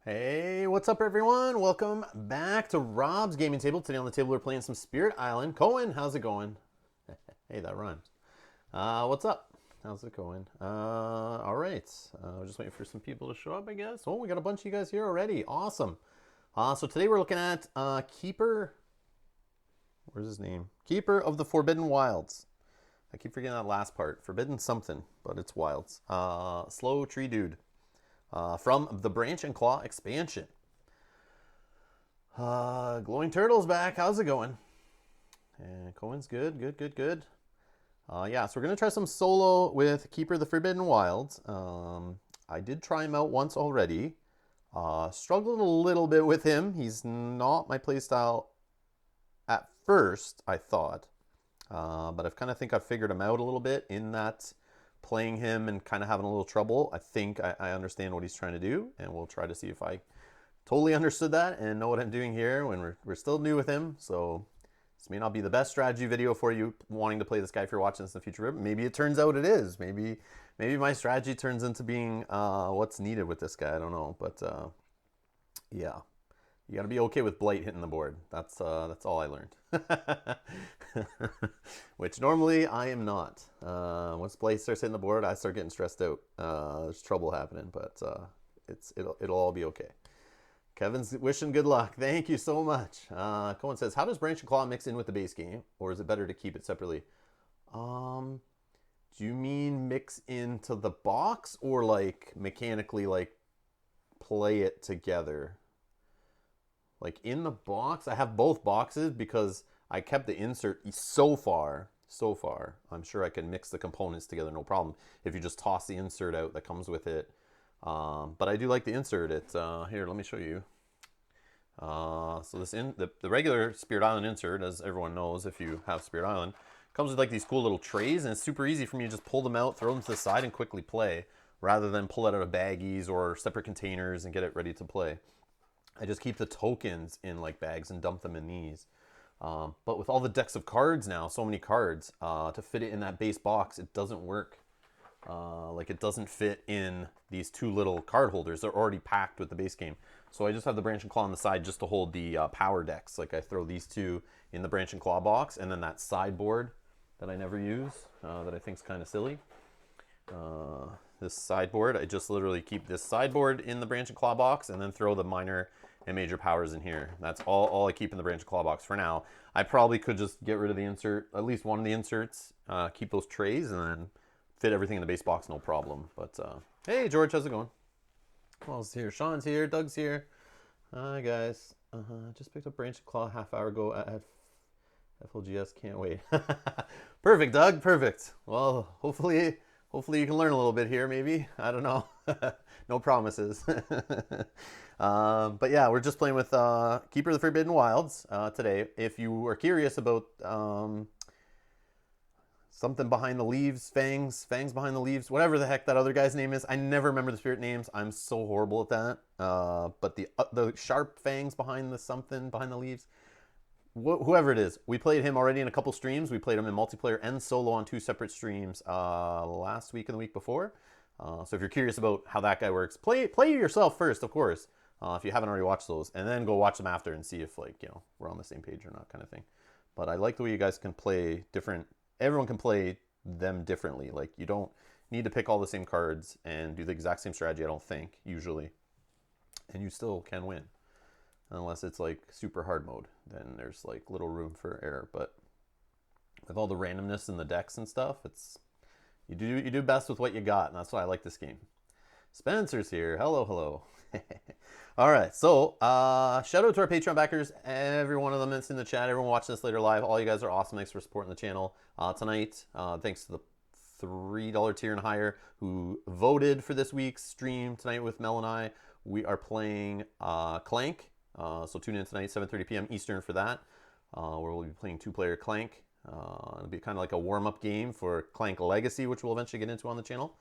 Hey, what's up everyone? Welcome back to Rob's Gaming Table. Today on the table we're playing some Spirit Island. Cohen, how's it going? Hey, that rhymes. What's up? How's it going? All right. We're just waiting for some people to show up, I guess. Oh, we got a bunch of you guys here already. Awesome. So today we're looking at Keeper. Where's his name? Keeper of the Forbidden Wilds. I keep forgetting that last part. Forbidden something, but it's wilds. Slow Tree Dude. From the Branch and Claw expansion. Glowing Turtle's back. How's it going? And Cohen's good. Yeah, so we're going to try some solo with Keeper of the Forbidden Wilds. I did try him out once already. Struggled a little bit with him. He's not my playstyle at first, I thought. But I kind of think I figured him out a little bit in that playing him and kind of having a little trouble. I think I understand what he's trying to do, and we'll try to see if I totally understood that and know what I'm doing here when we're still new with him. So this may not be the best strategy video for you wanting to play this guy if you're watching this in the future. Maybe it turns out it is. Maybe my strategy turns into being what's needed with this guy. I don't know, but yeah. You got to be okay with Blight hitting the board. That's all I learned. Which normally I am not. Once Blight starts hitting the board, I start getting stressed out. There's trouble happening, but it'll all be okay. Kevin's wishing good luck. Thank you so much. Cohen says, how does Branch and Claw mix in with the base game, or is it better to keep it separately? Do you mean mix into the box, or like mechanically like play it together? Like in the box, I have both boxes because I kept the insert so far. I'm sure I can mix the components together, no problem, if you just toss the insert out that comes with it. But I do like the insert. It's here, let me show you. So the regular Spirit Island insert, as everyone knows if you have Spirit Island, comes with like these cool little trays, and it's super easy for me to just pull them out, throw them to the side, and quickly play, rather than pull it out of baggies or separate containers and get it ready to play. I just keep the tokens in like bags and dump them in these. But with all the decks of cards now, so many cards, to fit it in that base box, it doesn't work. Like it doesn't fit in these two little card holders. They're already packed with the base game. So I just have the Branch and Claw on the side just to hold the power decks. Like I throw these two in the Branch and Claw box, and then that sideboard that I never use, that I think is kind of silly. This sideboard, I just literally keep this sideboard in the Branch and Claw box and then throw the minor and major powers in here. That's all I keep in the Branch and Claw box for now. I probably could just get rid of the insert, at least one of the inserts, keep those trays, and then fit everything in the base box, no problem. But hey, George, how's it going? Paul's here, Sean's here, Doug's here. Hi, guys. Just picked up Branch and Claw half hour ago at FLGS. Can't wait. Perfect, Doug. Perfect. Well, hopefully you can learn a little bit here, maybe. I don't know. No promises. But yeah, we're just playing with Keeper of the Forbidden Wilds today. If you are curious about something behind the leaves, fangs behind the leaves, whatever the heck that other guy's name is, I never remember the spirit names. I'm so horrible at that. But the sharp fangs behind the something behind the leaves, whoever it is, we played him already in a couple streams. We played him in multiplayer and solo on 2 separate streams last week and the week before. So if you're curious about how that guy works, play yourself first, of course, if you haven't already watched those, and then go watch them after and see if, like, we're on the same page or not, kind of thing. But I like the way you guys can play different. Everyone can play them differently. Like, you don't need to pick all the same cards and do the exact same strategy, I don't think, usually. And you still can win. Unless it's like super hard mode, then there's like little room for error. But with all the randomness in the decks and stuff, you do best with what you got, and that's why I like this game. Spencer's here. Hello. All right, so shout out to our Patreon backers, every one of them that's in the chat, everyone watching this later live. All you guys are awesome. Thanks for supporting the channel tonight. Thanks to the $3 tier and higher who voted for this week's stream tonight with Mel and I. We are playing Clank. So tune in tonight, 7:30 p.m. Eastern for that, where we'll be playing 2-player Clank. It'll be kind of like a warm-up game for Clank Legacy, which we'll eventually get into on the channel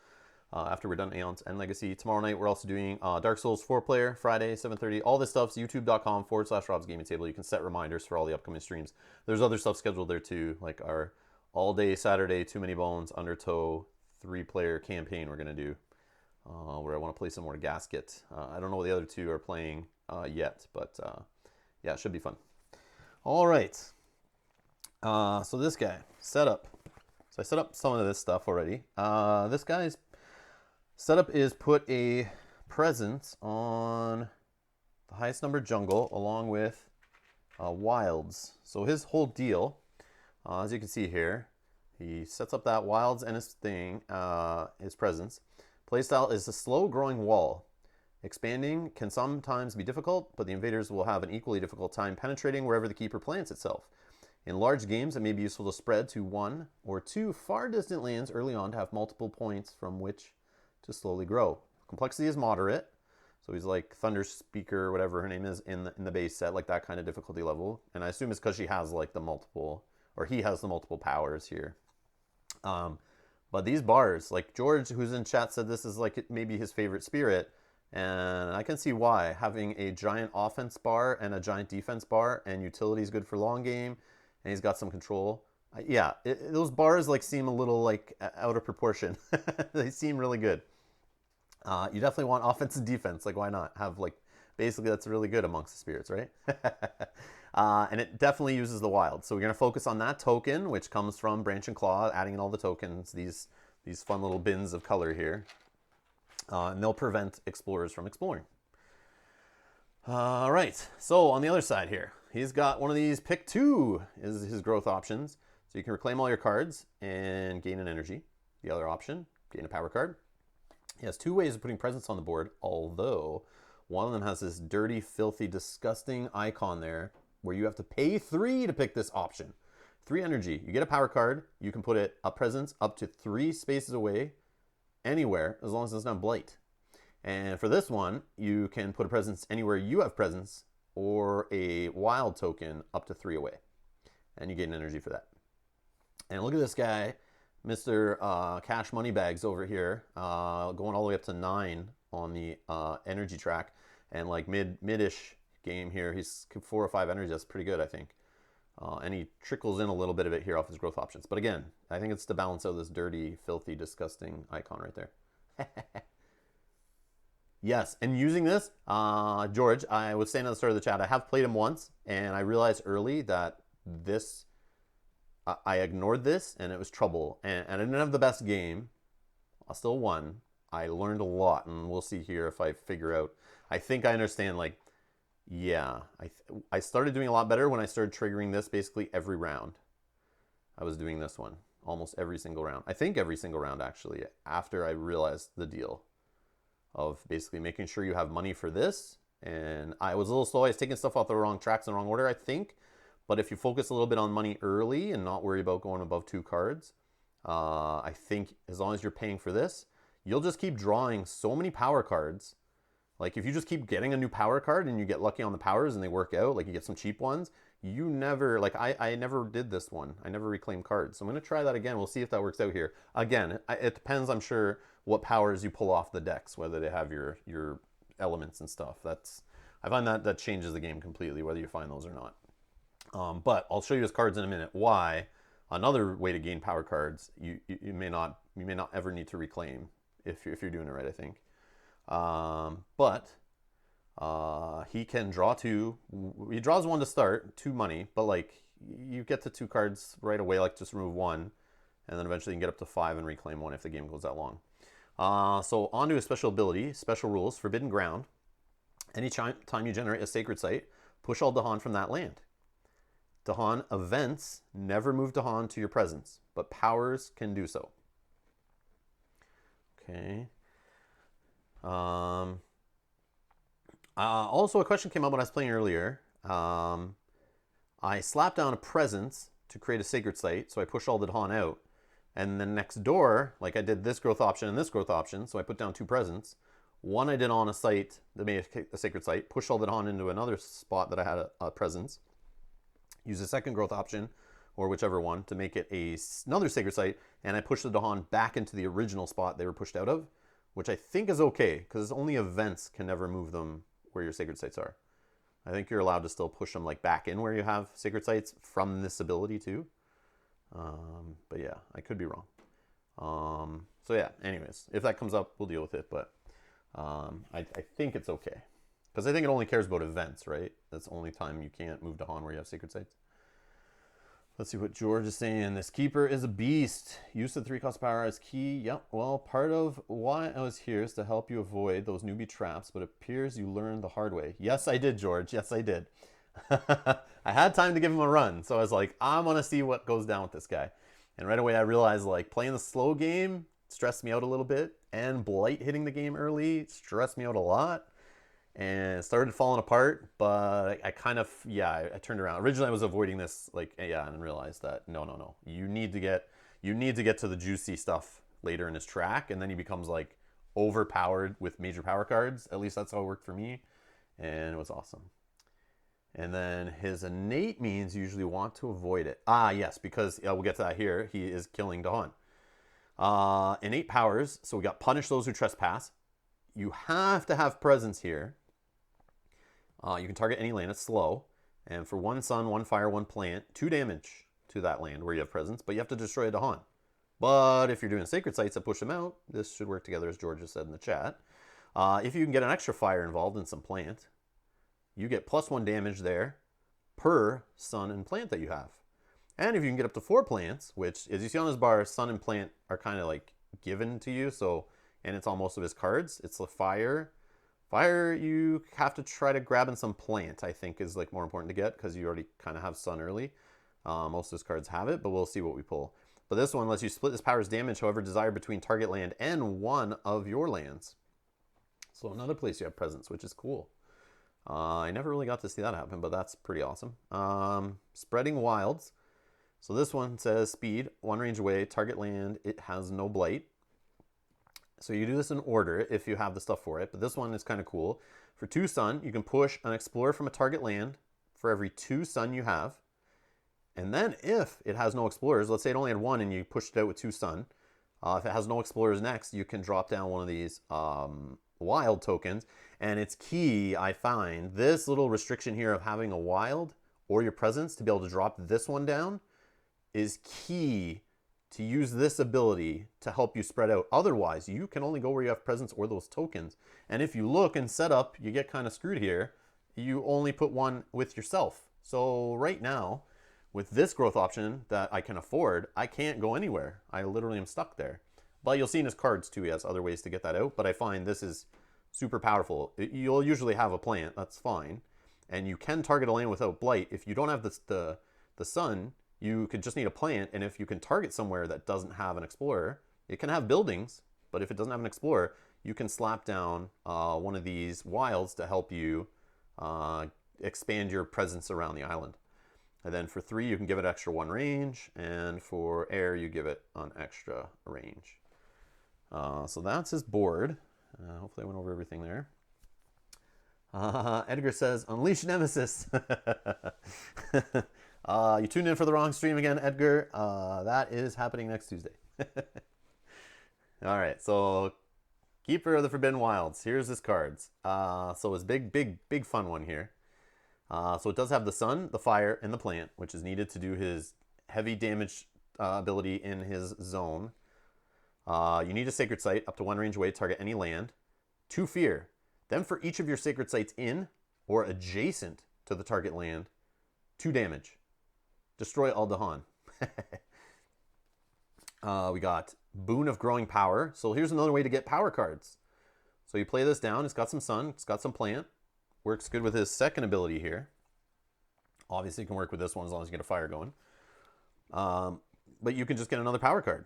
after we're done Aeons and Legacy. Tomorrow night, we're also doing Dark Souls 4-player, Friday, 7:30. All this stuff's youtube.com/Rob's Gaming Table. You can set reminders for all the upcoming streams. There's other stuff scheduled there too, like our all-day Saturday, Too Many Bones, Undertow, 3-player campaign we're going to do. where I want to play some more gasket. I don't know what the other two are playing yet, but yeah, it should be fun. All right. So this guy, setup. So I set up some of this stuff already. This guy's setup is put a presence on the highest number jungle along with wilds. So his whole deal, as you can see here, he sets up that wilds and his thing, his presence. Playstyle is a slow growing wall. Expanding can sometimes be difficult, but the invaders will have an equally difficult time penetrating wherever the keeper plants itself. In large games, it may be useful to spread to one or two far distant lands early on to have multiple points from which to slowly grow. Complexity is moderate, so he's like Thunder Speaker, whatever her name is, in the base set, like that kind of difficulty level. And I assume it's because she has like the multiple, or he has the multiple powers here. But these bars, like George, who's in chat, said this is like maybe his favorite spirit. And I can see why. Having a giant offense bar and a giant defense bar, and utility is good for long game, and he's got some control. Yeah, those bars like seem a little like out of proportion. They seem really good. You definitely want offense and defense. Like, why not have like basically that's really good amongst the spirits, right? And it definitely uses the wild. So we're gonna focus on that token, which comes from Branch and Claw, adding in all the tokens. These fun little bins of color here. And they'll prevent explorers from exploring. All right, so on the other side here, he's got one of these pick 2 is his growth options. So you can reclaim all your cards and gain an energy. The other option, gain a power card. He has 2 ways of putting presence on the board, although one of them has this dirty, filthy, disgusting icon there where you have to pay 3 to pick this option. 3 energy. You get a power card. You can put a presence up to 3 spaces away anywhere as long as it's not blight. And for this one, you can put a presence anywhere you have presence or a wild token up to 3 away. And you gain energy for that. And look at this guy, Mr. Cash Moneybags over here, going all the way up to 9 on the energy track. And like mid-ish game here, he's 4 or 5 energy. That's pretty good, I think. And he trickles in a little bit of it here off his growth options. But again, I think it's to balance out this dirty, filthy, disgusting icon right there. Yes, and using this, George, I was saying at the start of the chat, I have played him once, and I realized early that this, I ignored this, and it was trouble. And I didn't have the best game. I still won. I learned a lot, and we'll see here if I figure out. I think I understand, like, yeah, I started doing a lot better when I started triggering this basically every round. I was doing this one almost every single round. I think every single round, actually, after I realized the deal of basically making sure you have money for this. And I was a little slow. I was taking stuff off the wrong tracks in the wrong order, I think. But if you focus a little bit on money early and not worry about going above 2 cards, I think as long as you're paying for this, you'll just keep drawing so many power cards. Like if you just keep getting a new power card and you get lucky on the powers and they work out, like you get some cheap ones, you never, like I never did this one. I never reclaimed cards. So I'm going to try that again. We'll see if that works out here. Again, it depends, I'm sure, what powers you pull off the decks, whether they have your elements and stuff. I find that changes the game completely, whether you find those or not. But I'll show you his cards in a minute. Why? Another way to gain power cards, you may not ever need to reclaim if you're doing it right, I think. But he can draw 2. He draws 1 to start, 2 money, but like you get to 2 cards right away, like just remove 1, and then eventually you can get up to 5 and reclaim 1 if the game goes that long. So on to his special ability, special rules, Forbidden Ground. Anytime you generate a sacred site, push all Dahan from that land. Dahan events never move Dahan to your presence, but powers can do so. Okay. Also, a question came up when I was playing earlier. I slapped down a presence to create a sacred site, so I pushed all the Dahan out. And then next door, like I did this growth option and this growth option, so I put down 2 presents. One I did on a site that made a sacred site, pushed all the Dahan into another spot that I had a presence. Use a second growth option, or whichever one, to make it another sacred site, and I pushed the Dahan back into the original spot they were pushed out of, which I think is okay, because only events can never move them where your sacred sites are. I think you're allowed to still push them like back in where you have sacred sites from this ability too. But yeah, I could be wrong. So yeah, anyways, if that comes up, we'll deal with it. But I think it's okay. Because I think it only cares about events, right? That's the only time you can't move to Han where you have sacred sites. Let's see what George is saying. This keeper is a beast. Use of 3-cost power as key. Yep. Well, part of why I was here is to help you avoid those newbie traps, but it appears you learned the hard way. Yes, I did, George. Yes, I did. I had time to give him a run, so I was like, I want to see what goes down with this guy. And right away I realized, like, playing the slow game stressed me out a little bit, and Blight hitting the game early stressed me out a lot. And it started falling apart, but I kind of, yeah, I turned around. Originally I was avoiding this, like, yeah, and realized that no, you need to get to the juicy stuff later in his track, and then he becomes like overpowered with major power cards. At least that's how it worked for me, and it was awesome. And then his innate means you usually want to avoid it. Ah, yes, because we'll get to that here. He is killing Dahan. Innate powers, so we got punish those who trespass. You have to have presence here. You can target any land, it's slow. And for 1 sun, 1 fire, 1 plant, 2 damage to that land where you have presence, but you have to destroy a Dahan. But if you're doing sacred sites that push them out, this should work together, as George has said in the chat. If you can get an extra fire involved in some plant, you get +1 damage there per sun and plant that you have. And if you can get up to 4 plants, which, as you see on this bar, sun and plant are kind of like given to you, so, and it's on most of his cards. It's the fire. Fire, you have to try to grab in some plant, I think, is like more important to get, because you already kind of have sun early. Most of his cards have it, but we'll see what we pull. But this one lets you split this power's damage, however desired, between target land and one of your lands. So another place you have presence, which is cool. I never really got to see that happen, but that's pretty awesome. Spreading Wilds. So this one says speed, 1 range away, target land, it has no blight. So you do this in order if you have the stuff for it, but this one is kind of cool. For 2 sun, you can push an explorer from a target land for every 2 sun you have. And then if it has no explorers, let's say it only had 1 and you pushed it out with 2 sun, if it has no explorers next, you can drop down one of these wild tokens. And it's key, I find, this little restriction here of having a wild or your presence to be able to drop this one down is key to use this ability to help you spread out. Otherwise, you can only go where you have presence or those tokens. And if you look and set up, you get kind of screwed here. You only put 1 with yourself. So right now, with this growth option that I can afford, I can't go anywhere. I literally am stuck there. But you'll see in his cards too, he has other ways to get that out. But I find this is super powerful. You'll usually have a plant, that's fine. And you can target a land without blight. If you don't have the sun, you could just need a plant, and if you can target somewhere that doesn't have an explorer, it can have buildings, but if it doesn't have an explorer, you can slap down one of these wilds to help you expand your presence around the island. And then for 3, you can give it extra 1 range, and for air, you give it an extra range. So that's his board. Hopefully I went over everything there. Edgar says, unleash Nemesis. You tuned in for the wrong stream again, Edgar. That is happening next Tuesday. All right, so Keeper of the Forbidden Wilds. Here's his cards. So his big fun one here. So it does have the sun, the fire, and the plant, which is needed to do his heavy damage ability in his zone. You need a sacred site up to 1 range away to target any land. 2 fear. Then for each of your sacred sites in or adjacent to the target land, 2 damage. Destroy all Dahan. We got Boon of Growing Power. So here's another way to get power cards. So you play this down. It's got some sun. It's got some plant. Works good with his second ability here. Obviously, you can work with this one as long as you get a fire going. But you can just get another power card.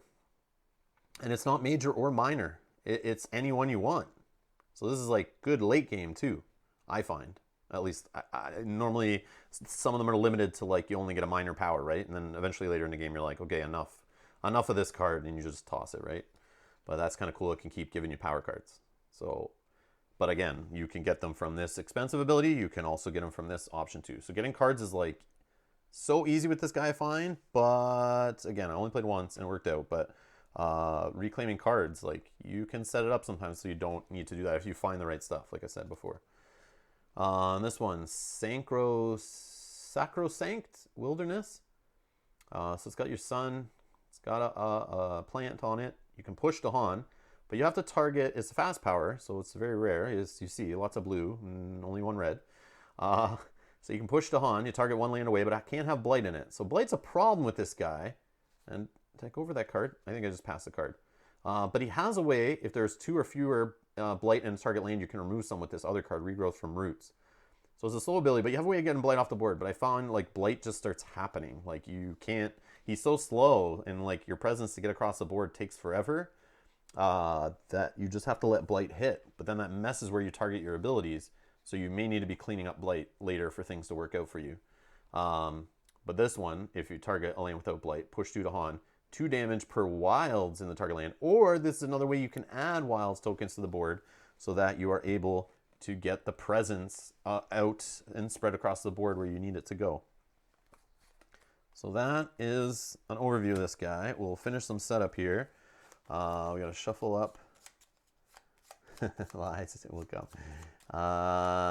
And it's not major or minor. It's any one you want. So this is like good late game too, I find. At least, normally, some of them are limited to like you only get a minor power, right? And then eventually later in the game, you're like, okay, enough of this card, and you just toss it, right? But that's kind of cool. It can keep giving you power cards. So, but again, you can get them from this expensive ability. You can also get them from this option too. So getting cards is like so easy with this guy, I find. But again, I only played once and it worked out. But reclaiming cards, like you can set it up sometimes so you don't need to do that if you find the right stuff, like I said before. This one, Sacrosanct Wilderness. So it's got your sun. It's got a plant on it. You can push Dahan, But you have to target, it's a fast power, so it's very rare. As you see, lots of blue and only one red. So you can push to Han, you target one land away, but I can't have Blight in it. So Blight's a problem with this guy. And did I go over that card? I think I just passed the card. But he has a way, if there's 2 or fewer Blight in a target land, you can remove some with this other card, Regrowth from Roots. So it's a slow ability, but you have a way of getting Blight off the board. But I found like Blight just starts happening. Like you can't, he's so slow, and like your presence to get across the board takes forever, that you just have to let Blight hit. But then that messes where you target your abilities. So you may need to be cleaning up Blight later for things to work out for you. But this one, if you target a land without Blight, push 2 to Han, 2 damage per wilds in the target land. Or this is another way you can add wilds tokens to the board so that you are able to get the presence out and spread across the board where you need it to go. So that is an overview of this guy. We'll finish some setup here. We got to shuffle up. Lies will come.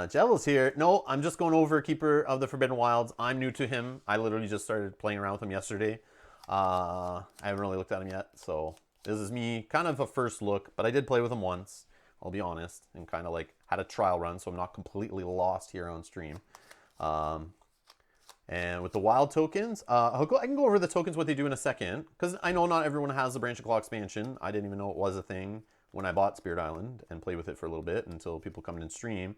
Jel's here. No, I'm just going over Keeper of the Forbidden Wilds. I'm new to him. I literally just started playing around with him yesterday. I haven't really looked at him yet, so this is me, kind of a first look, but I did play with him once, I'll be honest, and kind of like had a trial run, so I'm not completely lost here on stream. And with the wild tokens, I can go over the tokens, what they do in a second, because I know not everyone has the Branch and Claw expansion. I didn't even know it was a thing when I bought Spirit Island and played with it for a little bit until people come in stream.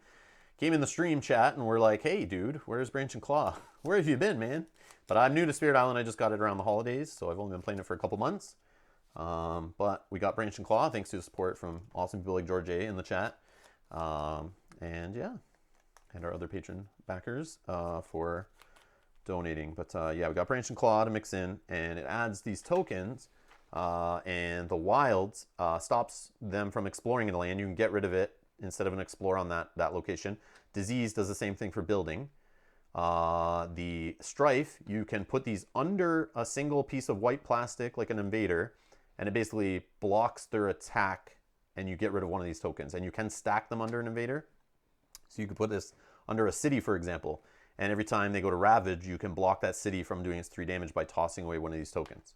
Came in the stream chat and were like, hey dude, where's Branch and Claw? Where have you been, man? But I'm new to Spirit Island. I just got it around the holidays, so I've only been playing it for a couple months. But we got Branch and Claw thanks to the support from awesome people like George A in the chat. And yeah, and our other patron backers for donating. But yeah, we got Branch and Claw to mix in, and it adds these tokens. And the wilds stops them from exploring in the land. You can get rid of it instead of an explore on that location. Disease does the same thing for building. The strife, you can put these under a single piece of white plastic like an invader, and it basically blocks their attack, and you get rid of one of these tokens. And you can stack them under an invader. So you could put this under a city, for example, and every time they go to Ravage, you can block that city from doing its 3 damage by tossing away one of these tokens.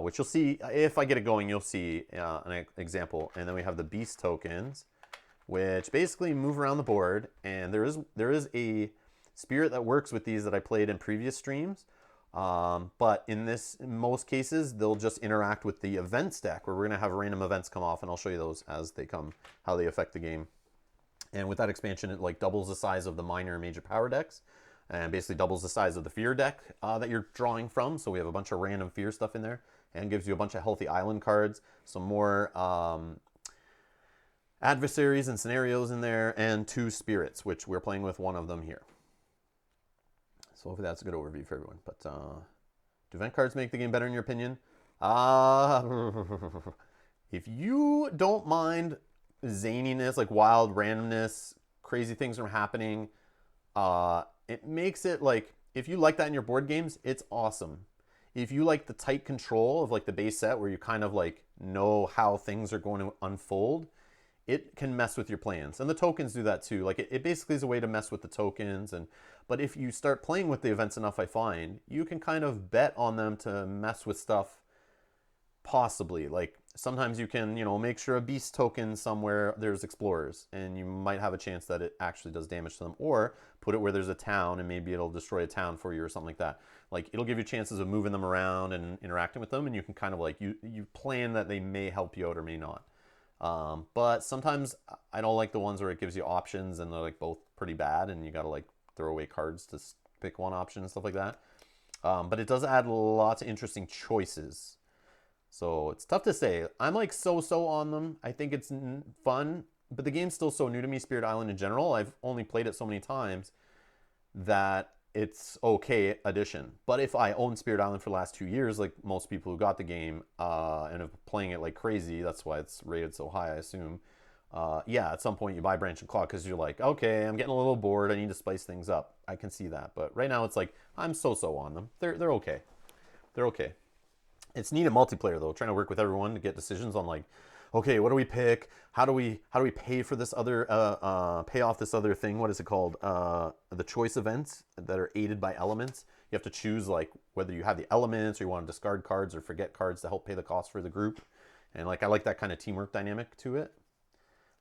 Which you'll see, if I get it going, you'll see an example. And then we have the beast tokens, which basically move around the board. And there is a spirit that works with these that I played in previous streams. But in most cases, they'll just interact with the events deck, where we're going to have random events come off, and I'll show you those as they come, how they affect the game. And with that expansion, it like doubles the size of the minor and major power decks, and basically doubles the size of the fear deck that you're drawing from. So we have a bunch of random fear stuff in there, and gives you a bunch of healthy island cards, some more adversaries and scenarios in there, and 2 spirits, which we're playing with one of them here. So hopefully that's a good overview for everyone. But do event cards make the game better in your opinion? If you don't mind zaniness, like wild randomness, crazy things are happening, it makes it like, if you like that in your board games, it's awesome. If you like the tight control of like the base set where you kind of like know how things are going to unfold, it can mess with your plans. And the tokens do that too. Like it basically is a way to mess with the tokens. But if you start playing with the events enough, I find, you can kind of bet on them to mess with stuff possibly. Like sometimes you can, make sure a beast token somewhere there's explorers, and you might have a chance that it actually does damage to them, or put it where there's a town and maybe it'll destroy a town for you or something like that. Like it'll give you chances of moving them around and interacting with them, and you can kind of like, you plan that they may help you out or may not. But sometimes I don't like the ones where it gives you options and they're like both pretty bad, and you got to like throw away cards to pick one option and stuff like that. But it does add lots of interesting choices. So it's tough to say. I'm like so on them. I think it's fun, but the game's still so new to me, Spirit Island in general. I've only played it so many times that it's okay addition. But if I own Spirit Island for the last 2 years, like most people who got the game and have playing it like crazy, that's why it's rated so high, I assume. Yeah, at some point you buy Branch and Claw because you're like, okay, I'm getting a little bored. I need to spice things up. I can see that. But right now it's like, I'm so on them. They're okay. They're okay. It's neat in multiplayer though, trying to work with everyone to get decisions on like, okay, what do we pick? How do we pay for this other pay off this other thing? What is it called? The choice events that are aided by elements. You have to choose like whether you have the elements or you want to discard cards or forget cards to help pay the cost for the group. And like I like that kind of teamwork dynamic to it.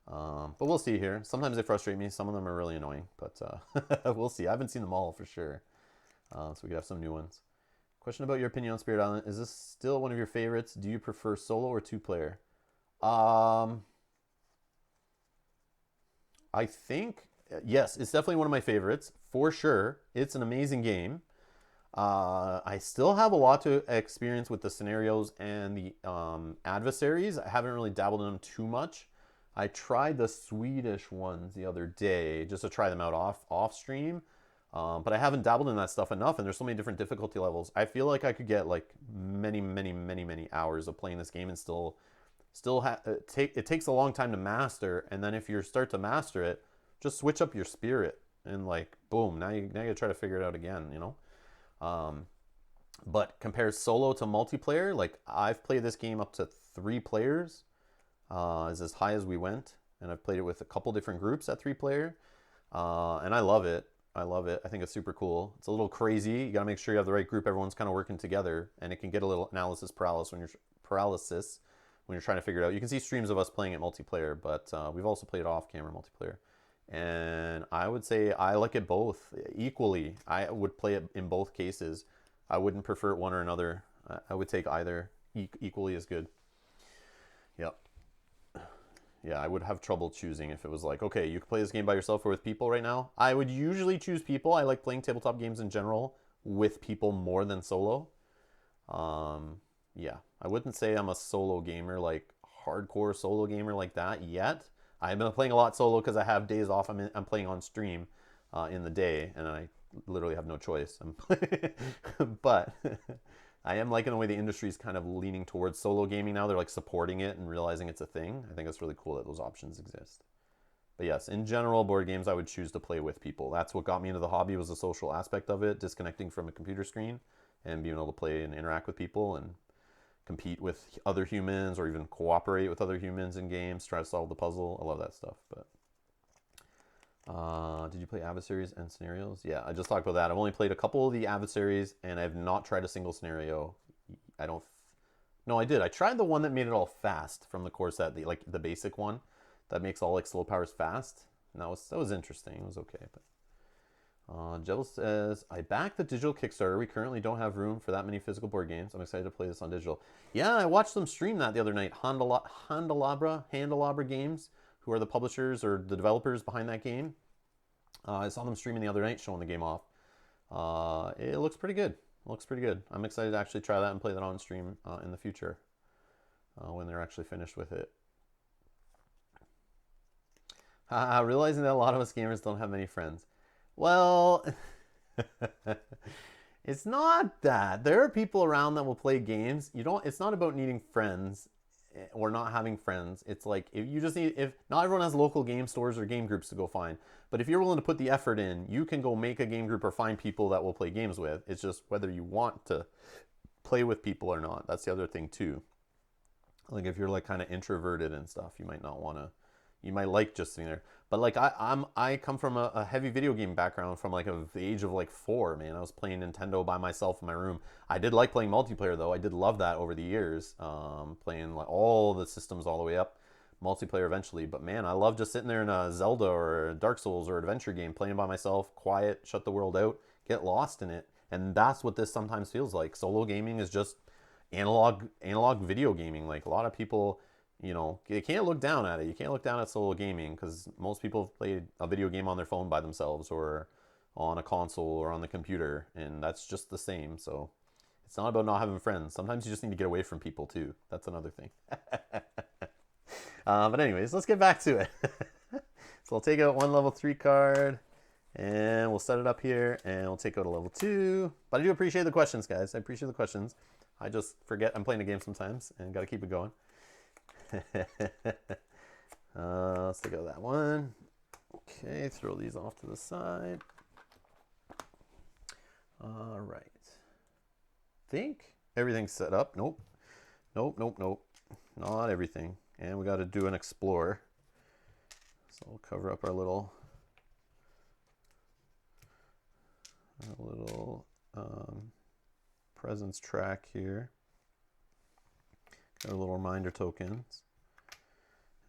But we'll see here. Sometimes they frustrate me. Some of them are really annoying, but we'll see. I haven't seen them all for sure. So we could have some new ones. Question about your opinion on Spirit Island. Is this still one of your favorites? Do you prefer solo or two-player? I think, yes, it's definitely one of my favorites, for sure. It's an amazing game. I still have a lot to experience with the scenarios and the adversaries. I haven't really dabbled in them too much. I tried the Swedish ones the other day just to try them out off stream. But I haven't dabbled in that stuff enough, and there's so many different difficulty levels. I feel like I could get like many hours of playing this game and it takes a long time to master. And then if you start to master it, just switch up your spirit and like boom, now you gotta try to figure it out again, you know. But compared solo to multiplayer, like I've played this game up to 3 players, is as high as we went, and I've played it with a couple different groups at 3 player, and I love it. I love it. I think it's super cool. It's a little crazy. You got to make sure you have the right group. Everyone's kind of working together, and it can get a little analysis paralysis when you're trying to figure it out. You can see streams of us playing it multiplayer, but we've also played off-camera multiplayer. And I would say I like it both equally. I would play it in both cases. I wouldn't prefer one or another. I would take either equally as good. Yep. Yeah, I would have trouble choosing if it was like, okay, you can play this game by yourself or with people right now. I would usually choose people. I like playing tabletop games in general with people more than solo. Yeah, I wouldn't say I'm a solo gamer, like hardcore solo gamer like that yet. I've been playing a lot solo because I have days off. I'm playing on stream in the day, and I literally have no choice. But I am liking the way the industry is kind of leaning towards solo gaming now. They're like supporting it and realizing it's a thing. I think it's really cool that those options exist. But yes, in general, board games I would choose to play with people. That's what got me into the hobby, was the social aspect of it, disconnecting from a computer screen and being able to play and interact with people and compete with other humans or even cooperate with other humans in games, try to solve the puzzle. I love that stuff. But did you play adversaries and scenarios? Yeah, I just talked about that. I've only played a couple of the adversaries, and I've not tried a single scenario. I don't. No, I did. I tried the one that made it all fast from the core set, the basic one that makes all like slow powers fast. And that was interesting. It was okay. But Jebel says, I backed the digital Kickstarter. We currently don't have room for that many physical board games. I'm excited to play this on digital. Yeah, I watched them stream that the other night. Handelabra Games, who are the publishers or the developers behind that game. I saw them streaming the other night, showing the game off. It looks pretty good. I'm excited to actually try that and play that on stream in the future when they're actually finished with it. Realizing that a lot of us gamers don't have many friends. Well, it's not that. There are people around that will play games. It's not about needing friends or not having friends. It's like if not everyone has local game stores or game groups to go find. But if you're willing to put the effort in, you can go make a game group or find people that will play games with. It's just whether you want to play with people or not. That's the other thing too. Like if you're like kind of introverted and stuff, you might not want to. You might like just sitting there. But like I come from a heavy video game background from like the age of like 4, man. I was playing Nintendo by myself in my room. I did like playing multiplayer though. I did love that over the years. Playing like all the systems all the way up. Multiplayer eventually. But man, I love just sitting there in a Zelda or a Dark Souls or adventure game, playing by myself, quiet, shut the world out, get lost in it. And that's what this sometimes feels like. Solo gaming is just analog video gaming. Like a lot of people, you can't look down at it. You can't look down at solo gaming because most people have played a video game on their phone by themselves or on a console or on the computer, and that's just the same. So it's not about not having friends. Sometimes you just need to get away from people too. That's another thing. But anyways, let's get back to it. So I'll take out one level 3 card, and we'll set it up here, and we'll take out a level 2. But I do appreciate the questions, guys. I appreciate the questions. I just forget I'm playing a game sometimes, and got to keep it going. Let's take out that one. Okay, throw these off to the side. All right. Think everything's set up. Nope. Not everything. And we got to do an explore. So we'll cover up our little presence track here. Our little reminder tokens.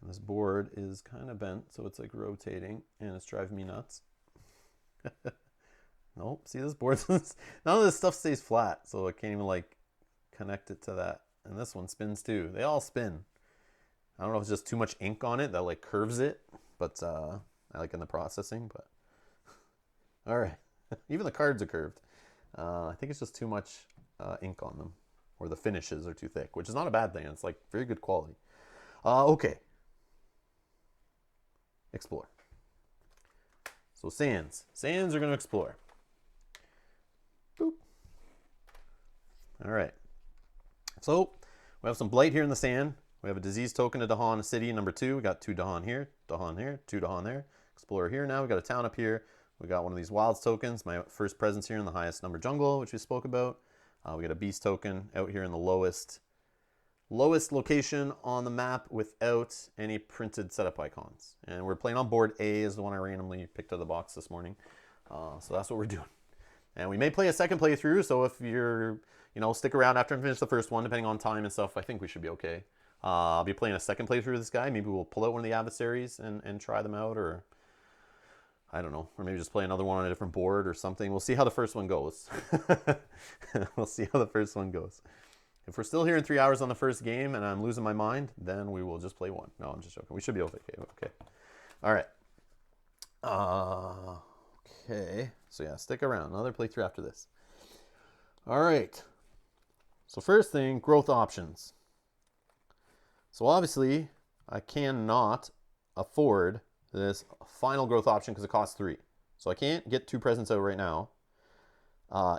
And this board is kind of bent, so it's like rotating, and it's driving me nuts. Nope, see this board? None of this stuff stays flat, so I can't even like connect it to that. And this one spins too. They all spin. I don't know if it's just too much ink on it that like curves it, but I like in the processing, but all right. Even the cards are curved. I think it's just too much ink on them, or the finishes are too thick, which is not a bad thing. It's like very good quality. Okay. Explore. So sands. Sands are going to explore. Boop. All right. So we have some blight here in the sand. We have a disease token of Dahan City, number 2. We got 2 Dahan here, 2 Dahan there. Explorer here now. We got a town up here. We got one of these wilds tokens, my first presence here in the highest number jungle, which we spoke about. We got a beast token out here in the lowest location on the map without any printed setup icons. And we're playing on board A is the one I randomly picked out of the box this morning. So that's what we're doing. And we may play a second playthrough, so if you're, stick around after I finish the first one, depending on time and stuff, I think we should be okay. I'll be playing a second playthrough with this guy. Maybe we'll pull out one of the adversaries and try them out, or I don't know, or maybe just play another one on a different board or something. We'll see how the first one goes. We'll see how the first one goes. If we're still here in 3 hours on the first game and I'm losing my mind, then we will just play one. No, I'm just joking. We should be okay. Okay. All right. Okay. So yeah, stick around. Another playthrough after this. All right. So first thing, growth options. So obviously, I cannot afford this final growth option because it costs 3. So I can't get 2 presents out right now.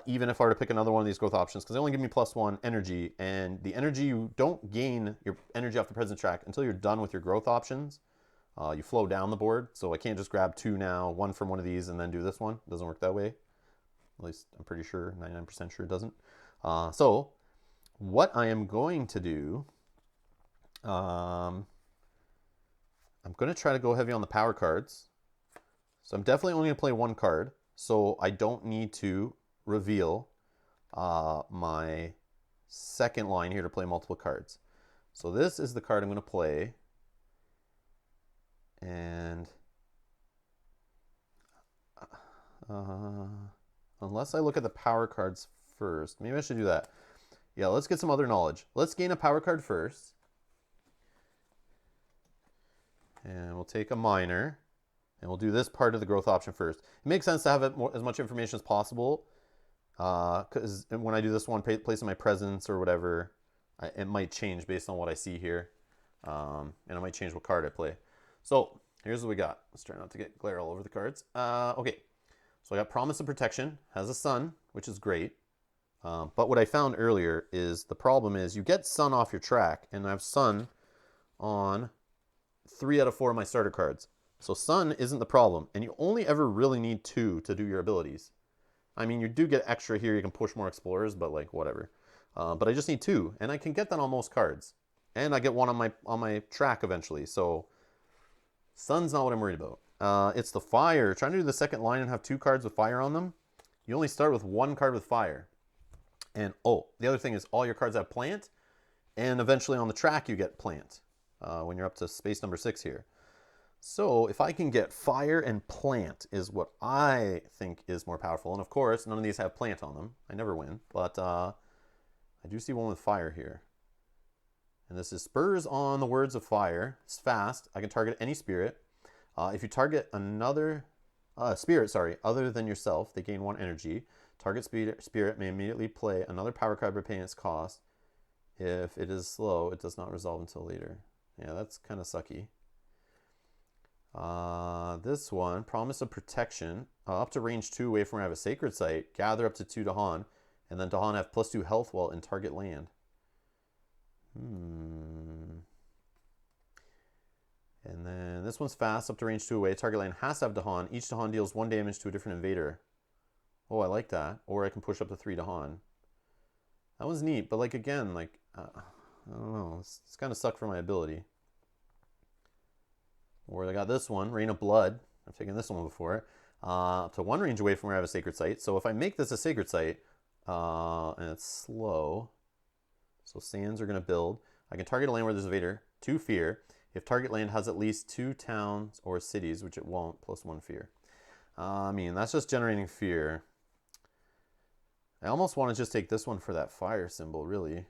Even if I were to pick another one of these growth options, because they only give me +1 energy, and the energy, you don't gain your energy off the present track until you're done with your growth options. You flow down the board, so I can't just grab 2 now, 1 from one of these, and then do this one. It doesn't work that way. At least I'm pretty sure, 99% sure it doesn't. So what I am going to do, I'm going to try to go heavy on the power cards. So I'm definitely only going to play 1 card, so I don't need to reveal my second line here to play multiple cards. So this is the card I'm going to play, and unless I look at the power cards first, maybe I should do that. Yeah, let's get some other knowledge. Let's gain a power card first, and we'll take a minor, and we'll do this part of the growth option first. It makes sense to have as much information as possible, because when I do this one, placing my presence or whatever, it might change based on what I see here, and it might change what card I play. So here's what we got. Let's try not to get glare all over the cards. Okay, so I got Promise of Protection, has a sun, which is great. But what I found earlier is the problem is you get sun off your track, and I have sun on 3 out of 4 of my starter cards. So sun isn't the problem, and you only ever really need 2 to do your abilities. I mean, you do get extra here, you can push more explorers, but like whatever. But I just need 2, and I can get that on most cards. And I get 1 on my track eventually, so sun's not what I'm worried about. It's the fire. Trying to do the second line and have 2 cards with fire on them. You only start with 1 card with fire. And oh, the other thing is all your cards have plant, and eventually on the track you get plant when you're up to space number 6 here. So if I can get fire and plant is what I think is more powerful. And of course, none of these have plant on them. I never win, but I do see one with fire here. And this is spurs on the words of fire. It's fast. I can target any spirit. If you target another spirit, other than yourself, they gain 1 energy. Target spirit may immediately play another power card by paying its cost. If it is slow, it does not resolve until later. Yeah, that's kind of sucky. This one, Promise of Protection. Up to range 2 away from where I have a sacred site. Gather up to 2 Dahan. And then Dahan have +2 health while in target land. And then this one's fast, up to range 2 away. Target land has to have Dahan. Each Dahan deals 1 damage to a different invader. Oh, I like that. Or I can push up to 3 Dahan. That one's neat, but like again, like I don't know. It's kind of suck for my ability. Or I got this one, Rain of Blood. I've taken this one before. Up to 1 range away from where I have a sacred site. So if I make this a sacred site, and it's slow, so sands are going to build. I can target a land where there's a Vader, 2 fear. If target land has at least 2 towns or cities, which it won't, plus 1 fear. I mean, that's just generating fear. I almost want to just take this one for that fire symbol, really.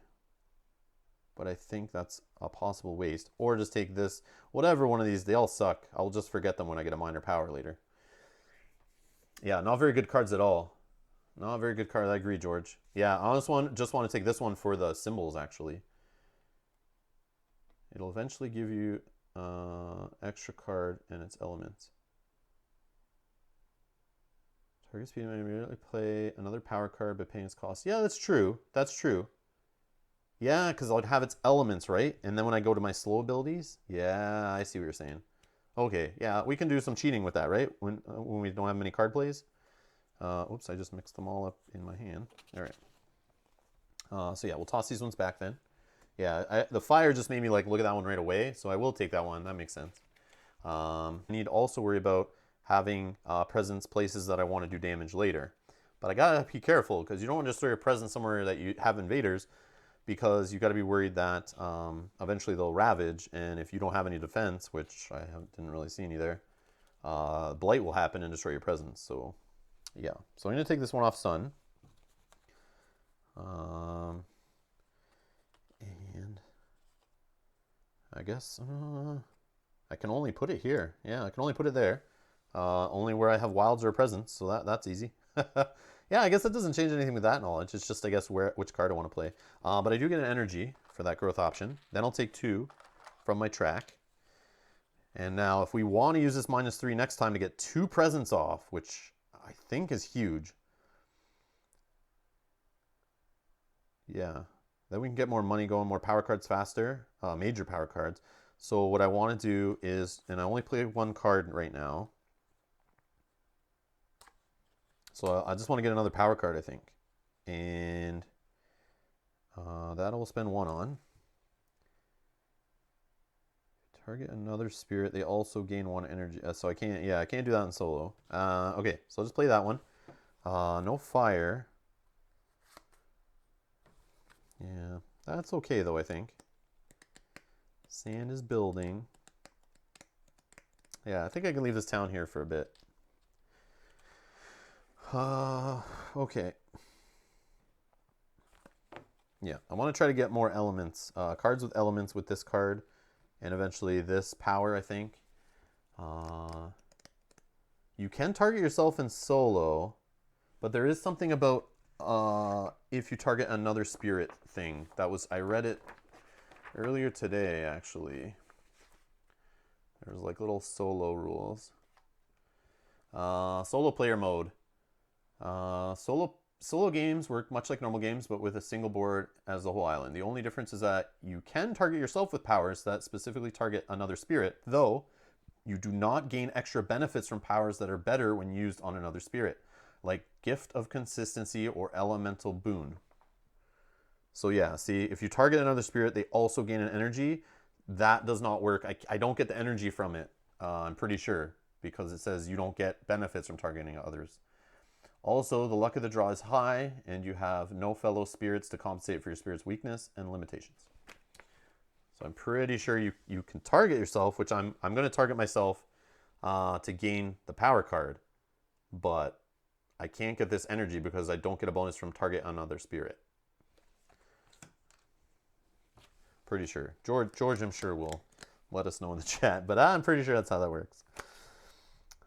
But I think that's a possible waste. Or just take this, whatever one of these, they all suck. I'll just forget them when I get a minor power later. Yeah, not very good cards at all. Not very good card, I agree, George. Yeah, I just want to take this one for the symbols, actually. It'll eventually give you extra card and its elements. Target speed may immediately play another power card by paying its cost. Yeah, that's true. That's true. Yeah, because I'll have its elements, right? And then when I go to my slow abilities, yeah, I see what you're saying. Okay, yeah, we can do some cheating with that, right? When we don't have many card plays. Oops, I just mixed them all up in my hand. All right. So yeah, we'll toss these ones back then. Yeah, the fire just made me like look at that one right away, so I will take that one. That makes sense. I need to also worry about having presence places that I want to do damage later. But I gotta be careful because you don't want to just throw your presence somewhere that you have invaders, because you got to be worried that eventually they'll ravage, and if you don't have any defense, which I didn't really see any there, blight will happen and destroy your presence. So yeah, so I'm gonna take this one off Sun. And I guess I can only put it here. Yeah, I can only put it there. Only where I have wilds or a presence, so that's easy. Yeah, I guess that doesn't change anything with that knowledge. It's just, I guess, which card I want to play. But I do get an energy for that growth option. Then I'll take 2 from my track. And now if we want to use this -3 next time to get 2 presents off, which I think is huge. Yeah, then we can get more money going, more power cards faster, major power cards. So what I want to do is, and I only play 1 card right now. So I just want to get another power card, I think. And that I will spend 1 on. Target another spirit. They also gain 1 energy. So I can't do that in solo. Okay, so I'll just play that one. No fire. Yeah, that's okay though, I think. Sand is building. Yeah, I think I can leave this town here for a bit. Okay. Yeah, I want to try to get more elements. Cards with elements with this card. And eventually this power, I think. You can target yourself in solo. But there is something about if you target another spirit thing. I read it earlier today, actually. There's like little solo rules. Solo player mode. Solo games work much like normal games, but with a single board as the whole island. The only difference is that you can target yourself with powers that specifically target another spirit, though you do not gain extra benefits from powers that are better when used on another spirit, like Gift of Consistency or Elemental Boon. So yeah, see, if you target another spirit, they also gain an energy. That does not work. I don't get the energy from it, I'm pretty sure, because it says you don't get benefits from targeting others. Also, the luck of the draw is high, and you have no fellow spirits to compensate for your spirit's weakness and limitations. So I'm pretty sure you can target yourself, which I'm going to target myself to gain the power card, but I can't get this energy because I don't get a bonus from target another spirit. Pretty sure. George, I'm sure, will let us know in the chat, but I'm pretty sure that's how that works.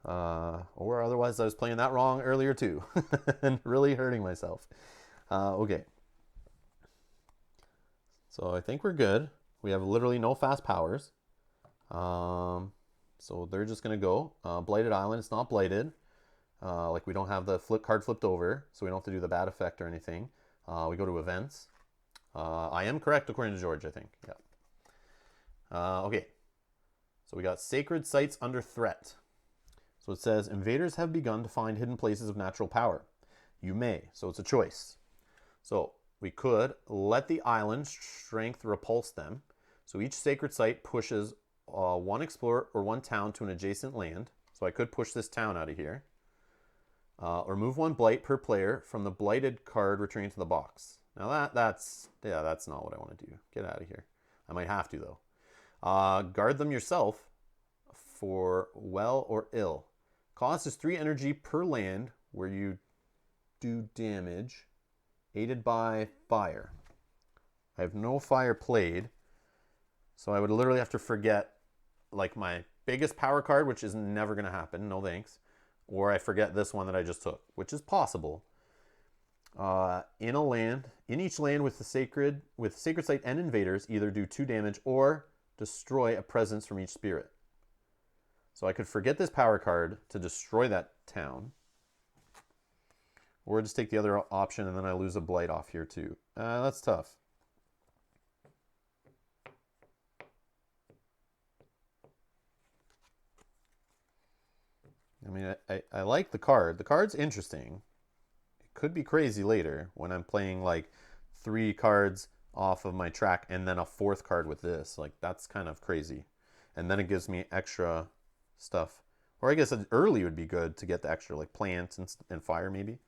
Or otherwise I was playing that wrong earlier too and really hurting myself. Okay. So I think we're good. We have literally no fast powers. So they're just going to go. Blighted Island, it's not blighted. Like we don't have the card flipped over, so we don't have to do the bad effect or anything. We go to events. I am correct according to George, I think. Yeah. Okay. So we got sacred sites under threat. So it says, invaders have begun to find hidden places of natural power. You may, so it's a choice. So we could let the island strength repulse them. So each sacred site pushes 1 explorer or 1 town to an adjacent land. So I could push this town out of here. Or move 1 blight per player from the blighted card returning to the box. Now that's not what I want to do. Get out of here. I might have to, though. Guard them yourself for well or ill. Cost is 3 energy per land where you do damage, aided by fire. I have no fire played, so I would literally have to forget like my biggest power card, which is never going to happen, no thanks, or I forget this one that I just took, which is possible. In each land with sacred site and invaders, either do 2 damage or destroy a presence from each spirit. So I could forget this power card to destroy that town, or just take the other option and then I lose a blight off here too. That's tough. I mean, I like the card. The card's interesting. It could be crazy later when I'm playing like 3 cards off of my track and then a 4th card with this. Like, that's kind of crazy. And then it gives me extra stuff. Or I guess early would be good to get the extra, like plant and fire maybe.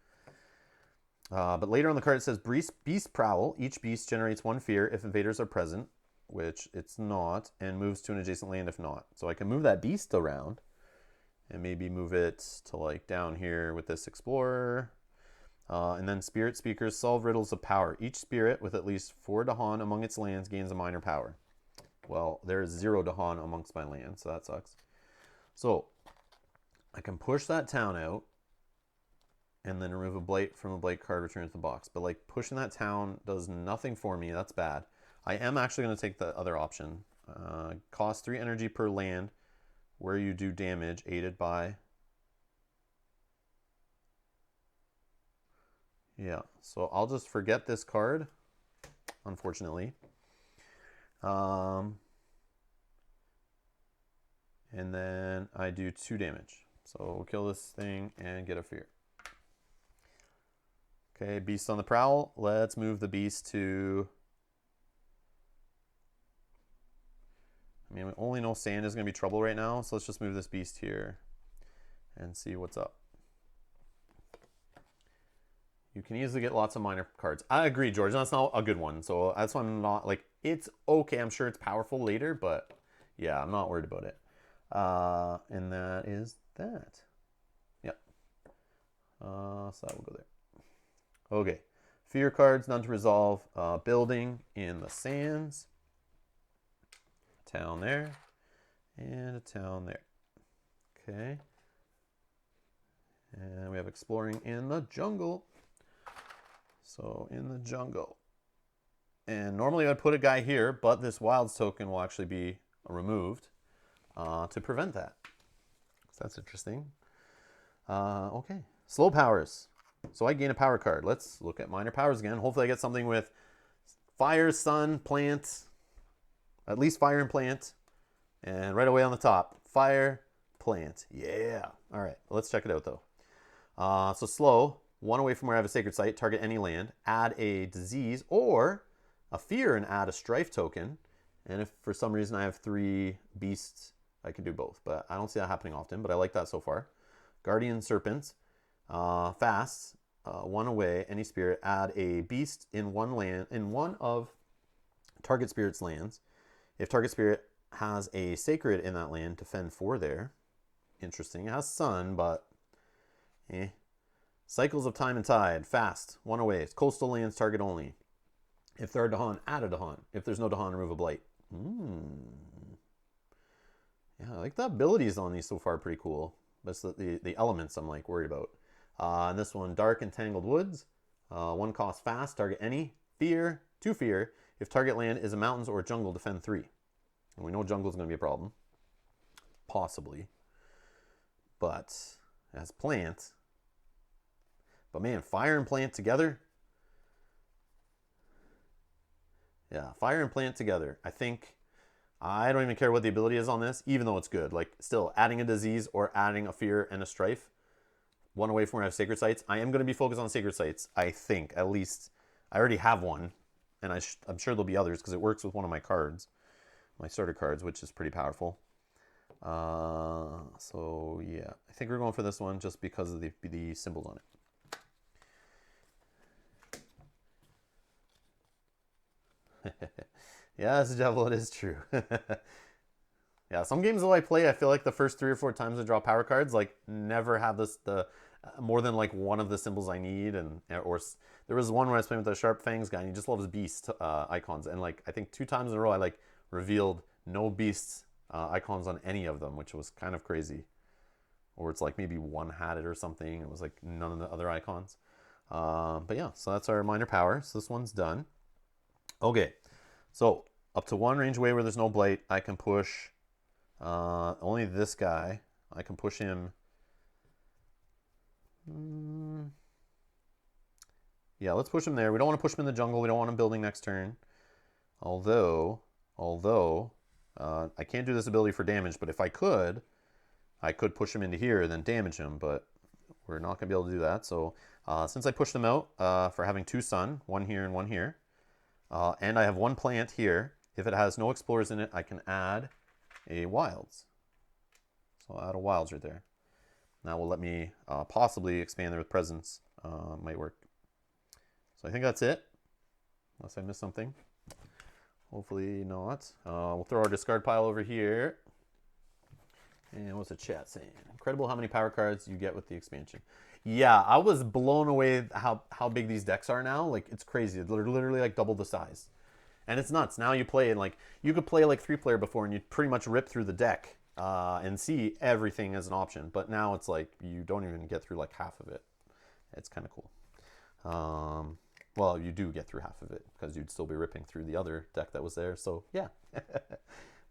But later on the card it says Beast Prowl. Each beast generates 1 fear if invaders are present, which it's not, and moves to an adjacent land if not. So I can move that beast around and maybe move it to like down here with this explorer. And then spirit speakers solve riddles of power. Each spirit with at least 4 Dahan among its lands gains a minor power. Well, there's 0 Dahan amongst my lands, so that sucks. So I can push that town out and then remove a blight from a blight card, return it to the box. But like pushing that town does nothing for me. That's bad. I am actually going to take the other option. Cost 3 energy per land where you do damage, aided by. Yeah, so I'll just forget this card, unfortunately. And then I do 2 damage. So we'll kill this thing and get a fear. Okay, beast on the prowl. Let's move the beast to... I mean, we only know sand is going to be trouble right now, so let's just move this beast here and see what's up. You can easily get lots of minor cards. I agree, George. That's not a good one, so that's why I'm not, like, it's okay. I'm sure it's powerful later, but yeah, I'm not worried about it. And that is that. Yep. So that will go there. Okay. Fear cards, none to resolve. Building in the sands. Town there. And a town there. Okay. And we have exploring in the jungle. So in the jungle. And normally I'd put a guy here, but this wilds token will actually be removed to prevent that. So that's interesting. Okay. Slow powers. So I gain a power card. Let's look at minor powers again. Hopefully I get something with fire, sun, plant, at least fire and plant. And right away on the top, fire, plant. Yeah. All right. Let's check it out though. So slow, 1 away from where I have a sacred site, target any land, add a disease or a fear and add a strife token. And if for some reason I have 3 beasts, I can do both. But I don't see that happening often, but I like that so far. Guardian Serpents, fast, 1 away, any spirit, add a beast in one of target spirit's lands. If target spirit has a sacred in that land, defend 4 there. Interesting. It has sun, but Cycles of Time and Tide, fast, 1 away. It's coastal lands, target only. If there are Dahan, add a Dahan. If there's no Dahan, remove a blight. Yeah, I like the abilities on these so far, pretty cool. But it's the elements I'm like worried about. And this one, Dark and Tangled Woods. 1 cost fast, target any. Fear, 2 fear. If target land is a mountains or a jungle, defend 3. And we know jungle is going to be a problem. Possibly. But it has plant. But man, fire and plant together. Yeah, fire and plant together. I think I don't even care what the ability is on this, even though it's good. Like, still, adding a disease or adding a fear and a strife. 1 away from where I have sacred sites. I am going to be focused on sacred sites, I think. At least, I already have one. And I'm sure there'll be others because it works with one of my cards. My starter cards, which is pretty powerful. So, yeah. I think we're going for this one just because of the symbols on it. Yes, Devil, it is true. Yeah, some games that I play, I feel like the first 3 or 4 times I draw power cards, like never have this the more than like one of the symbols I need, and there was one where I was playing with the Sharp Fangs guy, and he just loves beast icons, and like I think 2 times in a row I like revealed no beasts icons on any of them, which was kind of crazy. Or it's like maybe one had it or something. It was like none of the other icons. But yeah, so that's our minor power. So this one's done. Okay, so up to one range away where there's no blight, I can push only this guy. I can push him. Yeah, let's push him there. We don't want to push him in the jungle. We don't want him building next turn. Although, I can't do this ability for damage, but if I could push him into here and then damage him, but we're not going to be able to do that. So since I pushed them out for having 2 sun, one here and one here, and I have 1 plant here, if it has no explorers in it, I can add a wilds. So I'll add a wilds right there. That will let me possibly expand there with presence. Might work. So I think that's it, unless I missed something. Hopefully not. We'll throw our discard pile over here. And what's the chat saying? Incredible how many power cards you get with the expansion. Yeah, I was blown away how big these decks are now. Like, it's crazy. They're literally like double the size. And it's nuts. Now you play, and like, you could play like 3-player before and you'd pretty much rip through the deck and see everything as an option. But now it's like, you don't even get through like half of it. It's kind of cool. Well, you do get through half of it because you'd still be ripping through the other deck that was there. So, yeah.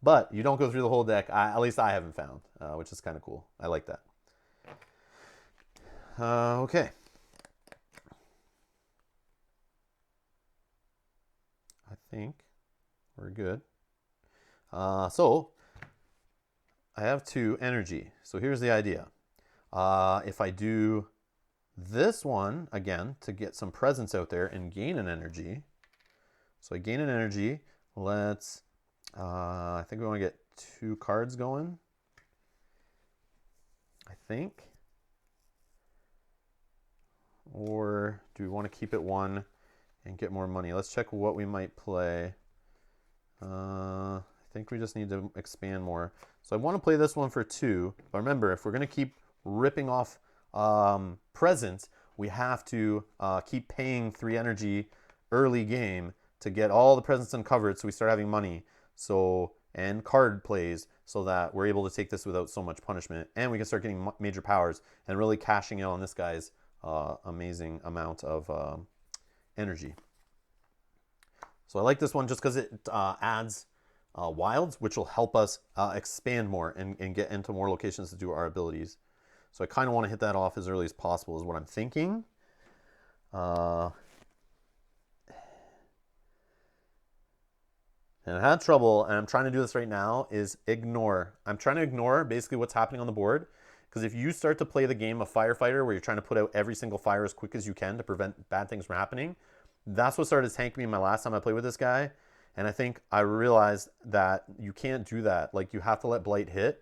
But you don't go through the whole deck. At least I haven't found, which is kind of cool. I like that. Okay. I think we're good. So I have 2 energy. So here's the idea. If I do this one again to get some presence out there and gain an energy. So I gain an energy. Let's I think we want to get 2 cards going. I think. Or do we want to keep it 1 and get more money? Let's check what we might play. I think we just need to expand more. So I want to play this one for 2. But remember, if we're going to keep ripping off presence, we have to keep paying 3 energy early game to get all the presence uncovered so we start having money. So, and card plays so that we're able to take this without so much punishment, and we can start getting major powers and really cashing in on this guy's amazing amount of energy. So I like this one just because it adds wilds, which will help us expand more and get into more locations to do our abilities. So I kind of want to hit that off as early as possible is what I'm thinking. And I had trouble, and I'm trying to do this right now, is ignore. I'm trying to ignore basically what's happening on the board. Because if you start to play the game of Firefighter where you're trying to put out every single fire as quick as you can to prevent bad things from happening, that's what started tanking me my last time I played with this guy. And I think I realized that you can't do that. Like, you have to let Blight hit,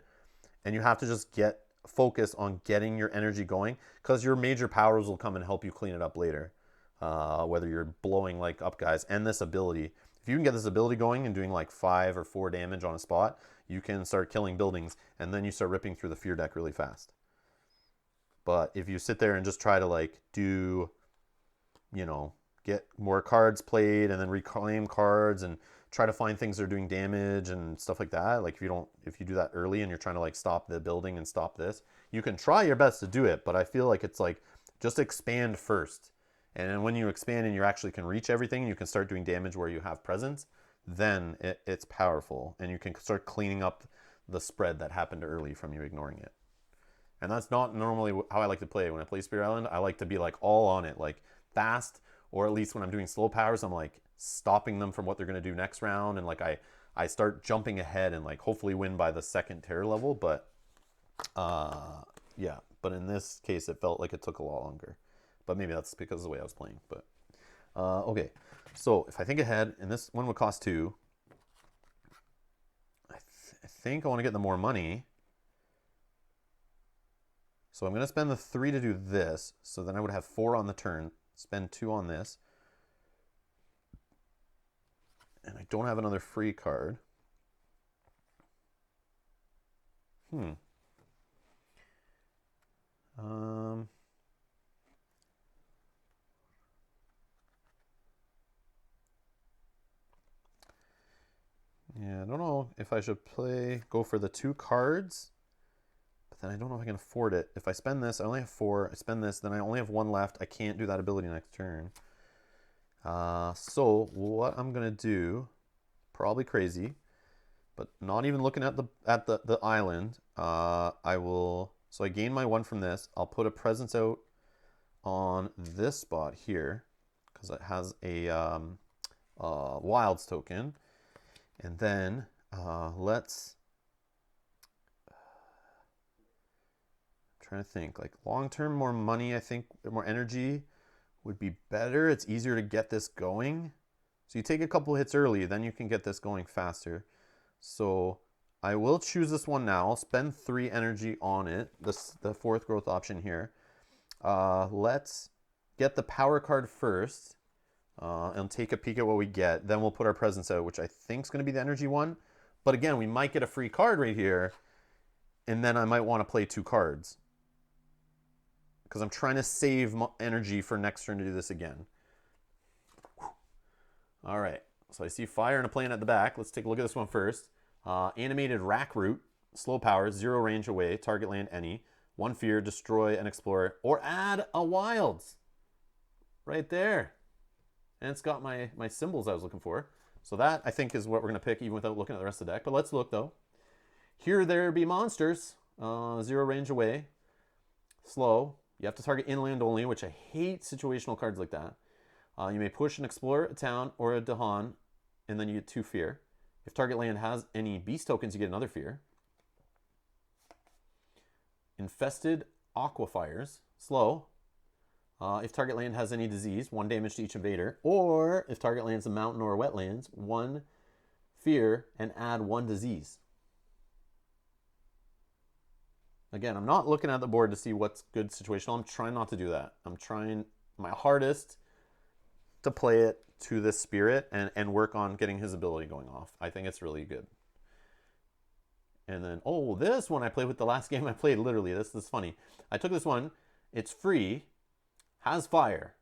and you have to just get focus on getting your energy going, because your major powers will come and help you clean it up later. Whether you're blowing like up guys, and this ability. If you can get this ability going and doing like 5 or 4 damage on a spot, you can start killing buildings, and then you start ripping through the fear deck really fast. But if you sit there and just try to like do, you know, get more cards played and then reclaim cards and try to find things that are doing damage and stuff like that, like if you do that early and you're trying to like stop the building and stop this, you can try your best to do it, but I feel like it's like just expand first. And then when you expand and you actually can reach everything and you can start doing damage where you have presence, then it's powerful. And you can start cleaning up the spread that happened early from you ignoring it. And that's not normally how I like to play. When I play Spirit Island, I like to be like all on it, like fast, or at least when I'm doing slow powers, I'm like stopping them from what they're going to do next round. And like I start jumping ahead and like hopefully win by the second terror level. But yeah, but in this case, it felt like it took a lot longer. But maybe that's because of the way I was playing. But okay, so if I think ahead, and this one would cost 2, I think I want to get the more money. So I'm going to spend the 3 to do this. So then I would have 4 on the turn. Spend 2 on this. And I don't have another free card. Yeah, I don't know if I should go for the 2 cards, but then I don't know if I can afford it. If I spend this, I only have 4. I spend this, then I only have 1 left. I can't do that ability next turn. So what I'm gonna do, probably crazy, but not even looking at the island. I will. So I gain my 1 from this. I'll put a presence out on this spot here because it has a wilds token. And then let's, I'm trying to think, like long-term, more money, I think, more energy would be better. It's easier to get this going. So you take a couple hits early, then you can get this going faster. So I will choose this one now. I'll spend 3 energy on it, the 4th growth option here. Let's get the power card first. And take a peek at what we get. Then we'll put our presence out, which I think is going to be the energy one. But again, we might get a free card right here. And then I might want to play 2 cards. Because I'm trying to save energy for next turn to do this again. All right. So I see fire and a plant at the back. Let's take a look at this one first. Animated Rack Root. Slow power. 0 range away. Target land any. 1 fear. Destroy an explorer. Or add a wilds. Right there. And it's got my symbols I was looking for. So that, I think, is what we're going to pick, even without looking at the rest of the deck. But let's look, though. Here there be monsters. 0 range away. Slow. You have to target inland only, which I hate situational cards like that. You may push an explorer, a town, or a Dahan, and then you get 2 fear. If target land has any beast tokens, you get another fear. Infested Aquafires. Slow. If target land has any disease, 1 damage to each invader. Or if target land's a mountain or wetlands, 1 fear and add 1 disease. Again, I'm not looking at the board to see what's good situational. I'm trying not to do that. I'm trying my hardest to play it to this spirit and work on getting his ability going off. I think it's really good. And then, oh, this one I played with the last game I played, literally. This is funny. I took this one. It's free. Has fire.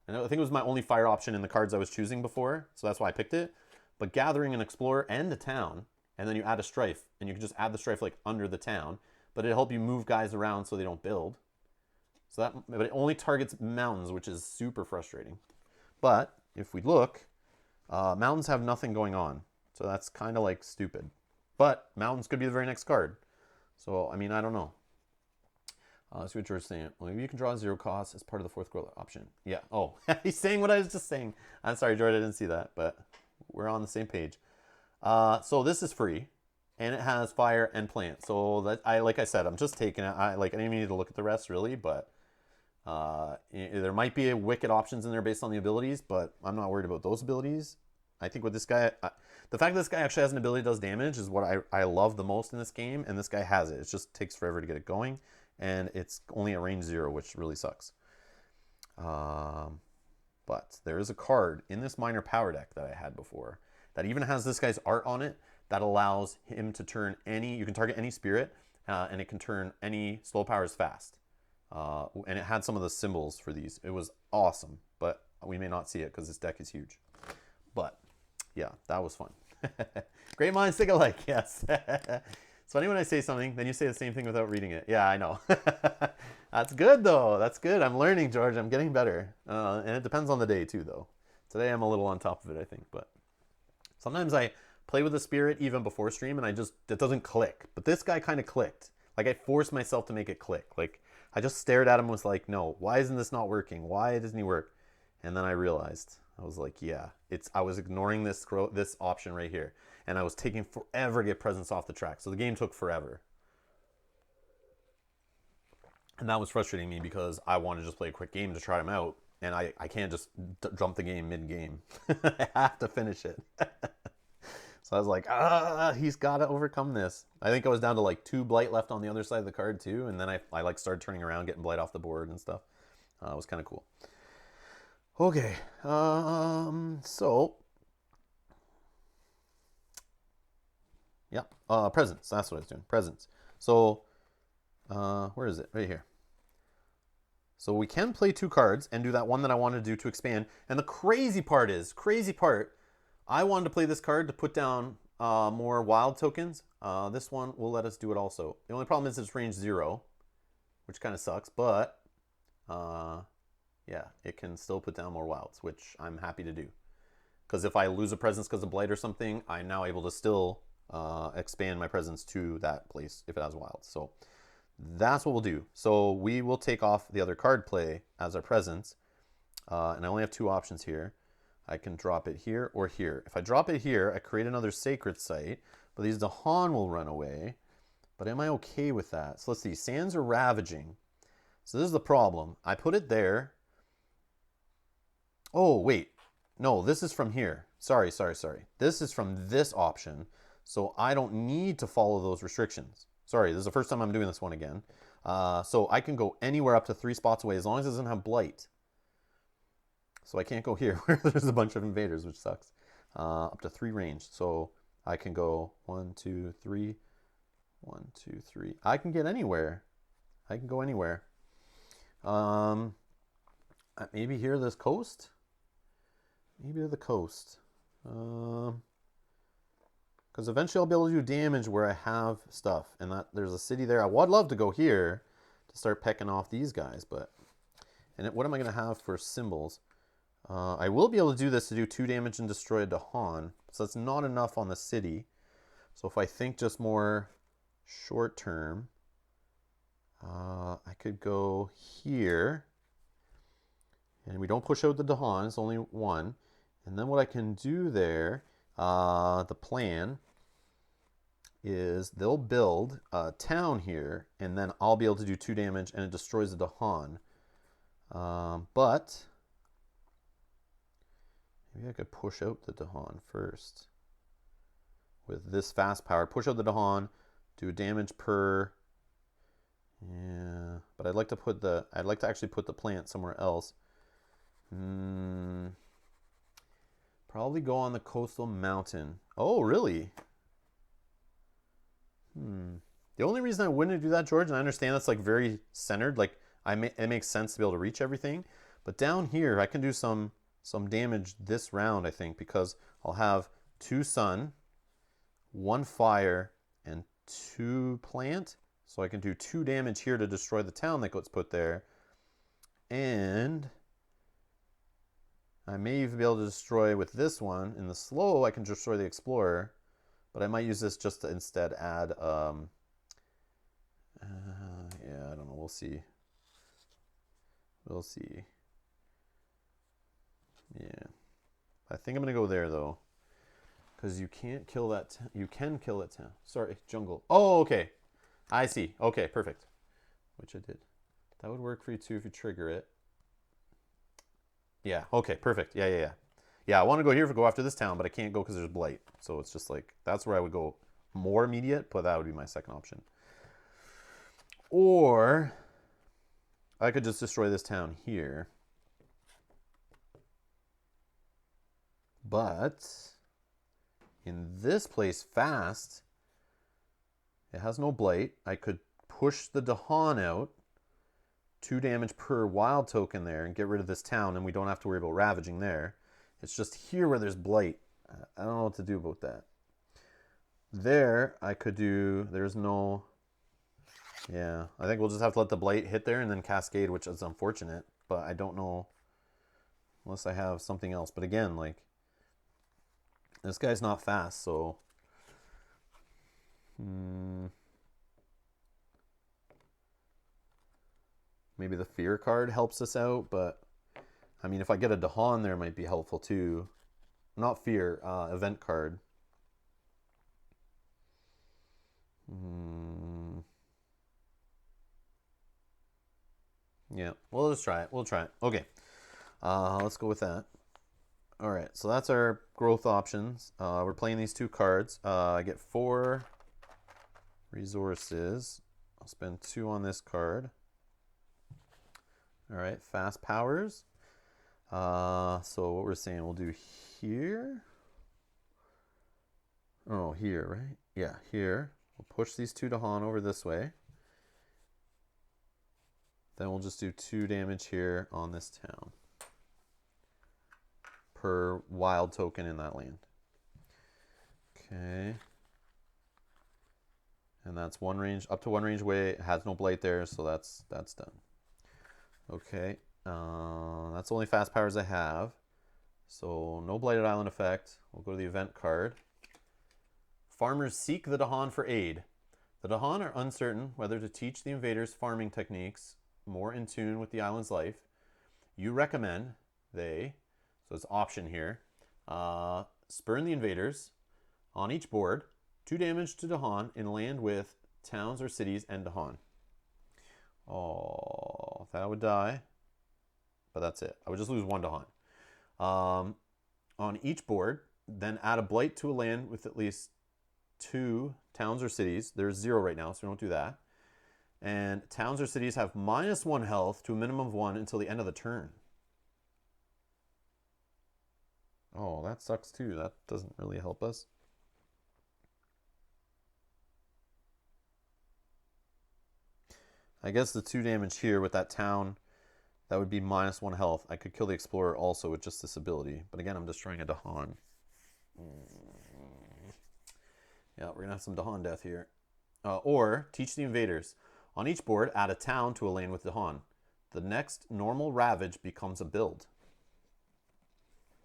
And I think it was my only fire option in the cards I was choosing before, so that's why I picked it. But gathering an explorer and a town, and then you add a strife, and you can just add the strife like under the town, but it'll help you move guys around so they don't build. So that, but it only targets mountains, which is super frustrating. But if we look, mountains have nothing going on, so that's kind of like stupid. But mountains could be the very next card. So I mean, I don't know. Let's see what George's saying. Well, maybe you can draw 0 cost as part of the 4th growth option. Yeah. Oh, he's saying what I was just saying. I'm sorry, George, I didn't see that, but we're on the same page. So this is free, and it has fire and plant. So that like I said, I'm just taking it. I didn't even need to look at the rest really, but there might be wicked options in there based on the abilities, but I'm not worried about those abilities. I think with this guy, the fact that this guy actually has an ability that does damage is what I love the most in this game, and this guy has it. It just takes forever to get it going. And it's only at range 0, which really sucks. But there is a card in this minor power deck that I had before that even has this guy's art on it that allows him to turn you can target any spirit, and it can turn any slow powers fast. And it had some of the symbols for these. It was awesome, but we may not see it because this deck is huge. But yeah, that was fun. Great minds think alike, yes. It's funny when I say something, then you say the same thing without reading it. Yeah, I know. That's good, though. That's good. I'm learning, George. I'm getting better. And it depends on the day, too, though. Today I'm a little on top of it, I think. But sometimes I play with the spirit even before stream, and it doesn't click. But this guy kind of clicked. Like, I forced myself to make it click. Like, I just stared at him and was like, no, why isn't this not working? Why doesn't he work? And then I realized, I was like, yeah, I was ignoring this option right here. And I was taking forever to get presence off the track. So the game took forever. And that was frustrating me because I wanted to just play a quick game to try him out. And I can't just jump the game mid-game. I have to finish it. So I was like, he's got to overcome this. I think I was down to like 2 blight left on the other side of the card too. And then I like started turning around, getting blight off the board and stuff. It was kind of cool. Okay. So Yeah, presents. That's what I was doing. Presents. So, where is it? Right here. So we can play 2 cards and do that one that I wanted to do to expand. And the crazy part is, I wanted to play this card to put down more wild tokens. This one will let us do it also. The only problem is it's range 0, which kind of sucks, but yeah, it can still put down more wilds, which I'm happy to do. Because if I lose a presence because of blight or something, I'm now able to still expand my presence to that place if it has wilds. So that's what we'll do. So we will take off the other card play as our presence. And I only have 2 options here. I can drop it here or here. If I drop it here, I create another sacred site, but these Dahan will run away. But am I okay with that? So let's see. Sands are ravaging. So this is the problem. I put it there. Oh, wait. No, this is from here. Sorry. This is from this option. So I don't need to follow those restrictions. Sorry, this is the first time I'm doing this one again. So I can go anywhere up to 3 spots away as long as it doesn't have blight. So I can't go here where there's a bunch of invaders, which sucks. Up to 3 range. So I can go 1, 2, 3. 1, 2, 3. I can get anywhere. I can go anywhere. Maybe here, this coast? Maybe to the coast. Because eventually I'll be able to do damage where I have stuff. And that there's a city there. I would love to go here to start pecking off these guys. But what am I going to have for symbols? I will be able to do this to do 2 damage and destroy a Dahan. So that's not enough on the city. So if I think just more short term, I could go here. And we don't push out the Dahan. It's only 1. And then what I can do there, the plan is they'll build a town here, and then I'll be able to do 2 damage, and it destroys the Dahan. But maybe I could push out the Dahan first with this fast power. Push out the Dahan, do damage per. Yeah, but I'd like to actually put the plant somewhere else. Probably go on the coastal mountain. Oh, really? The only reason I wouldn't do that, George, and I understand that's like very centered, like it makes sense to be able to reach everything, but down here I can do some damage this round, I think, because I'll have 2 sun, 1 fire, and 2 plant, so I can do 2 damage here to destroy the town that gets put there, and I may even be able to destroy with this one. In the slow, I can destroy the explorer, but I might use this just to instead add, yeah, I don't know, we'll see. Yeah, I think I'm gonna go there though, because you can't kill that. You can kill that town. Sorry, jungle. Oh, okay. I see. Okay, perfect. Which I did. That would work for you too if you trigger it. Yeah. Okay. Perfect. Yeah. Yeah, I want to go here go after this town, but I can't go because there's blight. So it's just like that's where I would go more immediate, but that would be my second option. Or I could just destroy this town here. But in this place, fast, it has no blight. I could push the Dahan out, 2 damage per wild token there, and get rid of this town, and we don't have to worry about ravaging there. It's just here where there's blight. I don't know what to do about that. There, I could do, there's no, yeah, I think we'll just have to let the blight hit there and then cascade, which is unfortunate, but I don't know unless I have something else. But again, like, this guy's not fast, so maybe the fear card helps us out, but I mean, if I get a Dahan there, it might be helpful too. Not fear, event card. Yeah, we'll just try it. We'll try it. Okay, let's go with that. All right, so that's our growth options. We're playing these 2 cards. I get 4 resources. I'll spend 2 on this card. All right, fast powers. So what we're saying, we'll do here. Oh, here, right? yeah, here. We'll push these 2 Dahan over this way. Then we'll just do 2 damage here on this town per wild token in that land. Okay. And that's 1 range, up to 1 range away. It has no blight there, so that's done. Okay. That's the only fast powers I have. So no blighted island effect. We'll go to the event card. Farmers seek the Dahan for aid. The Dahan are uncertain whether to teach the invaders farming techniques more in tune with the island's life. You recommend they, so it's option here, spurn the invaders on each board, 2 damage to Dahan in land with towns or cities and Dahan. Oh, that would die, but that's it. I would just lose 1 Dahan. On each board, then add a blight to a land with at least 2 towns or cities. There's 0 right now, so we don't do that. And towns or cities have -1 health to a minimum of 1 until the end of the turn. Oh, that sucks too. That doesn't really help us. I guess the 2 damage here with that town, that would be -1 health. I could kill the explorer also with just this ability. But again, I'm destroying a Dahan. Yeah, we're going to have some Dahan death here. Or teach the invaders. On each board, add a town to a lane with Dahan. The next normal Ravage becomes a build.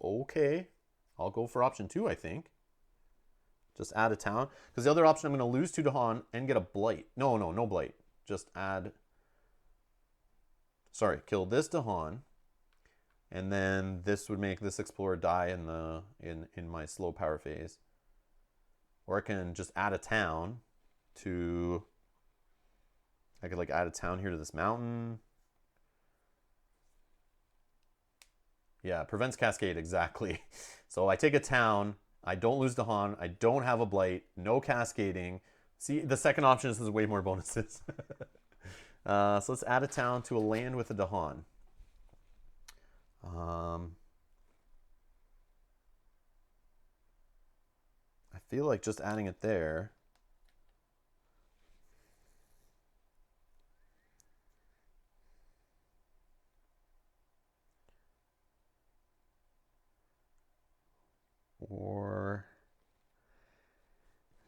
Okay. I'll go for option 2, I think. Just add a town. Because the other option, I'm going to lose 2 Dahan and get a Blight. No Blight. Just add... Sorry, kill this Dahan. And then this would make this Explorer die in my slow power phase. Or I can just add a town to... I could like add a town here to this mountain. Yeah, prevents Cascade, exactly. So I take a town, I don't lose Dahan, I don't have a Blight, no cascading. See, the second option is way more bonuses. So let's add a town to a land with a Dahan. I feel like just adding it there. Or,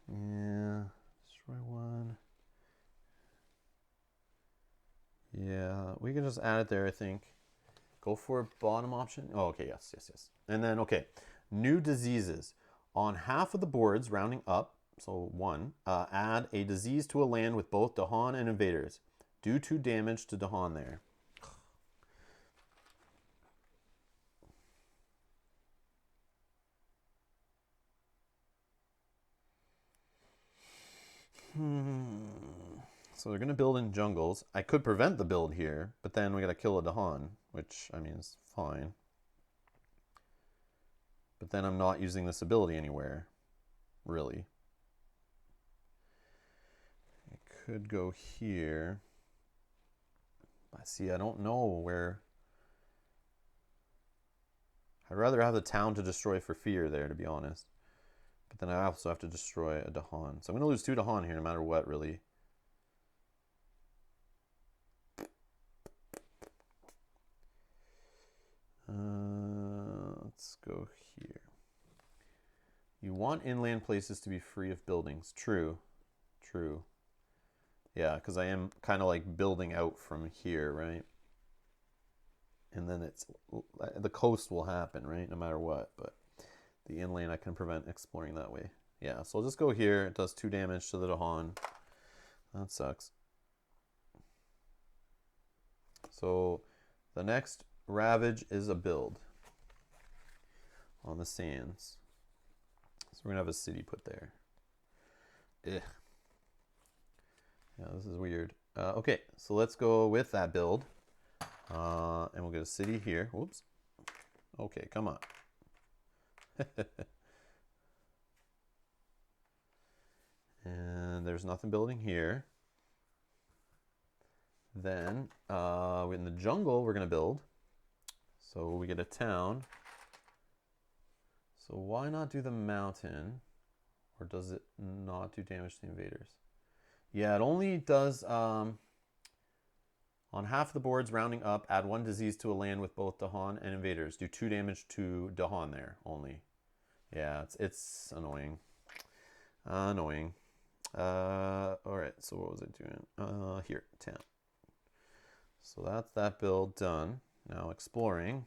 yeah, destroy 1. Yeah, we can just add it there, I think. Go for bottom option. Oh, okay, yes. And then, okay, new diseases. On half of the boards, rounding up, so 1, add a disease to a land with both Dahan and invaders. Do 2 damage to Dahan there. So they're going to build in jungles. I could prevent the build here, but then we got to kill a Dahan, which, I mean, is fine. But then I'm not using this ability anywhere, really. I could go here. But see, I don't know where... I'd rather have the town to destroy for fear there, to be honest. But then I also have to destroy a Dahan. So I'm going to lose 2 Dahan here no matter what, really. Let's go here. You want inland places to be free of buildings. True. Yeah, because I am kind of like building out from here, right? And then the coast will happen, right? No matter what, but the inland I can prevent exploring that way. Yeah, so I'll just go here. It does 2 damage to the Dahan. That sucks. So the next Ravage is a build on the sands. So we're going to have a city put there. Ugh. Yeah, this is weird. Okay, so let's go with that build. And we'll get a city here. Whoops. Okay, come on. And there's nothing building here. Then in the jungle, we're going to build. So we get a town. So why not do the mountain? Or does it not do damage to the invaders? Yeah, it only does on half the boards rounding up, add 1 disease to a land with both Dahan and invaders. Do 2 damage to Dahan there only. Yeah, it's annoying. Annoying. Alright, so what was I doing? Here, 10. So that's that build done. Now exploring.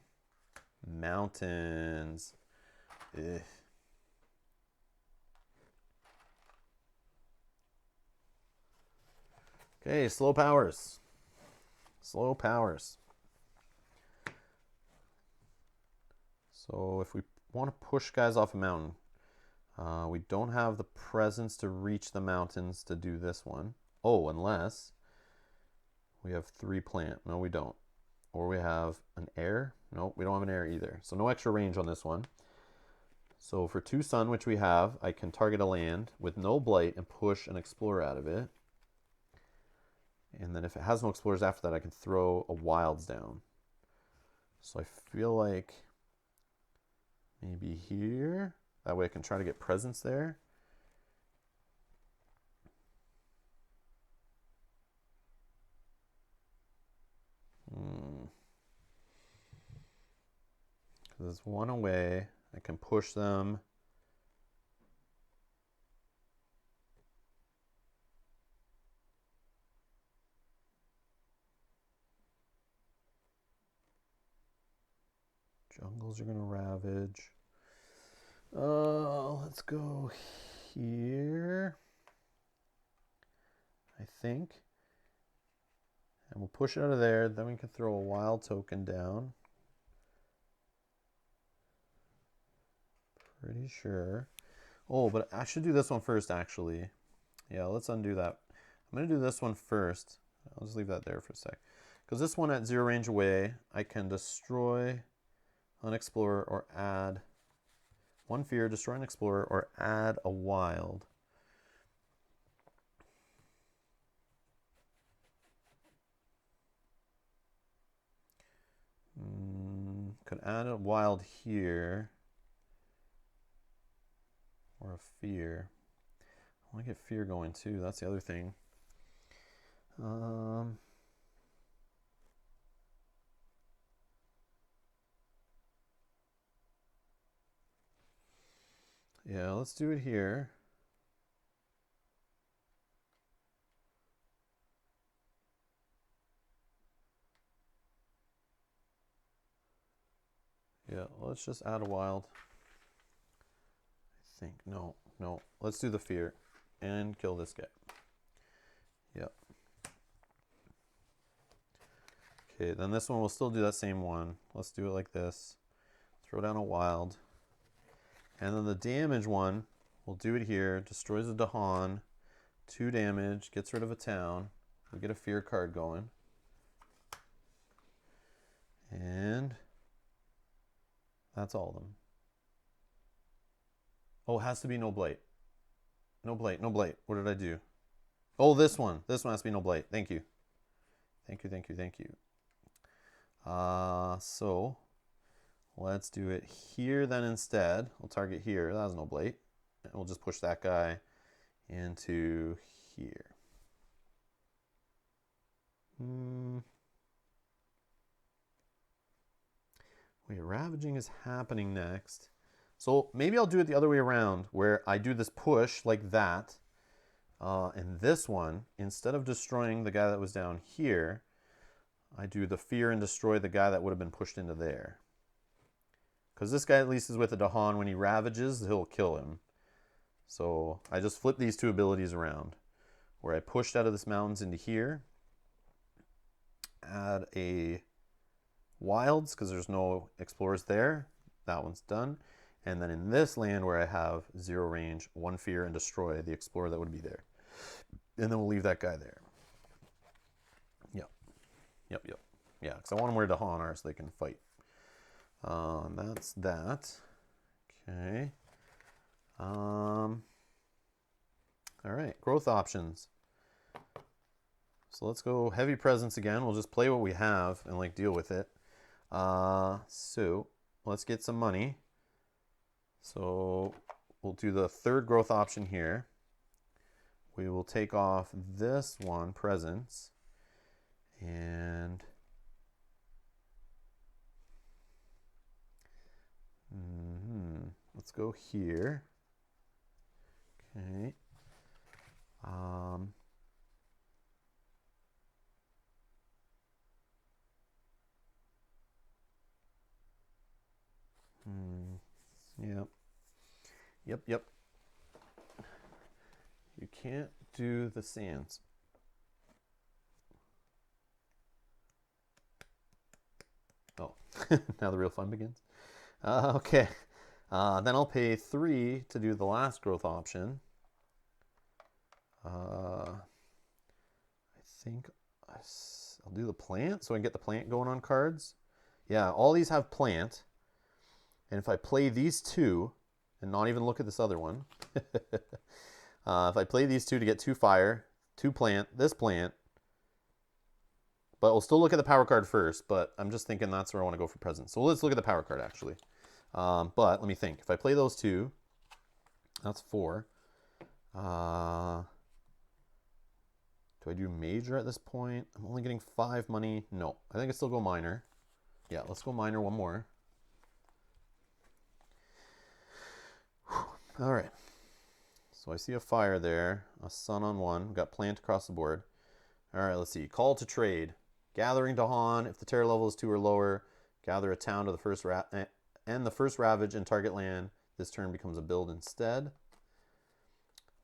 Mountains. Ugh. Okay, slow powers. Slow powers. So if we want to push guys off a mountain, we don't have the presence to reach the mountains to do this one. Oh, unless we have 3 plant. No, we don't. Or we have an air. No, we don't have an air either. So no extra range on this one. So for 2 sun, which we have, I can target a land with no blight and push an explorer out of it. And then if it has no explorers after that, I can throw a wilds down. So I feel like maybe here. That way I can try to get presence there. There's 1 away. I can push them. Jungles are going to ravage. Let's go here, I think. And we'll push it out of there. Then we can throw a wild token down. Pretty sure. Oh, but I should do this one first, actually. Yeah, let's undo that. I'm going to do this one first. I'll just leave that there for a sec. Because this one at 0 range away, I can destroy an explorer or add 1 fear, destroy an explorer, or add a wild. Could add a wild here. Or a fear. I want to get fear going too. That's the other thing. Yeah, let's do it here. Yeah, let's just add a wild. I think, no. Let's do the fear and kill this guy. Yep. Okay, then this one we'll still do that same one. Let's do it like this. Throw down a wild. And then the damage one, we'll do it here. Destroys a Dahan. 2 damage, gets rid of a town. We get a fear card going. And that's all of them. Oh, it has to be no blight. No blight, no blight. What did I do? Oh, this one. This one has to be no blight. Thank you. Thank you. So let's do it here then instead. We'll target here. That has no blight. And we'll just push that guy into here. Wait, ravaging is happening next. So maybe I'll do it the other way around, where I do this push like that. And this one, instead of destroying the guy that was down here, I do the fear and destroy the guy that would have been pushed into there. Because this guy at least is with a Dahan. When he ravages, he'll kill him. So I just flip these 2 abilities around, where I pushed out of this mountains into here. Add a wilds, because there's no explorers there. That one's done. And then in this land where I have 0 range, 1 fear, and destroy the explorer that would be there. And then we'll leave that guy there. Yep. Yeah, because I want them where Dahan are so they can fight. That's that. Okay. All right, growth options. So let's go heavy presence again. We'll just play what we have and like deal with it. So let's get some money. So we'll do the third growth option here. We will take off this one, presence, and let's go here. Okay. Yep. Yep. You can't do the sands. Oh, now the real fun begins. Okay. Then I'll pay 3 to do the last growth option. I think I'll do the plant so I can get the plant going on cards. Yeah, all these have plant. And if I play these 2 and not even look at this other one, if I play these 2 to get 2 fire, 2 plant, this plant, but we'll still look at the power card first, but I'm just thinking that's where I want to go for presence. So let's look at the power card actually. But let me think. If I play those 2, that's 4. Do I do major at this point? I'm only getting 5 money. No, I think I still go minor. Yeah, let's go minor one more. All right. So I see a fire there, a sun on 1. We've got plant across the board. All right, let's see. Call to trade. Gathering to Han. If the terror level is 2 or lower, gather a town to the first and the first ravage in target land. This turn becomes a build instead.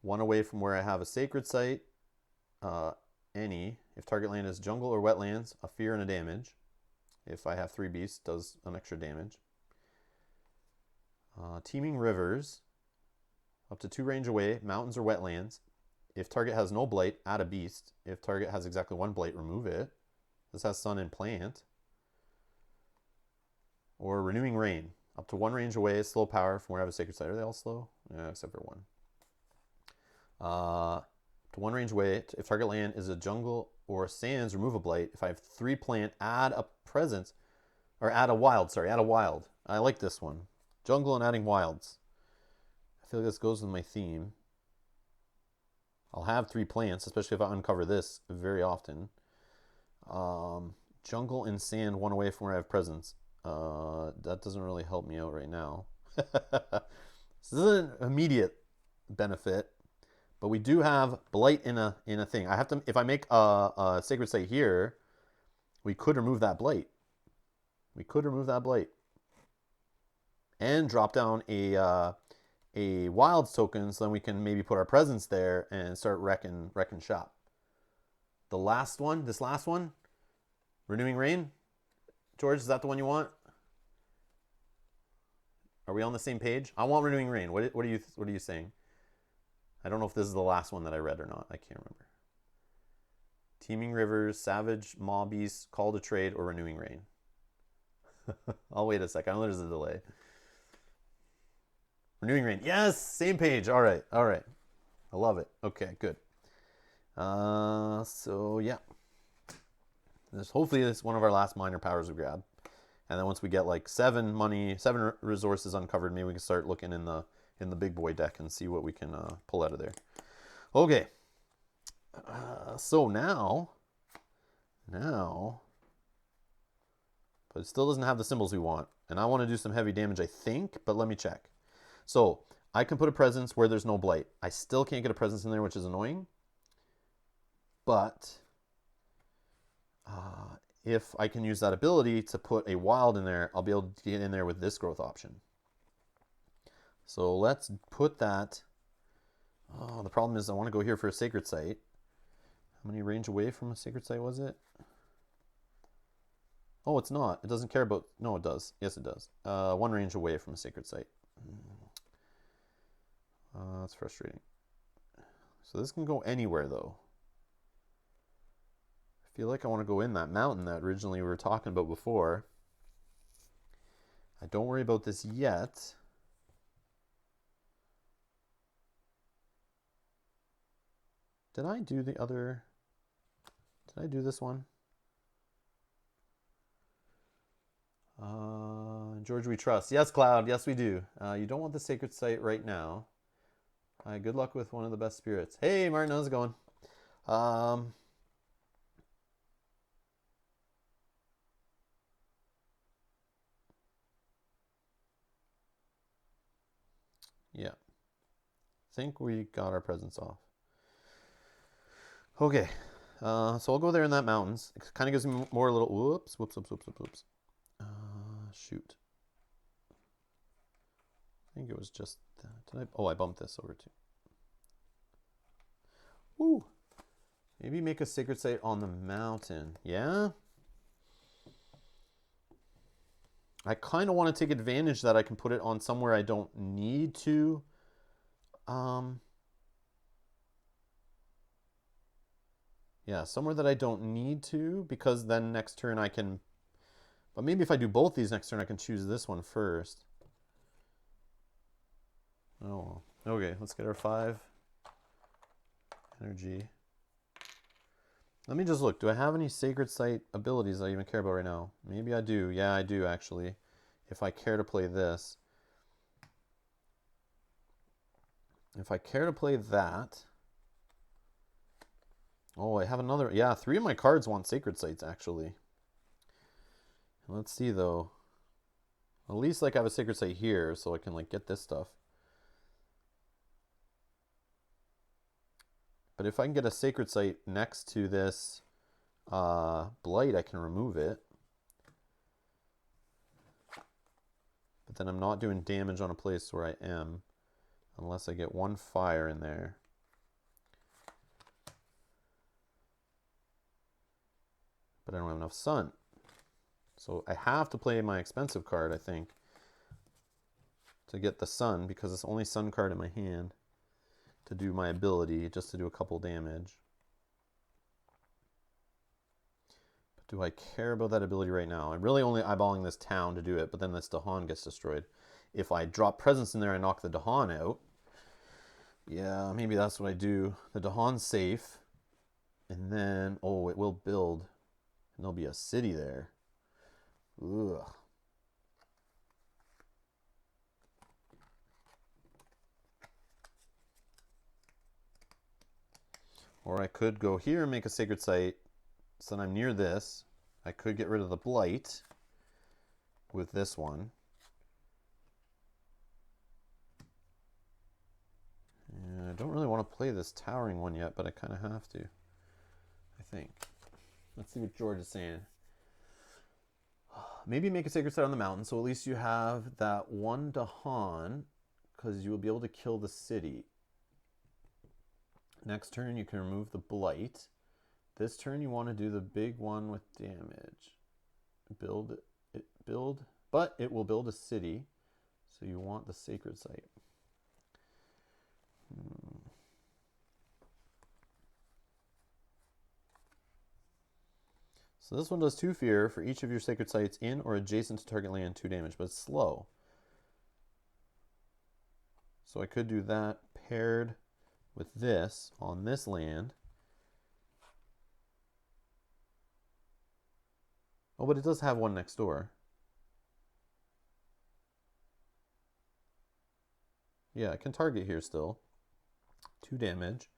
1 away from where I have a sacred site. Any. If target land is jungle or wetlands, a fear and a damage. If I have 3 beasts, does an extra damage. Teeming rivers. Up to 2 range away, mountains or wetlands. If target has no blight, add a beast. If target has exactly 1 blight, remove it. This has sun and plant. Or renewing rain. Up to 1 range away, slow power from where I have a sacred site. Are they all slow? Yeah, except for 1. To 1 range away, if target land is a jungle or sands, remove a blight. If I have 3 plant, add a presence. Or add a wild, sorry, add a wild. I like this one. Jungle and adding wilds. I feel like this goes with my theme. I'll have 3 plants, especially if I uncover this very often. Jungle and sand 1 away from where I have presence. That doesn't really help me out right now. This isn't an immediate benefit, but we do have blight in a thing. I have to, if I make a sacred site here, we could remove that blight. We could remove that blight and drop down a wilds token, so then we can maybe put our presence there and start wrecking shop. The last one, this last one, renewing rain. George, is that the one you want? Are we on the same page? I want renewing rain. What are you saying? I don't know if this is the last one that I read or not. I can't remember. Teeming rivers, savage, maw beasts, call to trade, or renewing rain. I'll wait a sec. I know there's a delay. Renewing rain. Yes, same page. All right. I love it. Okay, good. So yeah. Hopefully this is one of our last minor powers we grab. And then once we get like 7 resources uncovered, maybe we can start looking in the big boy deck and see what we can pull out of there. Okay. So now, but it still doesn't have the symbols we want. And I want to do some heavy damage, I think, but let me check. So I can put a presence where there's no blight. I still can't get a presence in there, which is annoying. But if I can use that ability to put a wild in there, I'll be able to get in there with this growth option. So let's put that. Oh, the problem is I want to go here for a sacred site. How many range away from a sacred site was it? Oh, it's not. It doesn't care about... No, it does. Yes, it does. 1 range away from a sacred site. That's frustrating. So this can go anywhere, though. I feel like I want to go in that mountain that originally we were talking about before. I don't worry about this yet. Did I do the other... Did I do this one? George, we trust. Yes, Cloud. Yes, we do. You don't want the sacred site right now. Hi, good luck with one of the best spirits. Hey, Martin, how's it going? Um, yeah, think we got our presents off. Okay, so I'll go there in that mountains. It kind of gives me more little. Whoops, whoops, whoops, whoops, whoops, whoops. Shoot. I think it was just that. Did I? Oh, I bumped this over too. Woo. Maybe make a sacred site on the mountain. Yeah? I kind of want to take advantage that I can put it on somewhere I don't need to. Yeah, somewhere that I don't need to, because then next turn I can... But maybe if I do both these next turn, I can choose this one first. Oh, okay, let's get our 5 energy. Let me just look. Do I have any sacred site abilities I even care about right now? Maybe I do. Yeah, I do actually. If I care to play this. If I care to play that. Oh, I have another. Yeah, 3 of my cards want sacred sites actually. Let's see though. At least like I have a sacred site here so I can like get this stuff. But if I can get a sacred site next to this blight, I can remove it. But then I'm not doing damage on a place where I am unless I get 1 fire in there. But I don't have enough sun. So I have to play my expensive card, I think, to get the sun, because it's the only sun card in my hand to do my ability, just to do a couple damage. But do I care about that ability right now? I'm really only eyeballing this town to do it, but then this Dahan gets destroyed. If I drop presence in there, I knock the Dahan out. Yeah, maybe that's what I do. The Dahan's safe. And then, oh, it will build. And there'll be a city there. Ugh. Or I could go here and make a sacred site. So then I'm near this. I could get rid of the blight with this one. Yeah, I don't really want to play this towering one yet, but I kind of have to, I think. Let's see what George is saying. Maybe make a sacred site on the mountain, so at least you have that 1 Dahan, because you will be able to kill the city. Next turn, you can remove the blight. This turn, you want to do the big one with damage. But it will build a city, so you want the sacred site. So this one does 2 fear for each of your sacred sites in or adjacent to target land, 2 damage, but it's slow. So I could do that paired with this on this land. Oh, but it does have one next door. Yeah, I can target here still. 2 damage.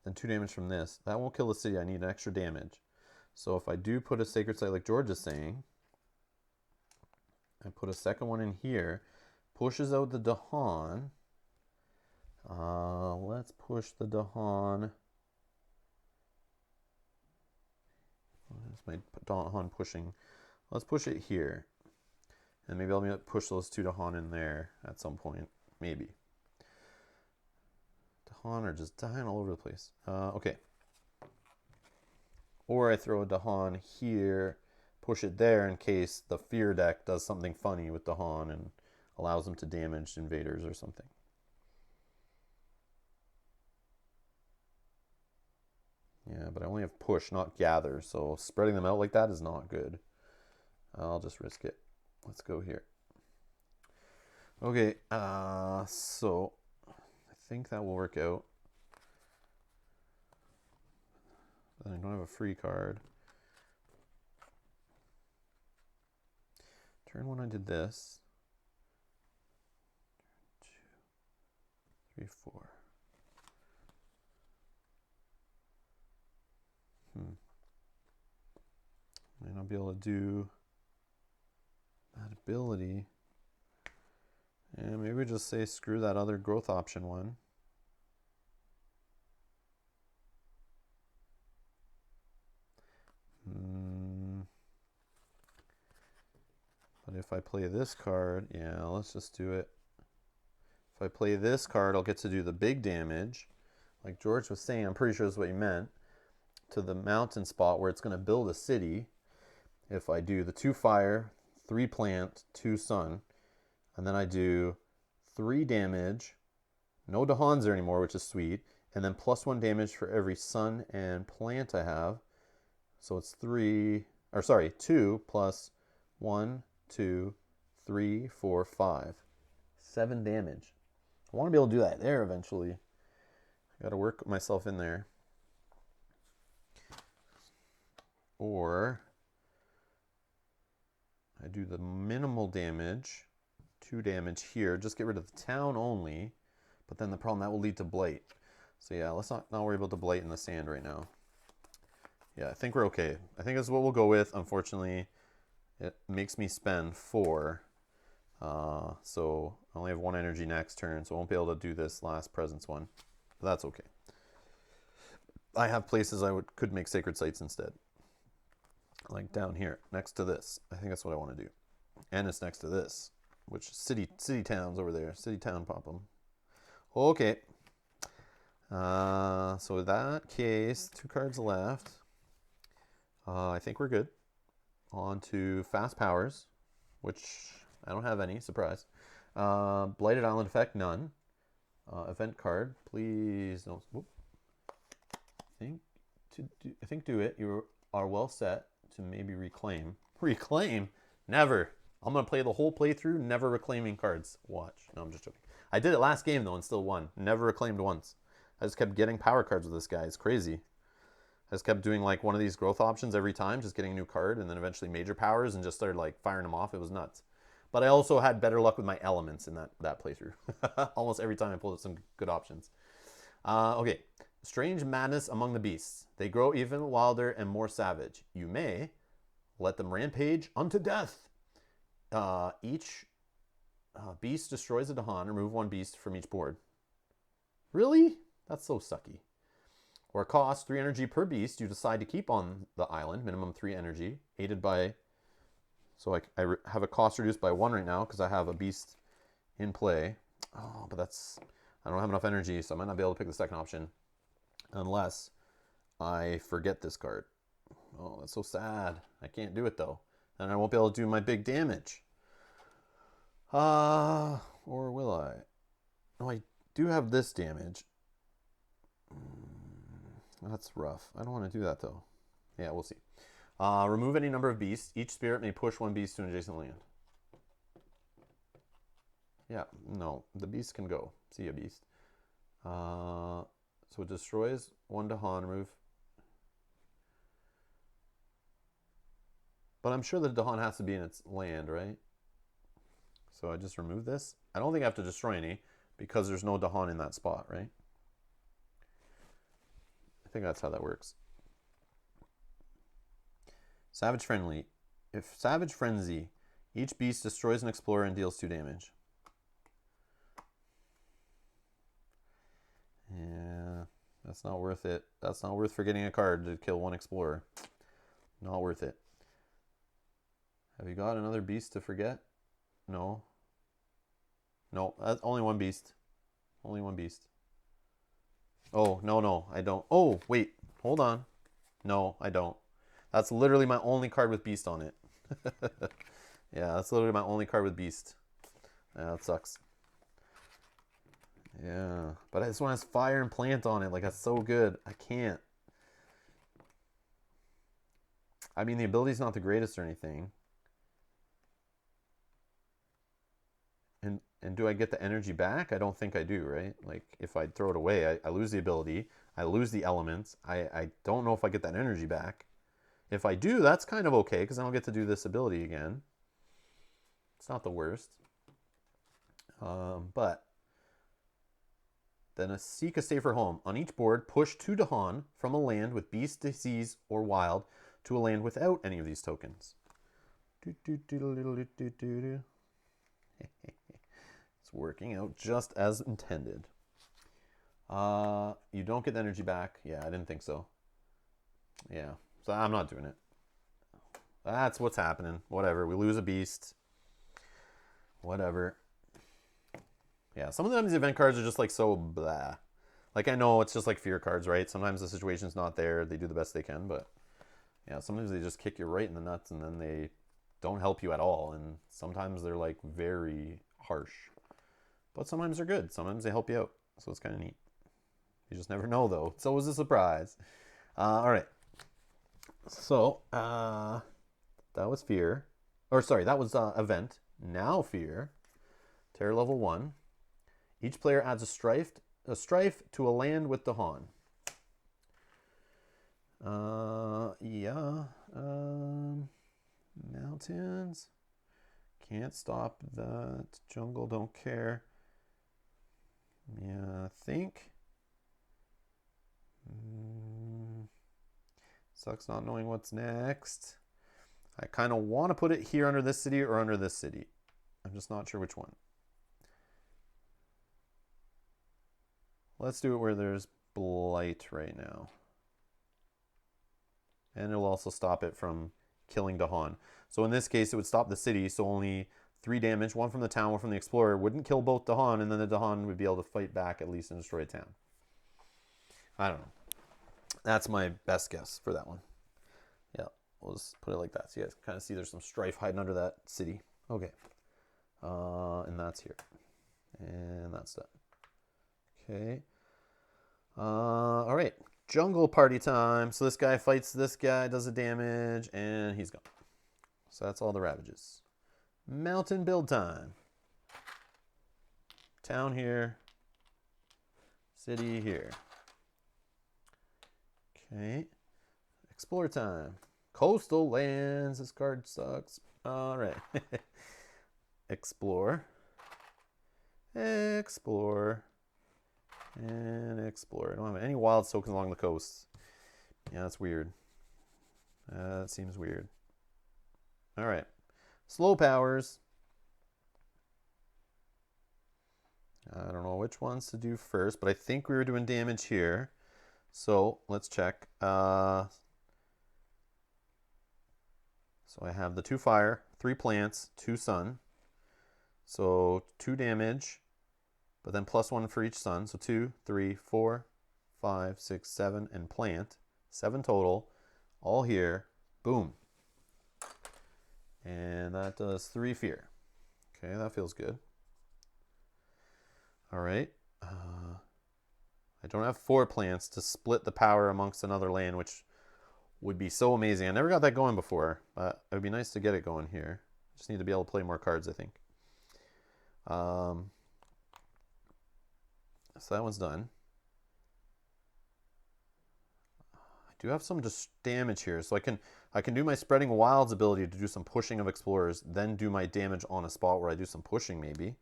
Then 2 damage from this. That won't kill the city. I need an extra damage. So if I do put a sacred site like George is saying, I put a second one in here, pushes out the Dahan. Let's push the Dahan. That's my Dahan pushing. Let's push it here. And maybe I'll push those 2 Dahan in there at some point. Maybe. Dahan are just dying all over the place. Okay. Or I throw a Dahan here, push it there in case the fear deck does something funny with Dahan and allows them to damage invaders or something. Yeah, but I only have push, not gather, so spreading them out like that is not good. I'll just risk it. Let's go here. Okay, so I think that will work out. Then I don't have a free card. Turn 1 I did this. 2, 3, 4. And I'll be able to do that ability. And maybe we just say screw that other growth option one. But if I play this card, yeah, let's just do it. If I play this card, I'll get to do the big damage. Like George was saying, I'm pretty sure that's what he meant. To the mountain spot where it's going to build a city. If I do the 2 fire, 3 plant, 2 sun, and then I do 3 damage, no Dahans there anymore, which is sweet, and then +1 damage for every sun and plant I have. So it's 2 plus 1, 2, 3, 4, 5. 7 damage. I want to be able to do that there eventually. I got to work myself in there. Or I do the minimal damage, 2 damage here, just get rid of the town only, but then the problem, that will lead to blight. So yeah, let's not worry about the blight in the sand right now. Yeah, I think we're okay. I think that's what we'll go with. Unfortunately, it makes me spend 4. So I only have 1 energy next turn, so I won't be able to do this last presence one. But that's okay. I have places I could make sacred sites instead. Like down here, next to this. I think that's what I want to do. And it's next to this, which is city towns over there. City town pop them. Okay. So in that case, 2 cards left. I think we're good. On to fast powers, which I don't have any. Surprise. Blighted Island effect, none. Event card, please don't. Whoop. I think do it. You are well set to maybe reclaim. Reclaim? Never. I'm going to play the whole playthrough never reclaiming cards. Watch. No, I'm just joking. I did it last game, though, and still won. Never reclaimed once. I just kept getting power cards with this guy. It's crazy. I just kept doing, like, one of these growth options every time, just getting a new card, and then eventually major powers, and just started, like, firing them off. It was nuts. But I also had better luck with my elements in that playthrough. Almost every time I pulled some good options. Okay. Strange madness among the beasts. They grow even wilder and more savage. You may let them rampage unto death. Each beast destroys a Dahan. Remove 1 beast from each board. Really? That's so sucky. Or cost 3 energy per beast you decide to keep on the island. Minimum 3 energy. Aided by... So I have a cost reduced by 1 right now because I have a beast in play. Oh, but that's... I don't have enough energy, so I might not be able to pick the second option. Unless I forget this card. Oh, that's so sad. I can't do it, though. And I won't be able to do my big damage. Or will I? No, I do have this damage. That's rough. I don't want to do that, though. Yeah, we'll see. Remove any number of beasts. Each spirit may push 1 beast to an adjacent land. Yeah, no. The beast can go. See a beast. So it destroys 1 Dahan. Remove. But I'm sure the Dahan has to be in its land, right? So I just remove this. I don't think I have to destroy any because there's no Dahan in that spot, right? I think that's how that works. Savage Friendly. If Savage Frenzy, each beast destroys an explorer and deals 2 damage. Yeah, that's not worth it. That's not worth forgetting a card to kill 1 explorer. Not worth it. Have you got another beast to forget? No. No, that's only 1 beast. Only 1 beast. Oh, no, I don't. Oh, wait. Hold on. No, I don't. That's literally my only card with beast on it. Yeah, that's literally my only card with beast. Yeah, that sucks. Yeah, but this one has fire and plant on it. Like, that's so good. I can't. I mean, the ability's not the greatest or anything. And do I get the energy back? I don't think I do, right? Like, if I throw it away, I lose the ability. I lose the elements. I don't know if I get that energy back. If I do, that's kind of okay, because I don't get to do this ability again. It's not the worst. But then seek a safer home. On each board, push 2 Dahan from a land with beast, disease, or wild to a land without any of these tokens. It's working out just as intended. You don't get the energy back. Yeah, I didn't think so. Yeah, so I'm not doing it. That's what's happening. Whatever. We lose a beast. Whatever. Yeah, sometimes the event cards are just like so blah. Like, I know it's just like fear cards, right? Sometimes the situation's not there. They do the best they can, but yeah, sometimes they just kick you right in the nuts and then they don't help you at all. And sometimes they're like very harsh. But sometimes they're good. Sometimes they help you out. So it's kind of neat. You just never know, though. It's always a surprise. All right. So, that was fear. Or, sorry, that was event. Now fear. Terror level 1. Each player adds a strife to a land with Dahan. Yeah. Mountains. Can't stop that. Jungle, don't care. Yeah, I think. Sucks not knowing what's next. I kind of want to put it here under this city or under this city. I'm just not sure which one. Let's do it where there's blight right now. And it'll also stop it from killing Dahan. So in this case, it would stop the city, so only 3 damage, 1 from the town, 1 from the explorer, wouldn't kill both Dahan, and then the Dahan would be able to fight back at least and destroy a town. I don't know. That's my best guess for that one. Yeah, we'll just put it like that. So you guys can kind of see there's some strife hiding under that city. Okay. And that's here. And that's done. Okay. All right. Jungle party time. So this guy fights this guy, does the damage, and he's gone. So that's all the ravages. Mountain build time. Town here. City here. Okay. Explore time. Coastal lands. This card sucks. All right. Explore. Explore. And explore. I don't have any wild tokens along the coast. Yeah, that's weird. That seems weird. All right. Slow powers. I don't know which ones to do first, but I think we were doing damage here. So let's check. So I have the 2 fire, 3 plants, 2 sun. So 2 damage, but then +1 for each sun. So 2, 3, 4, 5, 6, 7, and plant. 7 total. All here. Boom. And that does 3 fear. Okay, that feels good. All right. I don't have 4 plants to split the power amongst another land, which would be so amazing. I never got that going before, but it would be nice to get it going here. Just need to be able to play more cards, I think. So that one's done. I do have some damage here, so I can do my Spreading Wilds ability to do some pushing of explorers, then do my damage on a spot where I do some pushing maybe.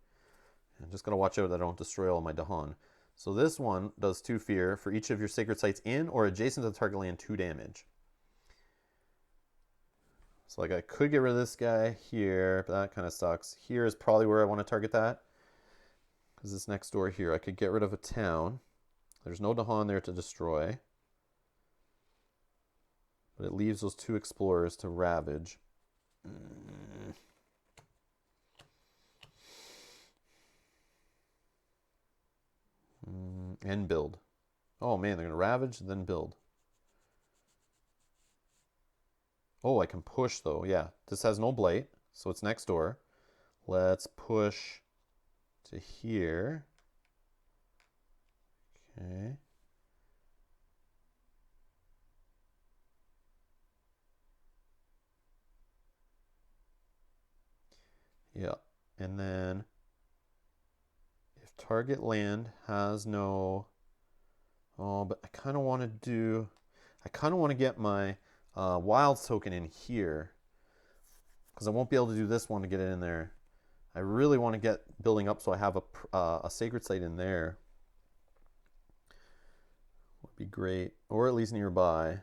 I'm just gonna watch out that I don't destroy all my Dahan. So this one does 2 fear for each of your sacred sites in or adjacent to the target land, 2 damage. So like I could get rid of this guy here, but that kind of sucks. Here is probably where I want to target that, because it's next door here. I could get rid of a town. There's no Dahan there to destroy, but it leaves those 2 explorers to ravage. And build. Oh man, they're going to ravage, then build. Oh, I can push though. Yeah, this has no blight, so it's next door. Let's push to here. Okay. Yeah, and then if target land has no... Oh, but I kind of want to get my Wilds token in here, because I won't be able to do this one to get it in there. I really want to get building up so I have a sacred site in there. Would be great, or at least nearby.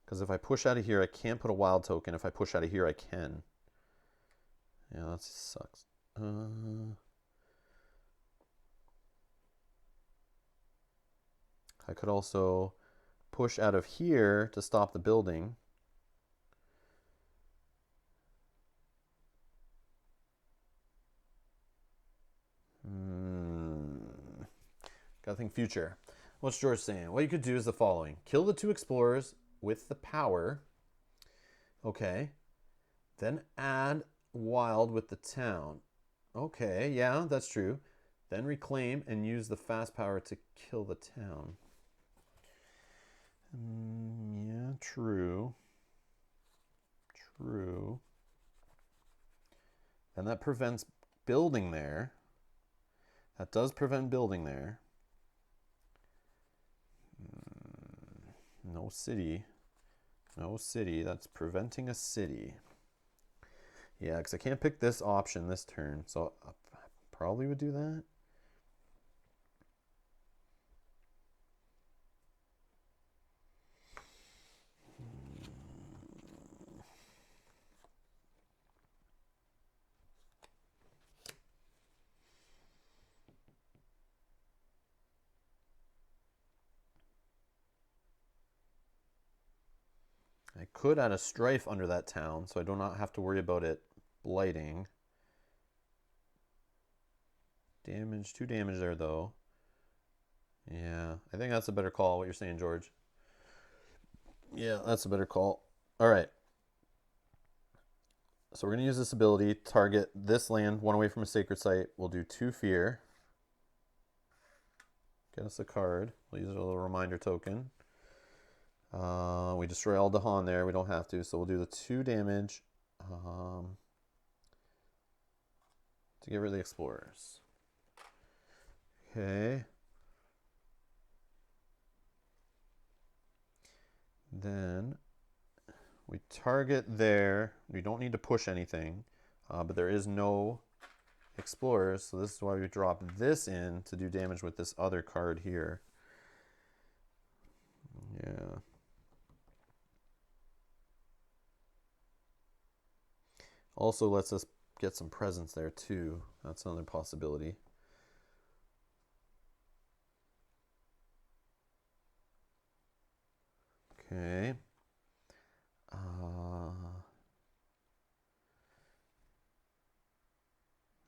Because if I push out of here, I can't put a wild token. If I push out of here, I can. Yeah, that sucks. I could also push out of here to stop the building. Gotta think future. What's George saying? What you could do is the following. Kill the 2 explorers with the power. Okay. Then add wild with the town. Okay, yeah, that's true. Then reclaim and use the fast power to kill the town. Yeah, true. True. And that prevents building there. That does prevent building there. No city. No city. That's preventing a city. Yeah, because I can't pick this option this turn. So I probably would do that. I could add a strife under that town, so I do not have to worry about it blighting. Damage, 2 damage there, though. Yeah, I think that's a better call, what you're saying, George. Yeah, that's a better call. All right. So we're going to use this ability, target this land, 1 away from a sacred site. We'll do 2 fear. Get us a card. We'll use a little reminder token. We destroy all Dahan there. We don't have to, so we'll do the 2 damage to get rid of the explorers. Okay. Then we target there. We don't need to push anything, but there is no explorers, so this is why we drop this in to do damage with this other card here. Yeah. Also lets us get some presence there too. That's another possibility. Okay.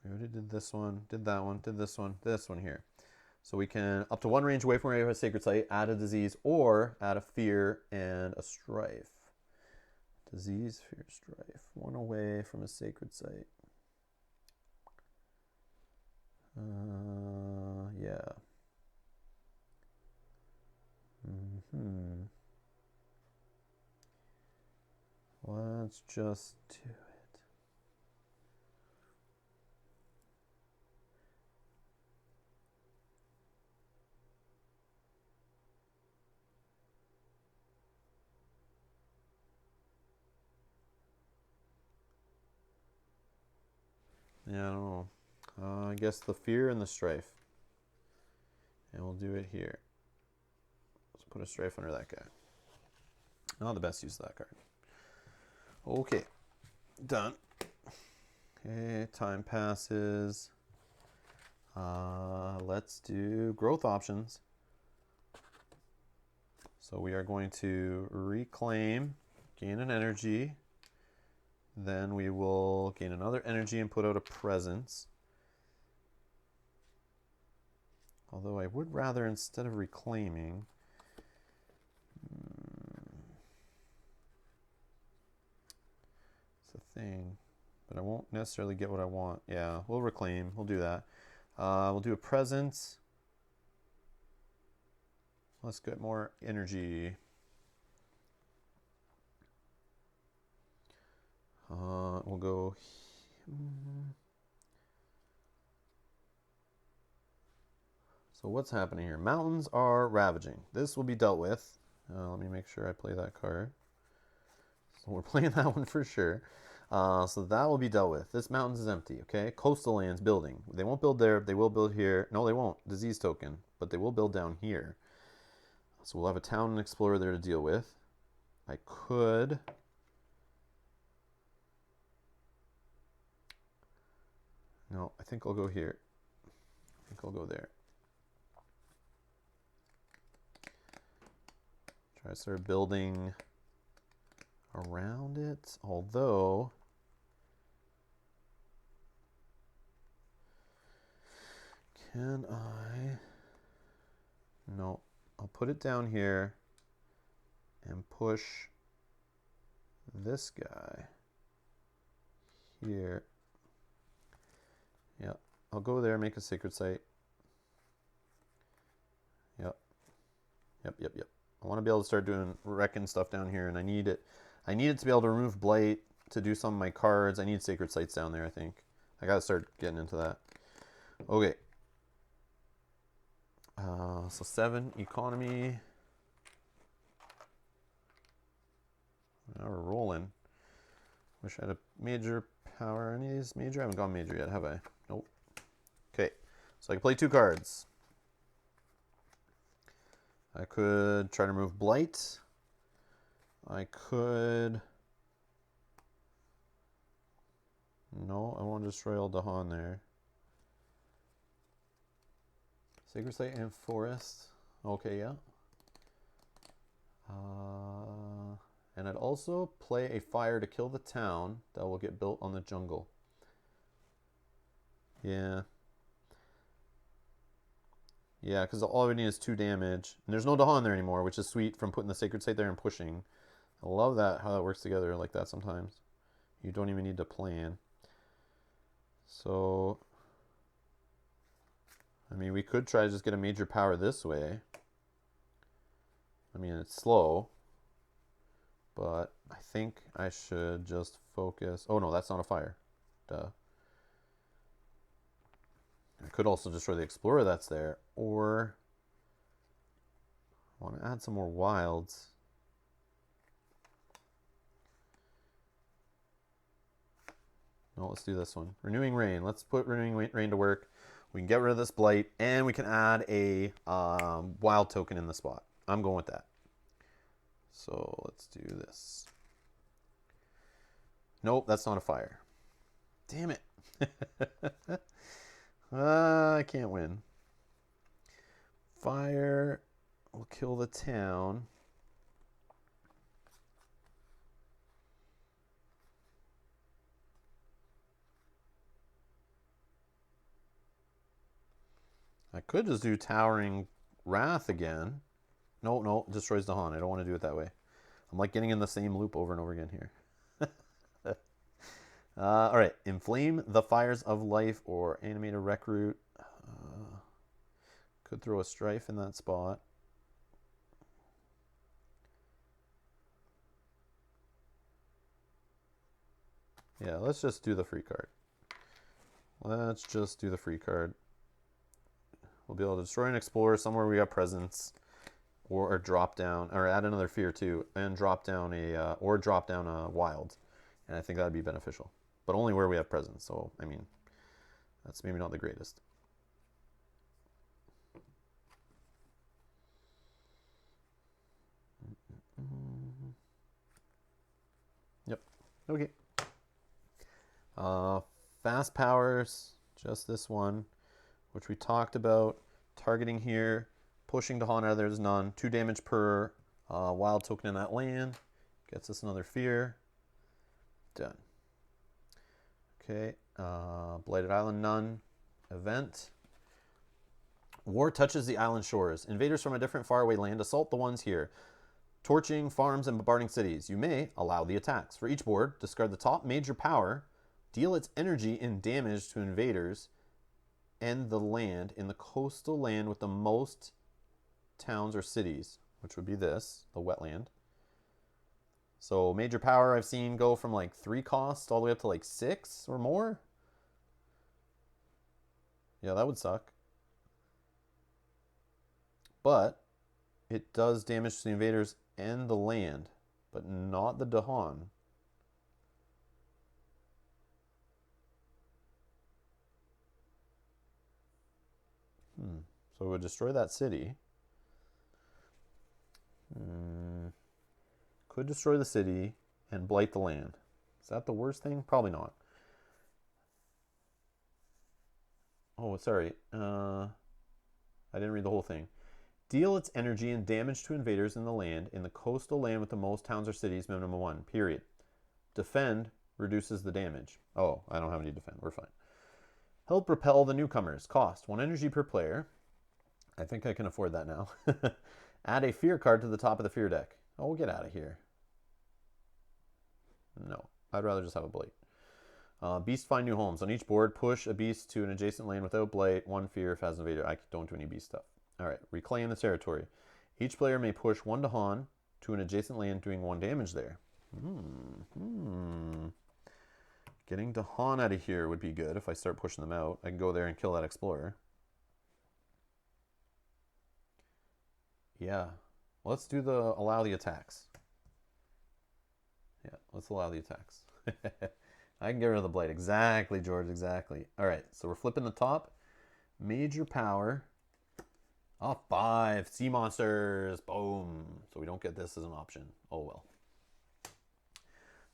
We already did this one, did that one, did this one here. So we can, up to 1 range away from a sacred site, add a disease or add a fear and a strife. Disease, fear, strife. 1 away from a sacred site. Yeah. Let's just do it. Yeah, I don't know. I guess the fear and the strife. And we'll do it here. Let's put a strife under that guy. Not the best use of that card. Okay. Done. Okay, time passes. Let's do growth options. So we are going to reclaim, gain an energy. Then we will gain another energy and put out a presence. Although I would rather, instead of reclaiming, it's a thing, but I won't necessarily get what I want. Yeah, we'll reclaim. We'll do that. We'll do a presence. Let's get more energy. We'll go. So what's happening here? Mountains are ravaging. This will be dealt with. Let me make sure I play that card. So we're playing that one for sure. So that will be dealt with. This mountains is empty, okay? Coastal lands building. They won't build there. They will build here. No, they won't. Disease token. But they will build down here. So we'll have a town and explorer there to deal with. I could... No, I think I'll go here. I think I'll go there. Try to start building around it, although can I? No, I'll put it down here and push this guy here. Yeah, I'll go there, make a sacred site. Yep. I want to be able to start doing wrecking stuff down here, and I need it. I need it to be able to remove blight, to do some of my cards. I need sacred sites down there, I think. I gotta start getting into that. Okay. So 7 economy. Now we're rolling. Wish I had a major power. Any of these major? I haven't gone major yet, have I? Nope. Okay. So I can play 2 cards. I could try to remove blight. I could... No, I want to destroy all Dahan there. Sacred Site and Forest. Okay, yeah. And I'd also play a fire to kill the town that will get built on the jungle. Yeah. Yeah, because all we need is 2 damage. And there's no Dahan there anymore, which is sweet from putting the Sacred Site there and pushing. I love that, how that works together like that sometimes. You don't even need to plan. So, I mean, we could try to just get a major power this way. I mean, it's slow. But I think I should just focus... Oh, no, that's not a fire. Duh. I could also destroy the Explorer that's there. Or I want to add some more wilds. No, let's do this one. Renewing Rain. Let's put Renewing Rain to work. We can get rid of this blight, and we can add a wild token in the spot. I'm going with that. So let's do this. Nope, that's not a fire. Damn it. I can't win. Fire will kill the town. I could just do Towering Wrath again. No, it destroys the Han. I don't want to do it that way. I'm like getting in the same loop over and over again here. All right, Inflame the Fires of Life or Animate a Recruit. Could throw a Strife in that spot. Yeah, let's just do the free card. Let's just do the free card. We'll be able to destroy an Explorer somewhere we have presence, or drop down, or add another Fear too, and drop down a Wild, and I think that'd be beneficial. But only where we have presence. So I mean, that's maybe not the greatest. Yep. Okay. Fast powers, just this one, which we talked about. Targeting here, pushing to Han out, there's none. 2 damage per wild token in that land. Gets us another Fear. Done. Okay, Blighted Island, none. Event. War touches the island shores. Invaders from a different faraway land assault the ones here, torching farms and bombarding cities. You may allow the attacks. For each board, discard the top major power, deal its energy in damage to invaders, end the land in the coastal land with the most towns or cities, which would be this, the wetland. So major power I've seen go from like 3 costs all the way up to like 6 or more. Yeah, that would suck. But it does damage to the invaders and the land, but not the Dahan. So it would destroy that city. Could destroy the city and blight the land. Is that the worst thing? Probably not. Oh, sorry. I didn't read the whole thing. Deal its energy and damage to invaders in the land, in the coastal land with the most towns or cities, minimum 1, period. Defend reduces the damage. Oh, I don't have any defend. We're fine. Help repel the newcomers. Cost 1 energy per player. I think I can afford that now. Add a fear card to the top of the fear deck. Oh, we'll get out of here. No, I'd rather just have a blight. Beast find new homes. On each board, push a beast to an adjacent land without blight. 1 fear if has an invader. I don't do any beast stuff. All right, reclaim the territory. Each player may push 1 Dahan to an adjacent land, doing 1 damage there. Getting Dahan out of here would be good if I start pushing them out. I can go there and kill that explorer. Yeah, let's do the allow the attacks. Yeah, let's allow the attacks. I can get rid of the blade. Exactly, George, exactly. All right, so we're flipping the top. Major power. Oh, 5. Sea monsters. Boom. So we don't get this as an option. Oh, well.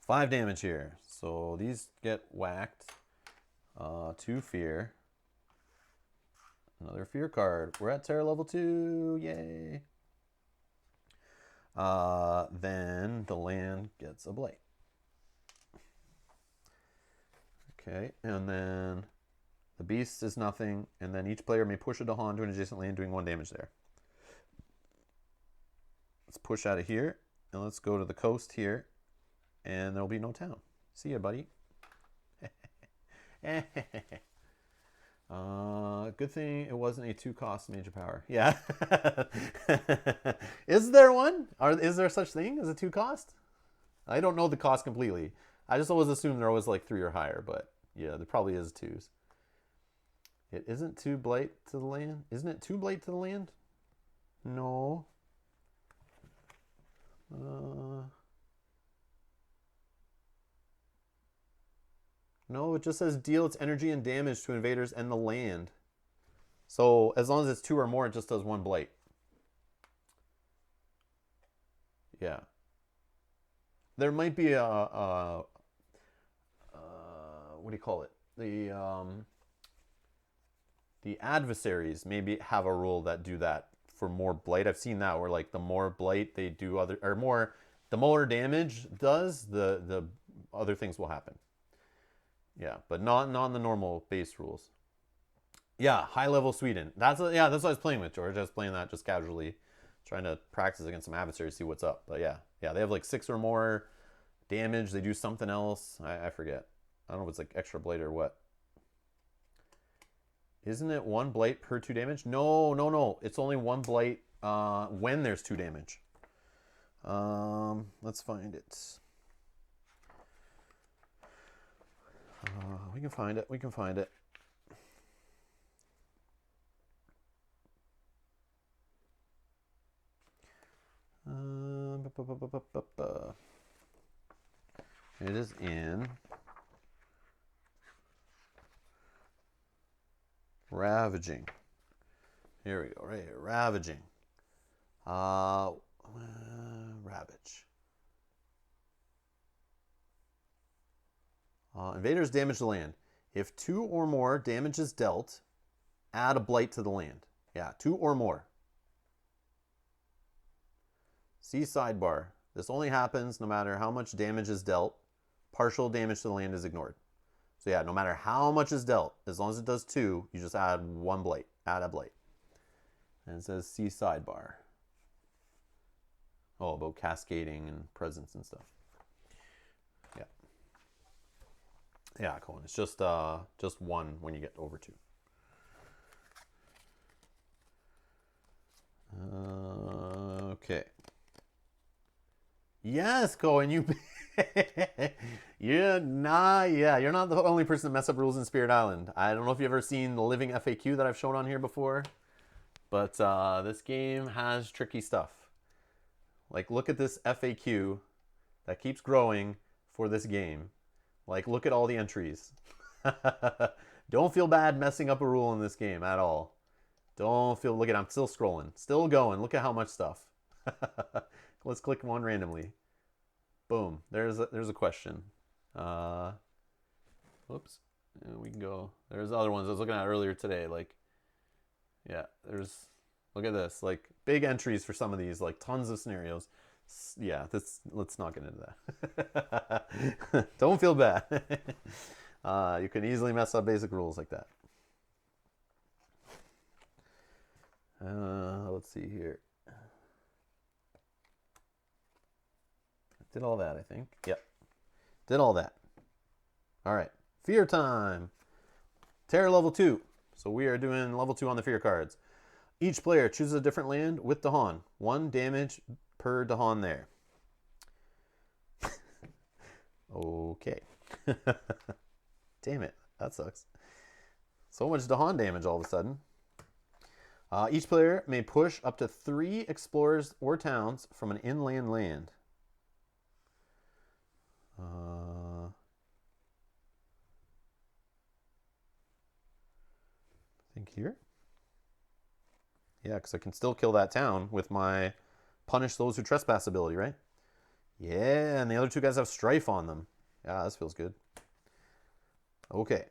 5 damage here. So these get whacked. 2 fear. Another fear card. We're at terror level 2. Yay. Then the land gets a blight. Okay, and then the beast is nothing, and then each player may push a Dahan to an adjacent land, doing 1 damage there. Let's push out of here, and let's go to the coast here, and there'll be no town. See ya, buddy. Good thing it wasn't a 2-cost major power. Yeah. Is there one? Is there such thing as a 2-cost? I don't know the cost completely. I just always assume they're always like 3 or higher, but yeah, there probably is 2s. It isn't 2 blight to the land? Isn't it 2 blight to the land? No. No, it just says deal its energy and damage to invaders and the land. So as long as it's 2 or more, it just does 1 blight. Yeah. There might be a what do you call it? The adversaries maybe have a rule that do that for more blight. I've seen that where like the more blight they do the more damage does, the other things will happen. Yeah, but not in the normal base rules. Yeah, high level Sweden. That's what I was playing with, George. I was playing that just casually, trying to practice against some adversaries, see what's up. But yeah, they have like 6 or more damage. They do something else. I forget. I don't know if it's like extra blight or what. Isn't it 1 blight per 2 damage? No. It's only 1 blight when there's 2 damage. Let's find it. We can find it. It is in Ravaging. Here we go, right here. Ravaging. Ravage. Invaders damage the land. If 2 or more damage is dealt, add a blight to the land. Yeah, 2 or more. See sidebar. This only happens no matter how much damage is dealt. Partial damage to the land is ignored. So yeah, no matter how much is dealt, as long as it does 2, you just add 1 blight. Add a blight. And it says see sidebar. Oh, about cascading and presence and stuff. Yeah. Yeah, Cohen. It's just 1 when you get over 2. Okay. Yes, Cohen, you're not the only person to mess up rules in Spirit Island. I don't know if you've ever seen the living FAQ that I've shown on here before, but this game has tricky stuff. Like, look at this FAQ that keeps growing for this game. Like, look at all the entries. Don't feel bad messing up a rule in this game at all. Look at, I'm still scrolling, still going. Look at how much stuff. Let's click one randomly. Boom. There's a question. Whoops. We can go. There's other ones I was looking at earlier today. Like, yeah, there's. Look at this. Like big entries for some of these. Like tons of scenarios. Yeah, let's not get into that. Don't feel bad. You can easily mess up basic rules like that. Let's see here. Did all that, I think. Yep. Did all that. All right. Fear time. Terror level 2. So we are doing level 2 on the fear cards. Each player chooses a different land with Dahan. 1 damage per Dahan there. Okay. Damn it. That sucks. So much Dahan damage all of a sudden. Each player may push up to 3 explorers or towns from an inland land. I think here. Yeah, because I can still kill that town with my punish those who trespass ability, right? Yeah, and the other 2 guys have strife on them. Yeah, this feels good. Okay.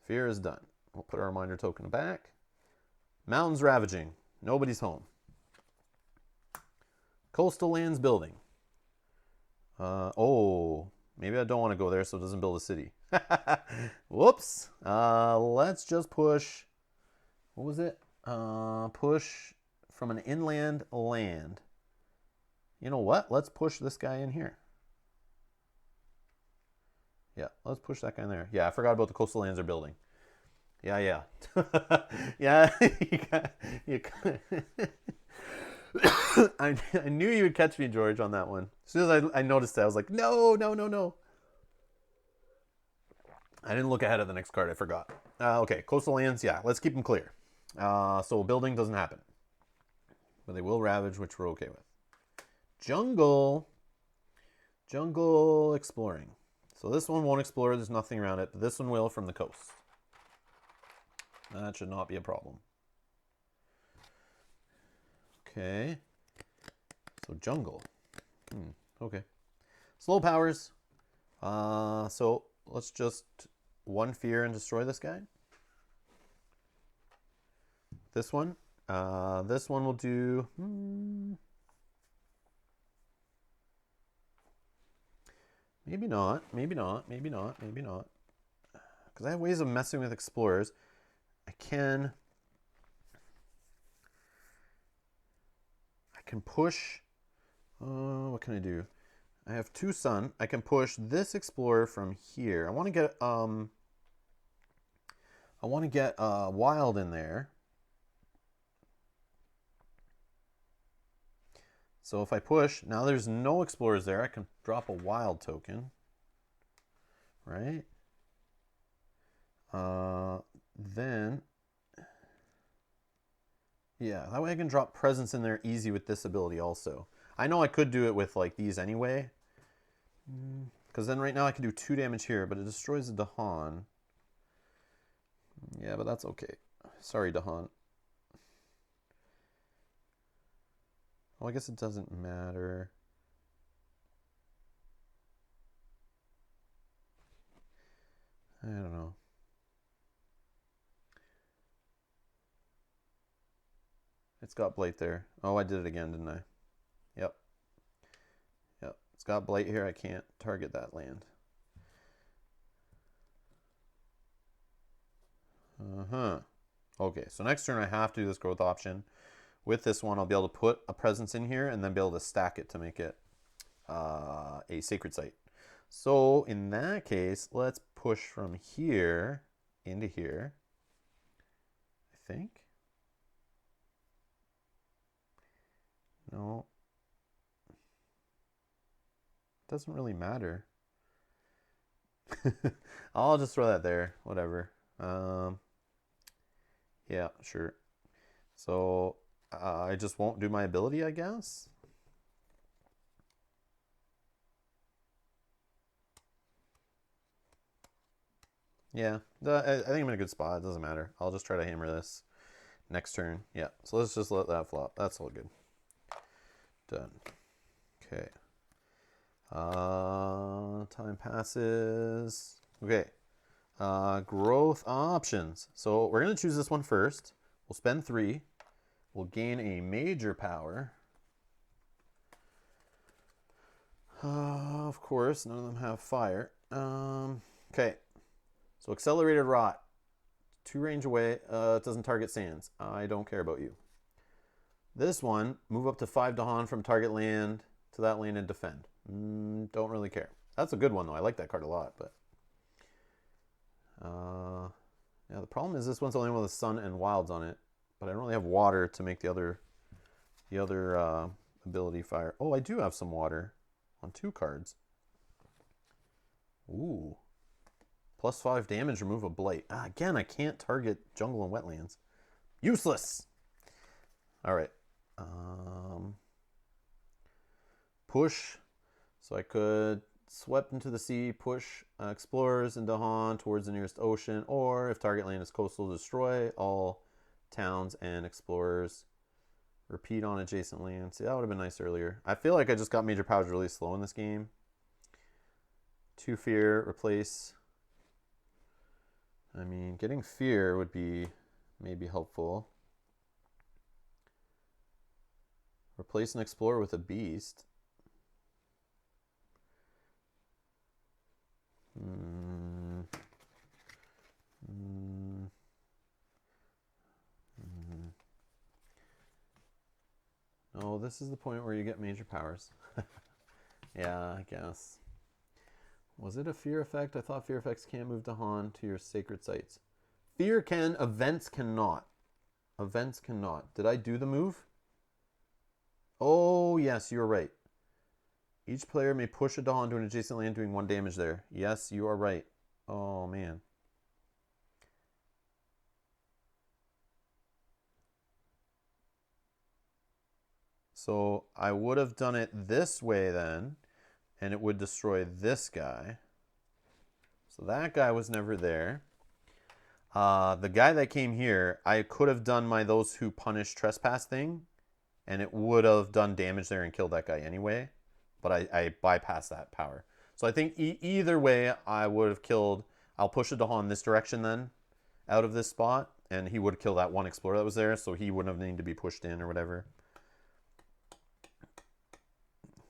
Fear is done. We'll put our reminder token back. Mountains ravaging. Nobody's home. Coastal lands building. Oh, maybe I don't want to go there so it doesn't build a city. Whoops. Let's just push. What was it? Push from an inland land. You know what? Let's push this guy in here. Yeah, let's push that guy in there. Yeah, I forgot about the coastal lands are building. Yeah. Yeah, I knew you would catch me, George, on that one. As soon as I noticed that, I was like, no. I didn't look ahead of the next card. I forgot. Okay, coastal lands, yeah, let's keep them clear. So building doesn't happen. But they will ravage, which we're okay with. Jungle exploring. So this one won't explore. There's nothing around it. But this one will from the coast. That should not be a problem. Okay. So jungle. Okay. Slow powers. So let's just 1 fear and destroy this guy. This one. This one will do. Maybe not. Because I have ways of messing with explorers. I can push. What can I do? I have 2 sun. I can push this explorer from here. I want to get wild in there. So if I push, now there's no explorers there. I can drop a wild token, right? Then, yeah, that way I can drop presence in there easy with this ability also. I know I could do it with like these anyway, because then right now I can do 2 damage here, but it destroys the Dahan. Yeah, but that's okay. Sorry, Dahan. Well, I guess it doesn't matter. I don't know. It's got blight there. Oh, I did it again, didn't I? Yep. It's got blight here. I can't target that land. Okay, so next turn I have to do this growth option. With this one, I'll be able to put a presence in here and then be able to stack it to make it a sacred site. So in that case, let's push from here into here, I think. No. Doesn't really matter. I'll just throw that there. Whatever. Yeah, sure. So I just won't do my ability, I guess. Yeah, I think I'm in a good spot. It doesn't matter. I'll just try to hammer this next turn. Yeah, so let's just let that flop. That's all good. Done. Okay. Time passes. Okay. Growth options. So we're going to choose this one first. We'll spend 3. We'll gain a major power. Of course, none of them have fire. Okay. So accelerated rot. 2 range away. It doesn't target sands. I don't care about you. This one, move up to 5 Dahan from target land to that land and defend. Don't really care. That's a good one though. I like that card a lot, but yeah, the problem is this one's only one with the sun and wilds on it, but I don't really have water to make the other ability fire. Oh, I do have some water on 2 cards. Ooh. +5 damage, remove a blight. Again, I can't target jungle and wetlands. Useless. All right. Push. So I could swept into the sea, push explorers and Dahan towards the nearest ocean, or if target land is coastal, destroy all towns and explorers. Repeat on adjacent land. See, that would have been nice earlier. I feel like I just got major powers really slow in this game. 2 fear, replace. I mean, getting fear would be maybe helpful. Replace an explorer with a beast. No, this is the point where you get major powers. Yeah, I guess. Was it a fear effect? I thought fear effects can't move Dahan to your sacred sites. Fear can, events cannot. Events cannot. Did I do the move? Oh, yes, you're right. Each player may push a Dahan to an adjacent land doing 1 damage there. Yes, you are right. Oh, man. So I would have done it this way then, and it would destroy this guy. So that guy was never there. The guy that came here, I could have done my those who punish trespass thing, and it would have done damage there and killed that guy anyway. But I bypassed that power. So I think either way, I would have killed. I'll push a Dahan this direction then, out of this spot, and he would kill that one explorer that was there, so he wouldn't have needed to be pushed in or whatever.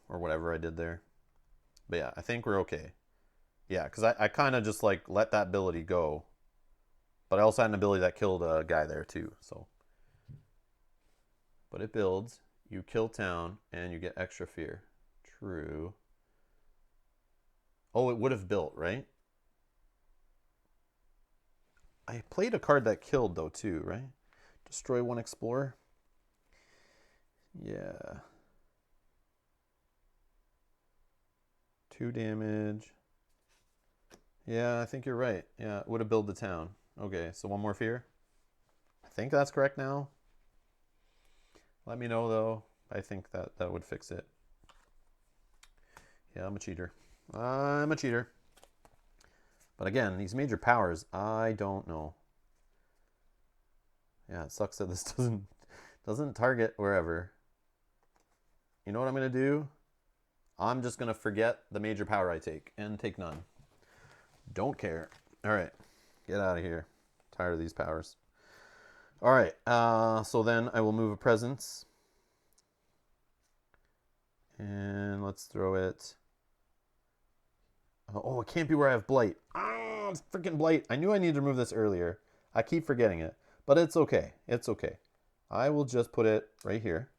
Or whatever I did there. But yeah, I think we're okay. Yeah, because I kind of just like let that ability go. But I also had an ability that killed a guy there too, so. But it builds, you kill town, and you get extra fear. True. Oh, it would have built, right? I played a card that killed though too, right? Destroy 1 explorer. Yeah. 2 damage. Yeah, I think you're right. Yeah, it would have built the town. Okay, so 1 more fear. I think that's correct now. Let me know though. I think that would fix it. Yeah, I'm a cheater. I'm a cheater. But again, these major powers, I don't know. Yeah, it sucks that this doesn't target wherever. You know what I'm gonna do? I'm just gonna forget the major power I take and take none. Don't care. All right, get out of here. Tired of these powers. All right, so then I will move a presence. And let's throw it. Oh, it can't be where I have Blight. Ah, it's freaking Blight. I knew I needed to remove this earlier. I keep forgetting it, but it's okay. It's okay. I will just put it right here.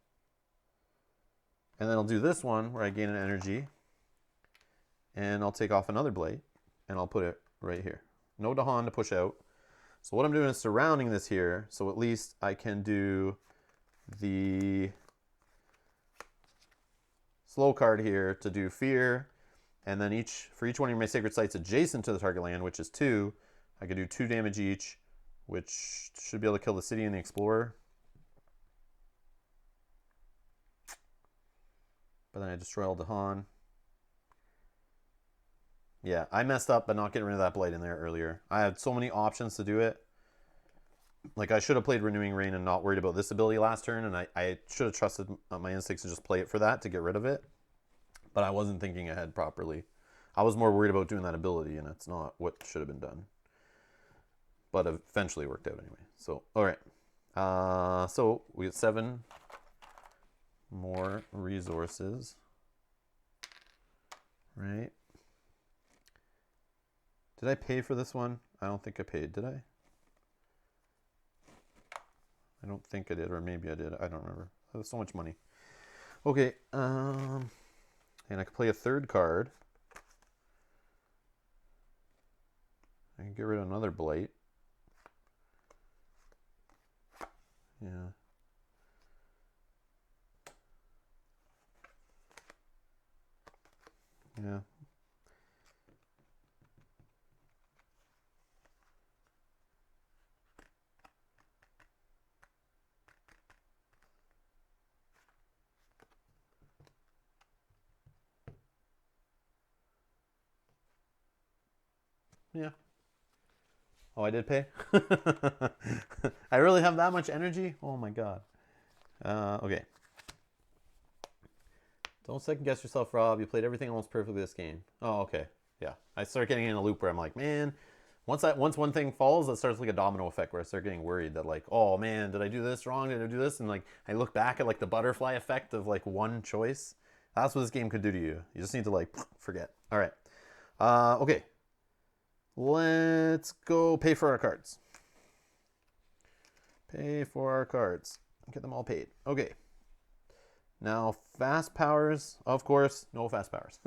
And then I'll do this one where I gain an energy. And I'll take off another Blight. And I'll put it right here. No Dahan to push out. So what I'm doing is surrounding this here. So at least I can do the slow card here to do fear. And then for each one of my sacred sites adjacent to the target land, which is 2, I can do 2 damage each, which should be able to kill the city and the explorer. But then I destroy all Dahan. Yeah, I messed up by not getting rid of that Blight in there earlier. I had so many options to do it. Like, I should have played Renewing Rain and not worried about this ability last turn, and I should have trusted my instincts to just play it for that to get rid of it. But I wasn't thinking ahead properly. I was more worried about doing that ability, and it's not what should have been done. But eventually worked out anyway. So, all right. So we get 7 more resources. Right? Did I pay for this one? I don't think I paid, did I? I don't think I did, or maybe I did. I don't remember. That was so much money. Okay, and I can play a third card. I can get rid of another blight. Yeah. Yeah. Yeah. Oh, I did pay? I really have that much energy? Oh my god. Okay. Don't second guess yourself, Rob. You played everything almost perfectly this game. Oh, okay. Yeah. I start getting in a loop where I'm like, man, once one thing falls, it starts like a domino effect where I start getting worried that like, oh man, did I do this wrong? Did I do this? And like I look back at like the butterfly effect of like one choice. That's what this game could do to you. You just need to like forget. All right. Okay. Let's go pay for our cards. Pay for our cards. Get them all paid. Okay. Now, fast powers, of course, no fast powers.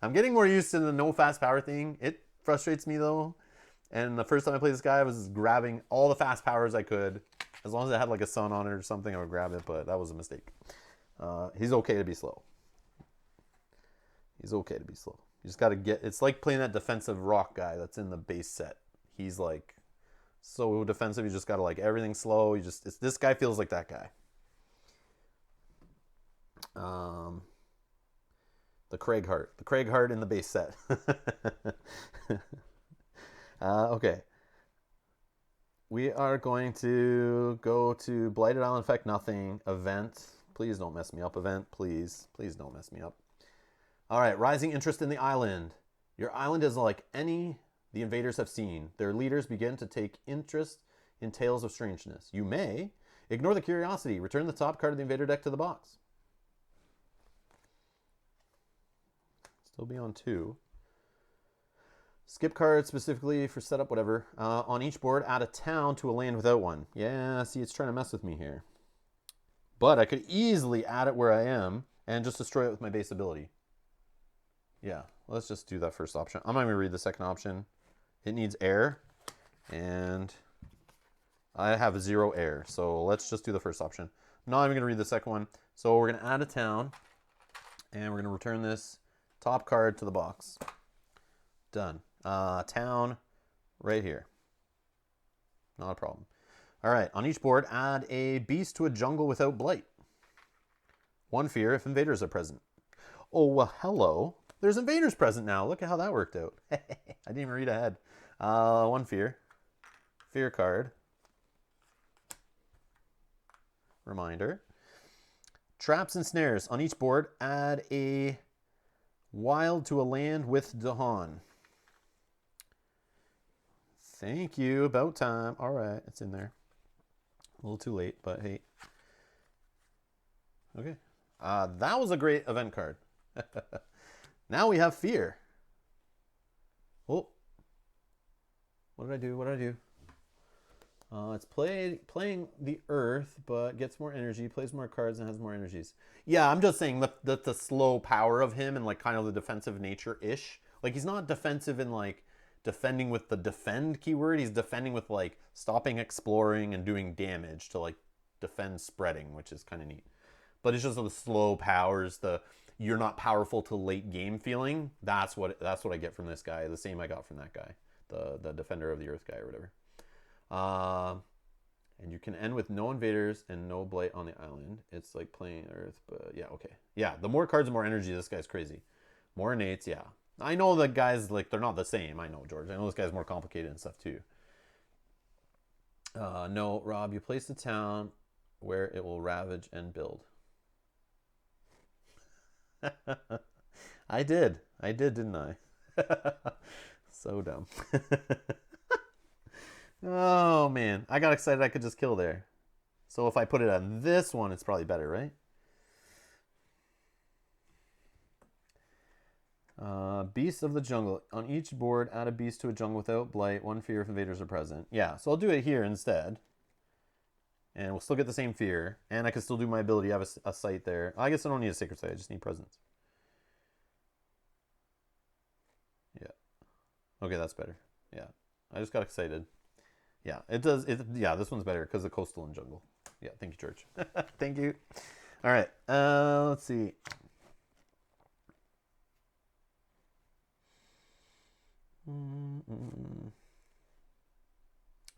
I'm getting more used to the no fast power thing. It frustrates me though. And the first time I played this guy, I was grabbing all the fast powers I could. As long as it had like a sun on it or something, I would grab it, but that was a mistake. He's okay to be slow. He's okay to be slow. You just got to get, it's like playing that defensive rock guy that's in the base set. He's like so defensive, you just got to like everything slow. You just, this guy feels like that guy. The Craig Hart in the base set. Okay. We are going to go to Blighted Island Effect Nothing event. Please don't mess me up, event. Please don't mess me up. All right, rising interest in the island. Your island is like any the invaders have seen. Their leaders begin to take interest in tales of strangeness. You may ignore the curiosity. Return the top card of the invader deck to the box. Still be on 2. Skip cards specifically for setup, whatever. On each board, add a town to a land without one. Yeah, see, it's trying to mess with me here. But I could easily add it where I am and just destroy it with my base ability. Yeah, let's just do that first option. I'm not going to read the second option. It needs air, and I have 0 air. So let's just do the first option. I'm not even going to read the second one. So we're going to add a town, and we're going to return this top card to the box. Done. Town right here. Not a problem. All right, on each board, add a beast to a jungle without blight. 1 fear if invaders are present. Oh, well, hello. There's invaders present now. Look at how that worked out. I didn't even read ahead. 1 fear. Fear card. Reminder. Traps and snares. On each board, add a wild to a land with Dahan. Thank you. About time. All right, it's in there. A little too late, but hey. Okay. That was a great event card. Now we have fear. Oh. What did I do? What did I do? It's playing the earth, but gets more energy, plays more cards, and has more energies. Yeah, I'm just saying the slow power of him and like kind of the defensive nature-ish. Like he's not defensive in like defending with the defend keyword. He's defending with like stopping exploring and doing damage to like defend spreading, which is kind of neat. But it's just the slow powers, the you're not powerful till late game feeling. That's what I get from this guy. The same I got from that guy, the defender of the earth guy or whatever. And you can end with no invaders and no blight on the island. It's like playing earth, but yeah, okay. Yeah, the more cards, the more energy. This guy's crazy. More innates, yeah. I know the guys, like, they're not the same. I know, George. I know this guy's more complicated and stuff, too. No, Rob, you place the town where it will ravage and build. I did. I did, didn't I? So dumb. Oh, man. I got excited I could just kill there. So if I put it on this one, it's probably better, right? Beast of the jungle. On each board, add a beast to a jungle without blight. One fear if invaders are present. Yeah, so I'll do it here instead. And we'll still get the same fear. And I can still do my ability. I have a site there. I guess I don't need a sacred site. I just need presence. Yeah. Okay, that's better. Yeah. I just got excited. Yeah, it does. Yeah, this one's better because of coastal and jungle. Yeah, thank you, George. Thank you. All right. Let's see.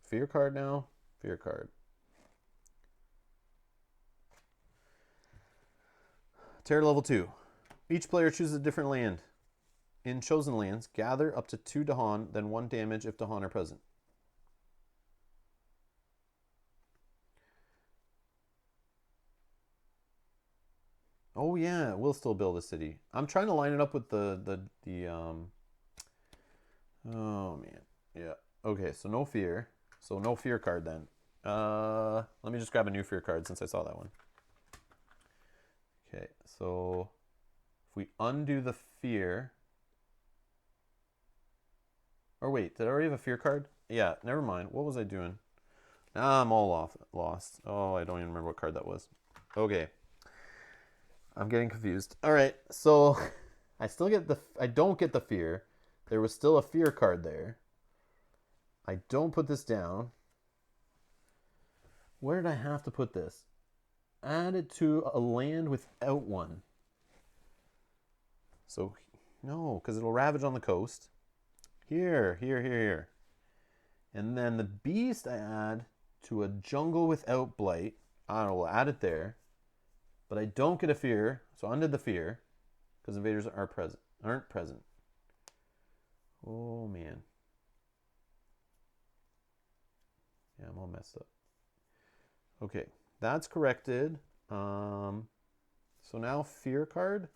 Fear card now. Fear card. Terror level 2. Each player chooses a different land. In chosen lands, gather up to 2 Dahan, then 1 damage if Dahan are present. Oh yeah, we'll still build a city. I'm trying to line it up with the oh man. Yeah. Okay, so no fear. So no fear card then. Let me just grab a new fear card since I saw that one. Okay, so if we undo the fear. Or wait, did I already have a fear card? Yeah, never mind. What was I doing? Now I'm all lost. Oh, I don't even remember what card that was. Okay. I'm getting confused. All right, so I don't get the fear. There was still a fear card there. I don't put this down. Where did I have to put this? Add it to a land without one. So, no, because it'll ravage on the coast. Here. And then the beast I add to a jungle without blight. I don't know, we'll add it there. But I don't get a fear, so I undid the fear because invaders aren't present. Oh man. Yeah, I'm all messed up. Okay, that's corrected. So now fear card.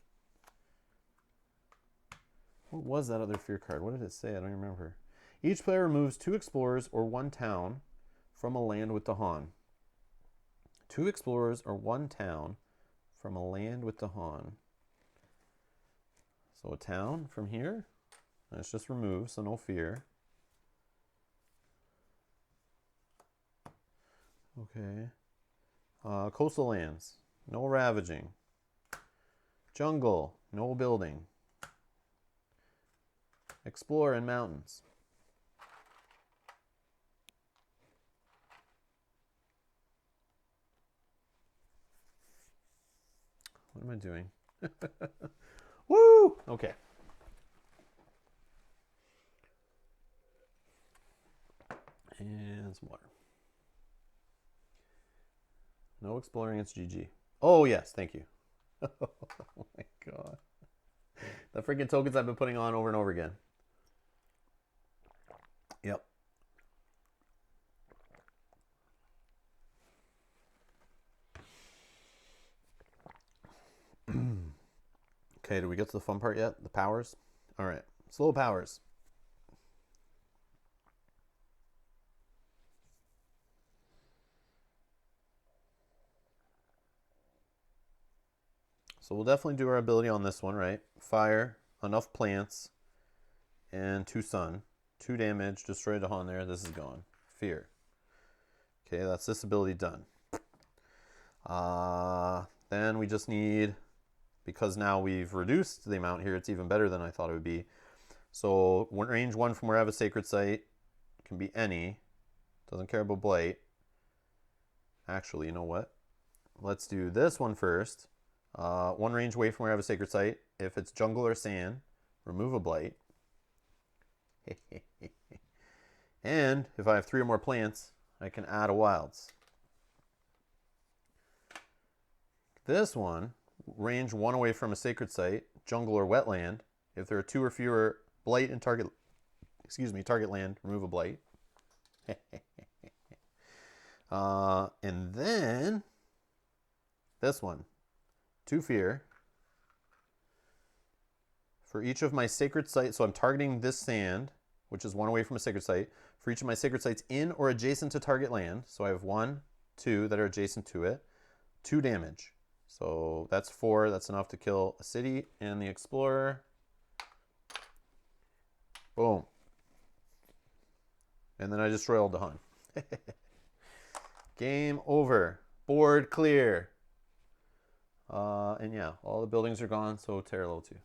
What was that other fear card? What did it say? I don't remember. Each player removes 2 explorers or 1 town from a land with Dahan. 2 explorers or 1 town from a land with Dahan. So a town from here. Let's just remove, so no fear. Okay. Coastal lands. No ravaging. Jungle. No building. Explore in mountains. What am I doing? Woo! Okay. And some water. No exploring, it's GG. Oh, yes, thank you. Oh my god. The freaking tokens I've been putting on over and over again. Yep. Okay, did we get to the fun part yet? The powers? All right. Slow powers. So we'll definitely do our ability on this one, right? Fire, enough plants, and 2 sun. 2 damage, destroy Dahan there. This is gone. Fear. Okay, that's this ability done. Then we just need, because now we've reduced the amount here, it's even better than I thought it would be. So range 1 from where I have a sacred site. Can be any. Doesn't care about blight. Actually, you know what? Let's do this one first. 1 range away from where I have a sacred site. If it's jungle or sand, remove a blight. And if I have 3 or more plants, I can add a wilds. This one, range 1 away from a sacred site, jungle or wetland. If there are 2 or fewer blight in target land, remove a blight. And then this one, 2 fear. For each of my sacred sites, so I'm targeting this sand, which is one away from a sacred site. For each of my sacred sites in or adjacent to target land, so I have 1, 2 that are adjacent to it, 2 damage. So that's 4. That's enough to kill a city and the explorer. Boom. And then I destroy all the Hun. Game over. Board clear. And yeah, all the buildings are gone, so terror level 2.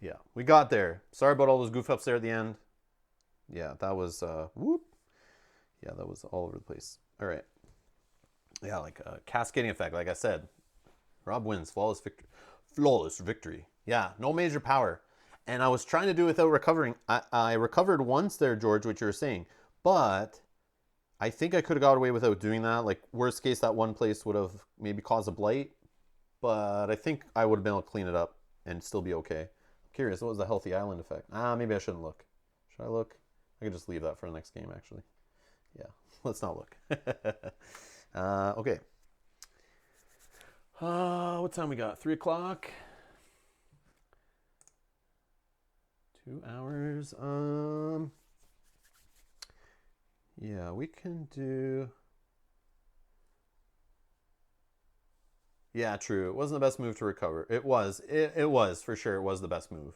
Yeah, we got there. Sorry about all those goof ups there at the end. Yeah, that was, whoop. Yeah, that was all over the place. All right. Yeah, like a cascading effect, like I said. Rob wins. Flawless victory. Flawless victory. Yeah, no major power. And I was trying to do it without recovering. I recovered once there, George, what you were saying. But I think I could have got away without doing that. Like, worst case, that one place would have maybe caused a blight. But I think I would have been able to clean it up and still be okay. I'm curious, what was the healthy island effect? Maybe I shouldn't look. Should I look? I could just leave that for the next game, actually. Yeah, let's not look. Okay. What time we got? 3 o'clock? 2 hours. Yeah, we can do... Yeah, true. It wasn't the best move to recover. It was. It was, for sure. It was the best move.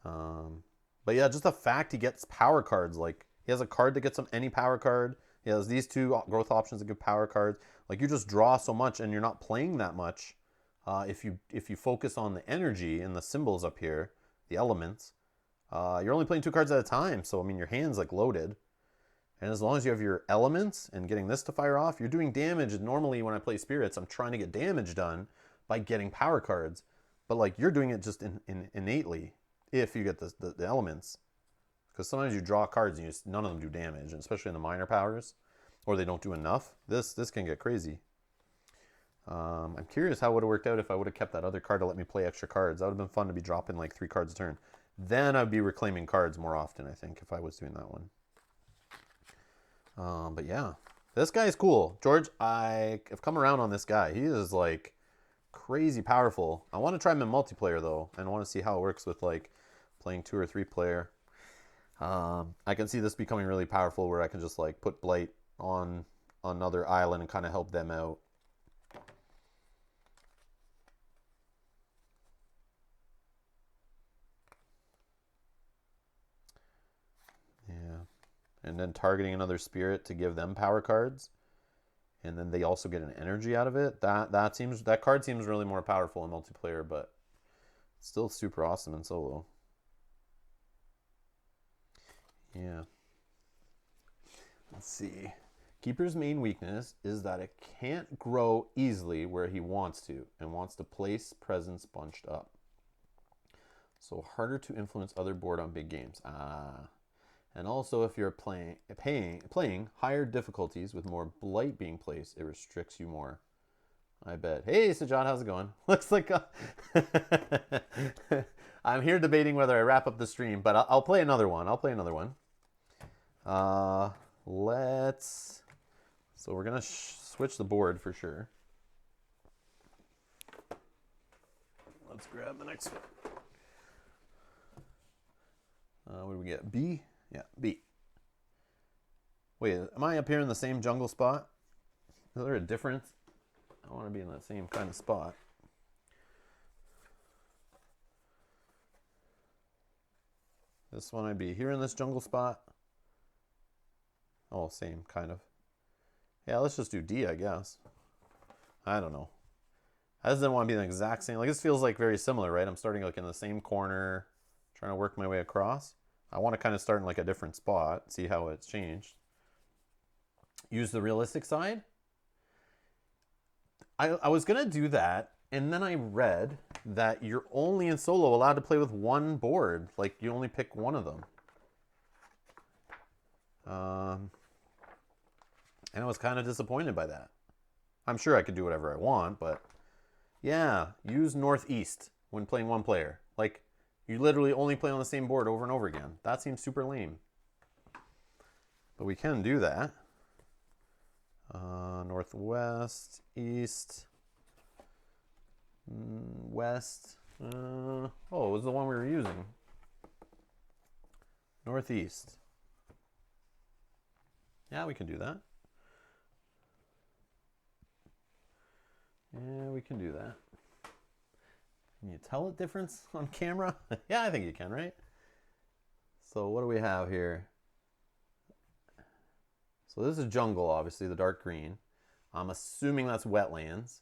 But yeah, just the fact he gets power cards. Like, he has a card that gets him any power card. He has these 2 growth options that give power cards. Like, you just draw so much and you're not playing that much. If you focus on the energy and the symbols up here, the elements, you're only playing 2 cards at a time. So, I mean, your hand's like loaded. And as long as you have your elements and getting this to fire off, you're doing damage. And normally when I play spirits, I'm trying to get damage done by getting power cards. But like, you're doing it just innately if you get the elements. Because sometimes you draw cards and none of them do damage, and especially in the minor powers, or they don't do enough. This can get crazy. I'm curious how it would have worked out if I would have kept that other card to let me play extra cards. That would have been fun to be dropping like 3 cards a turn. Then I'd be reclaiming cards more often, I think, if I was doing that one. But yeah, this guy is cool. George, I have come around on this guy. He is like crazy powerful. I want to try him in multiplayer though, and I want to see how it works with like playing 2 or 3 player. I can see this becoming really powerful where I can just like put Blight on another island and kind of help them out. Yeah. And then targeting another spirit to give them power cards. And then they also get an energy out of it. That card seems really more powerful in multiplayer, but still super awesome in solo. Yeah. Let's see. Keeper's main weakness is that it can't grow easily where he wants to and wants to place presence bunched up. So harder to influence other board on big games. And also if you're playing higher difficulties with more blight being placed, it restricts you more. I bet. Hey, Sajad, how's it going? Looks like I'm here debating whether I wrap up the stream, but I'll play another one. So we're going to switch the board for sure. Let's grab the next one. What do we get? B? Yeah, B. Wait, am I up here in the same jungle spot? Is there a difference? I want to be in that same kind of spot. This one I'd be here in this jungle spot. Oh, same, kind of. Yeah, let's just do D, I guess. I don't know. I just didn't want to be in the exact same. Like, this feels like very similar, right? I'm starting like in the same corner, trying to work my way across. I want to kind of start in like a different spot, see how it's changed. Use the realistic side. I was going to do that, and then I read that you're only in solo allowed to play with one board. Like, you only pick one of them. And I was kind of disappointed by that. I'm sure I could do whatever I want, but yeah, use northeast when playing one player. Like, you literally only play on the same board over and over again. That seems super lame. But we can do that. Northwest, east, west. Oh, it was the one we were using. Northeast. Yeah, we can do that. Yeah, we can do that. Can you tell a difference on camera? Yeah, I think you can, right? So what do we have here? So this is jungle, obviously, the dark green. I'm assuming that's wetlands.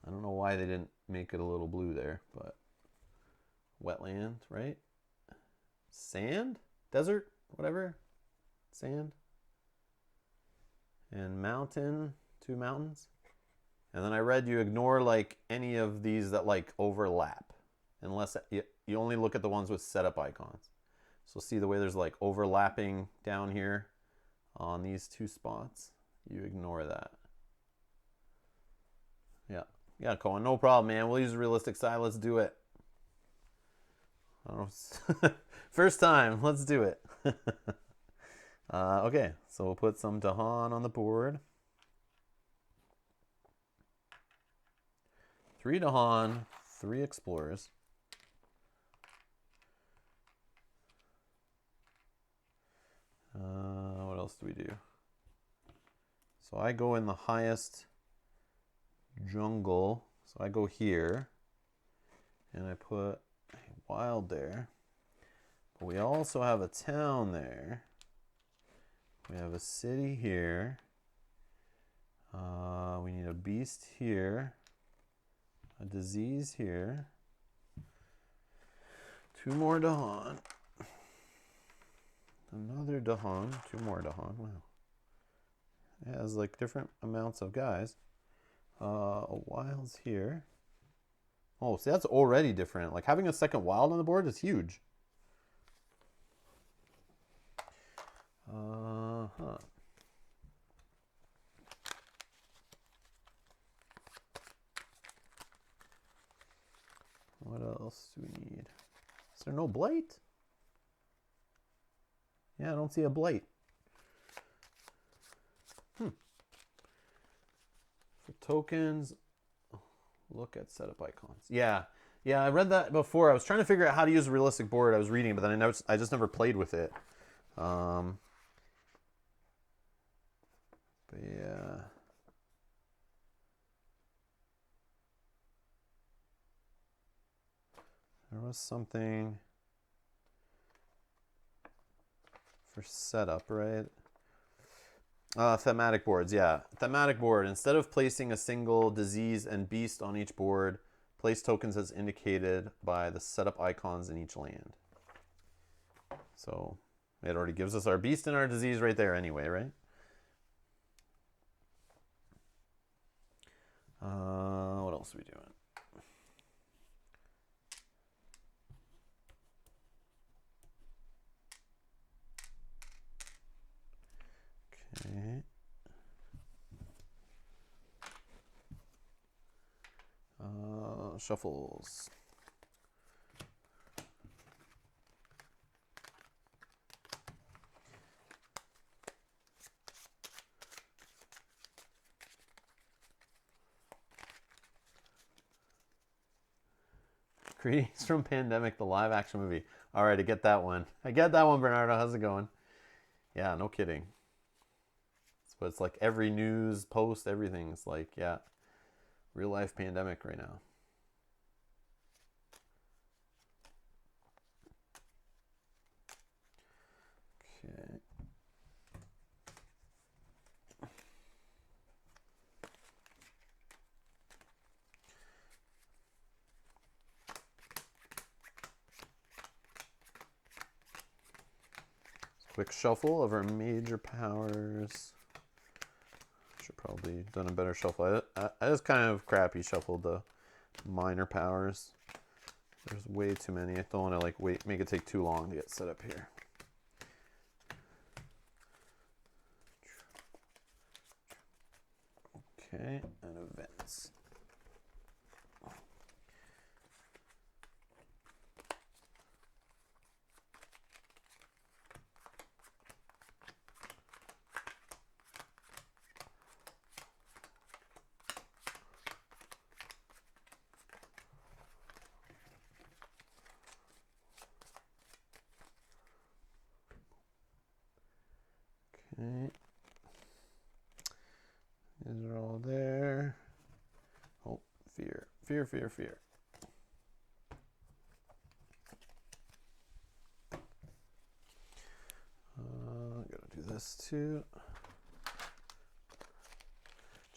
I don't know why they didn't make it a little blue there, but wetland, right? Sand? Desert? Whatever. Sand. And mountain. 2 mountains. And then I read you ignore like any of these that like overlap. Unless you only look at the ones with setup icons. So see the way there's like overlapping down here on these 2 spots? You ignore that. Yeah. Yeah, Cohen, no problem, man. We'll use the realistic side. Let's do it. I don't know. First time. Let's do it. Okay, so we'll put some Dahan on the board. 3 Dahan, 3 Explorers. What else do we do? So I go in the highest jungle. So I go here. And I put a wild there. But we also have a town there. We have a city here. We need a beast here. A disease here. 2 more Dahan. Another Dahan. 2 more Dahan. Wow. It has like different amounts of guys. A wild's here. Oh, see, that's already different. Like having a second wild on the board is huge. What else do we need? Is there no blight? Yeah, I don't see a blight. For tokens, look at setup icons. Yeah, I read that before. I was trying to figure out how to use a realistic board. I was reading, but then I just never played with it. But yeah. There was something for setup, right? Thematic boards, yeah. Thematic board. Instead of placing a single disease and beast on each board, place tokens as indicated by the setup icons in each land. So it already gives us our beast and our disease right there anyway, right? What else are we doing? Okay. Shuffles. Greetings from Pandemic, the live action movie. All right, I get that one. Bernardo. How's it going? Yeah, no kidding. But it's like every news post, everything's like, yeah, real life pandemic right now. Okay. Quick shuffle of our major powers. Should probably done a better shuffle. I just kind of crappy shuffled the minor powers. There's way too many. I don't want to like make it take too long to get set up here. Okay, and events. Okay. These are all there. Oh, fear, fear, fear, fear. Gotta do this too.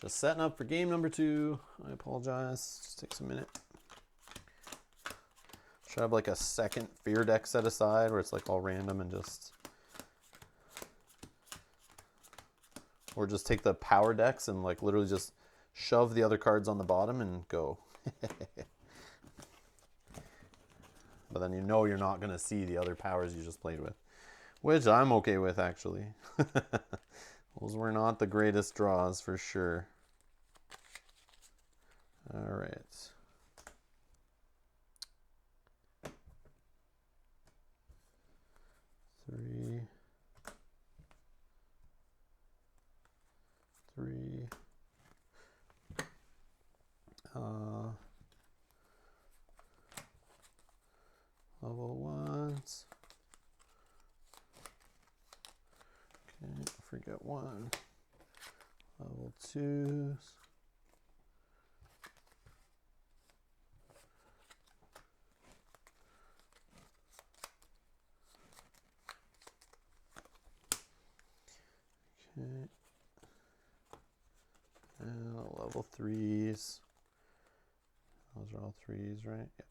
Just setting up for game number 2. I apologize. Just takes a minute. Should have like a second fear deck set aside where it's like all random and just, or just take the power decks and like literally just shove the other cards on the bottom and go. But then you know you're not gonna see the other powers you just played with, which I'm okay with actually. Those were not the greatest draws for sure. All right. Three. Level 1s. Okay, forget 1. Level 2s. Okay. And level 3s. Those are all 3s, right? Yep.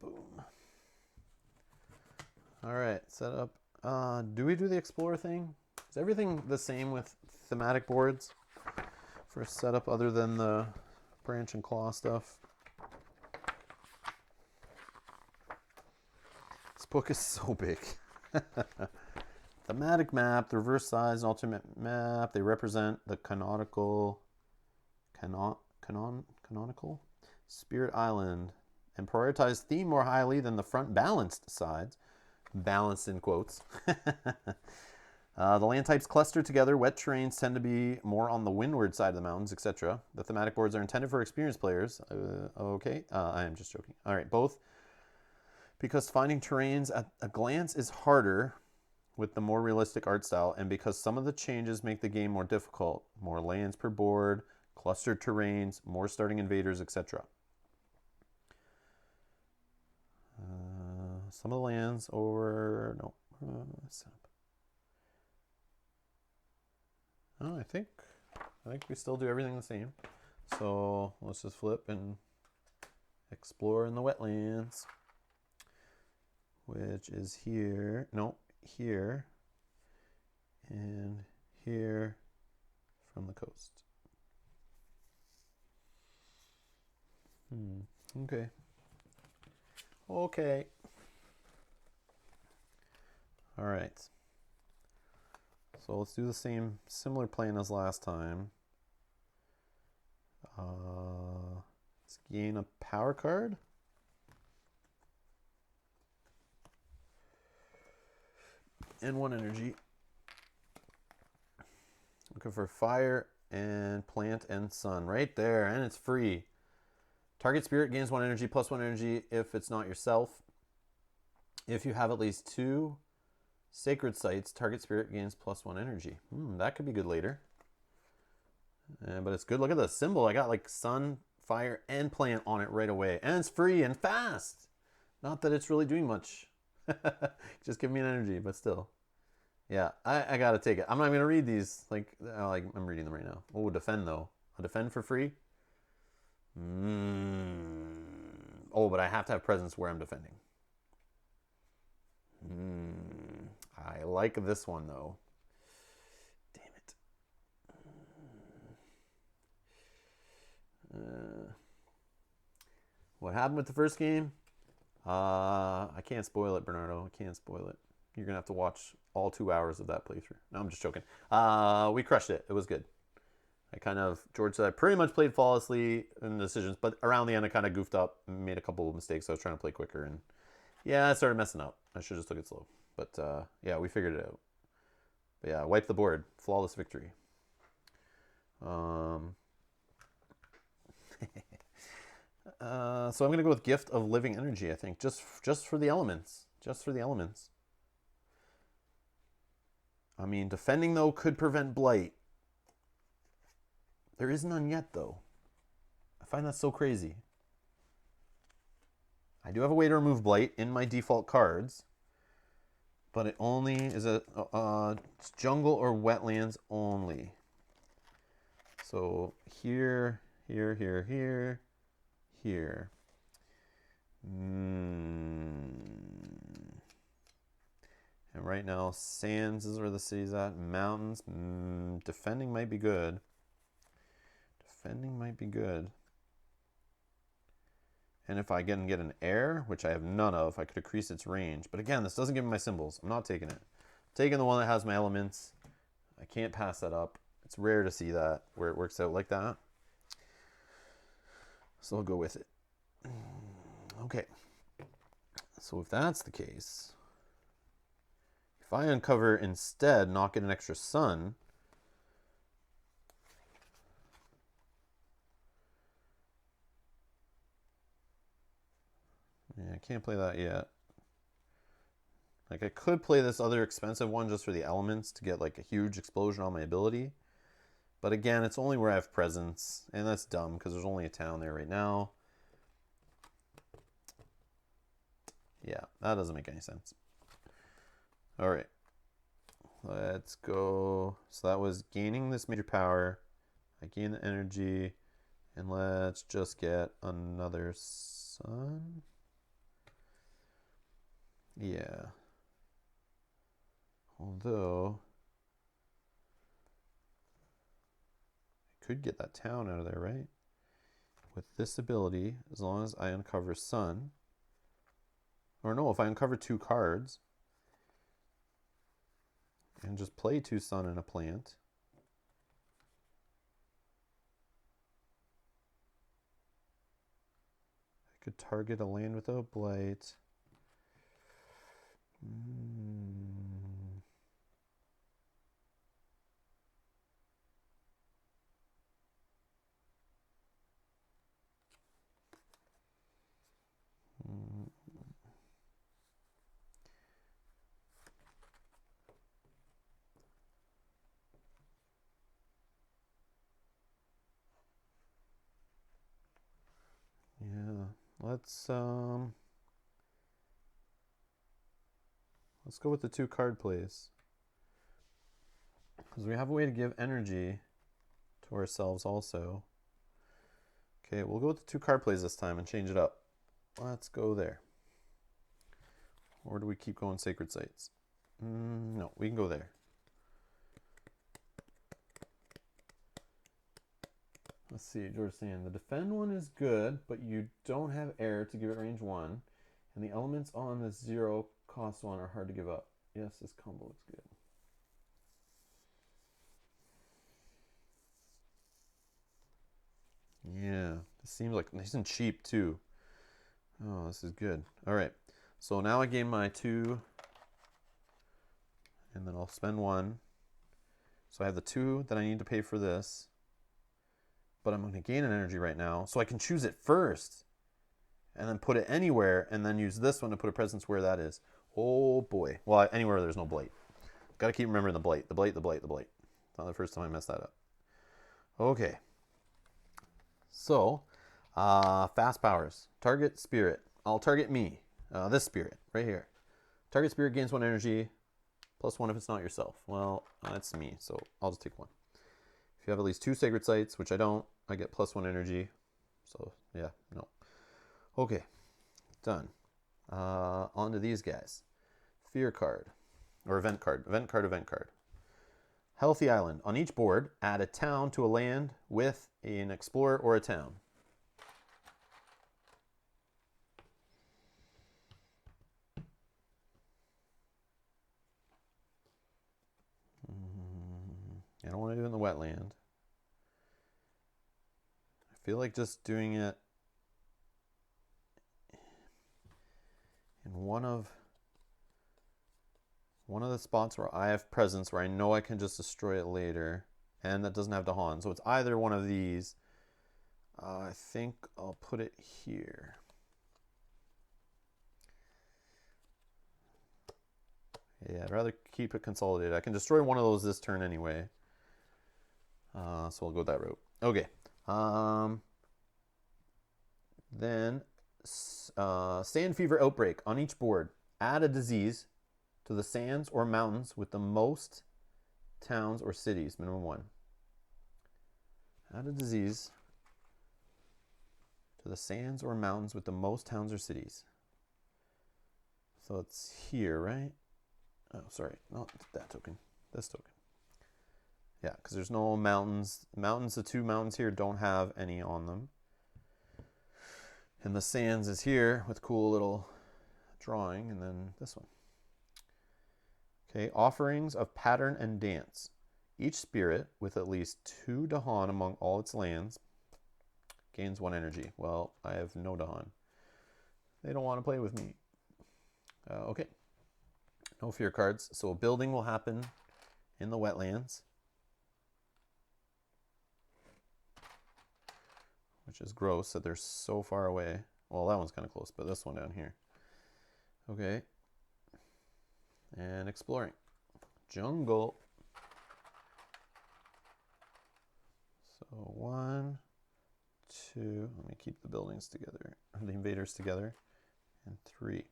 Boom. All right, set up. Do we do the Explorer thing? Is everything the same with thematic boards for setup other than the branch and claw stuff? This book is so big. Thematic map, the reverse size, and alternate map. They represent the canonical Spirit Island and prioritize theme more highly than the front balanced sides. Balanced in quotes. The land types cluster together. Wet terrains tend to be more on the windward side of the mountains, etc. The thematic boards are intended for experienced players. Okay, I am just joking. All right, both because finding terrains at a glance is harder with the more realistic art style, and because some of the changes make the game more difficult. More lands per board, clustered terrains, more starting invaders, etc. Some of the lands over... No. Oh, I think we still do everything the same. So let's just flip and explore in the wetlands, which is here. No, here and here from the coast. Okay. Okay. All right. So let's do the same, similar plan as last time. Let's gain a power card. And 1 energy. Looking for fire and plant and sun right there, and it's free. Target spirit gains 1 energy plus 1 energy if it's not yourself. If you have at least 2 sacred sites, target spirit gains plus 1 energy. That could be good later. But it's good. Look at the symbol. I got like sun, fire, and plant on it right away. And it's free and fast. Not that it's really doing much. Just give me an energy, but still. Yeah, I gotta take it. I'm not gonna read these. Like I'm reading them right now. Oh, defend though. A defend for free? Oh, but I have to have presence where I'm defending. I like this one though. Damn it. What happened with the first game? I can't spoil it, Bernardo. I can't spoil it. You're gonna have to watch all 2 hours of that playthrough. No, I'm just joking. We crushed it. It was good. George said I pretty much played flawlessly in the decisions, but around the end I kind of goofed up, made a couple of mistakes. I was trying to play quicker, and yeah, I started messing up. I should just took it slow. But yeah, we figured it out. But yeah, wipe the board. Flawless victory. So I'm going to go with Gift of Living Energy, I think. Just for the elements. Just for the elements. I mean, defending, though, could prevent Blight. There is none yet, though. I find that so crazy. I do have a way to remove Blight in my default cards, but it only is it's jungle or wetlands only. So here, here, here, here, here. And right now, sands is where the city's at. Mountains. Defending might be good. Defending might be good. And if I get an air, which I have none of, I could increase its range. But again, this doesn't give me my symbols. I'm not taking it. I'm taking the one that has my elements. I can't pass that up. It's rare to see that, where it works out like that. So I'll go with it. Okay. So if that's the case, if I uncover instead, not get an extra sun, yeah, I can't play that yet. Like, I could play this other expensive one just for the elements to get like a huge explosion on my ability. But again, it's only where I have presence, and that's dumb because there's only a town there right now. Yeah, that doesn't make any sense. All right, let's go. So that was gaining this major power. I gain the energy, and let's just get another sun. Yeah. Although I could get that town out of there, right? With this ability, as long as I uncover sun. Or no, if I uncover 2 cards and just play 2 sun and a plant. I could target a land without blight. Yeah, let's go with the 2 card plays. Because we have a way to give energy to ourselves also. Okay, we'll go with the 2 card plays this time and change it up. Let's go there. Or do we keep going sacred sites? No, we can go there. Let's see, George saying the defend one is good, but you don't have air to give it range 1, and the elements on the 0 cost 1 are hard to give up. Yes, this combo looks good. Yeah, this seems like nice and cheap too. Oh, this is good. All right, so now I gain my 2, and then I'll spend 1. So I have the 2 that I need to pay for this, but I'm going to gain an energy right now, so I can choose it first, and then put it anywhere, and then use this one to put a presence where that is. Oh boy. Well, anywhere there's no blight. Got to keep remembering the blight, the blight, the blight, the blight. It's not the first time I messed that up. Okay. So, fast powers. Target spirit. I'll target me. This spirit right here. Target spirit gains 1 energy, +1 if it's not yourself. Well, that's me, so I'll just take 1. If you have at least 2 sacred sites, which I don't, I get +1 energy. So, yeah, no. Okay, done. On to these guys. Fear card, or event card. Event card, event card. Healthy Island. On each board, add a town to a land with an explorer or a town. I don't want to do it in the wetland. I feel like just doing it in one of the spots where I have presence, where I know I can just destroy it later, and that doesn't have to haunt. So it's either one of these. I think I'll put it here. Yeah, I'd rather keep it consolidated. I can destroy one of those this turn anyway. So we'll go that route. Okay. Then sand fever outbreak on each board. Add a disease to the sands or mountains with the most towns or cities, minimum 1. Add a disease to the sands or mountains with the most towns or cities. So it's here, right? Oh, sorry, not that token, this token. Yeah, because there's no mountains. The 2 mountains here don't have any on them. And the sands is here with cool little drawing, and then this one. Okay, offerings of pattern and dance. Each spirit with at least 2 Dahan among all its lands gains 1 energy. Well, I have no Dahan. They don't want to play with me. Okay. No fear cards. So a building will happen in the wetlands, which is gross that they're so far away. Well, that one's kind of close, but this one down here. Okay. And exploring. Jungle. So 1, 2. Let me keep the buildings together, the invaders together. And 3.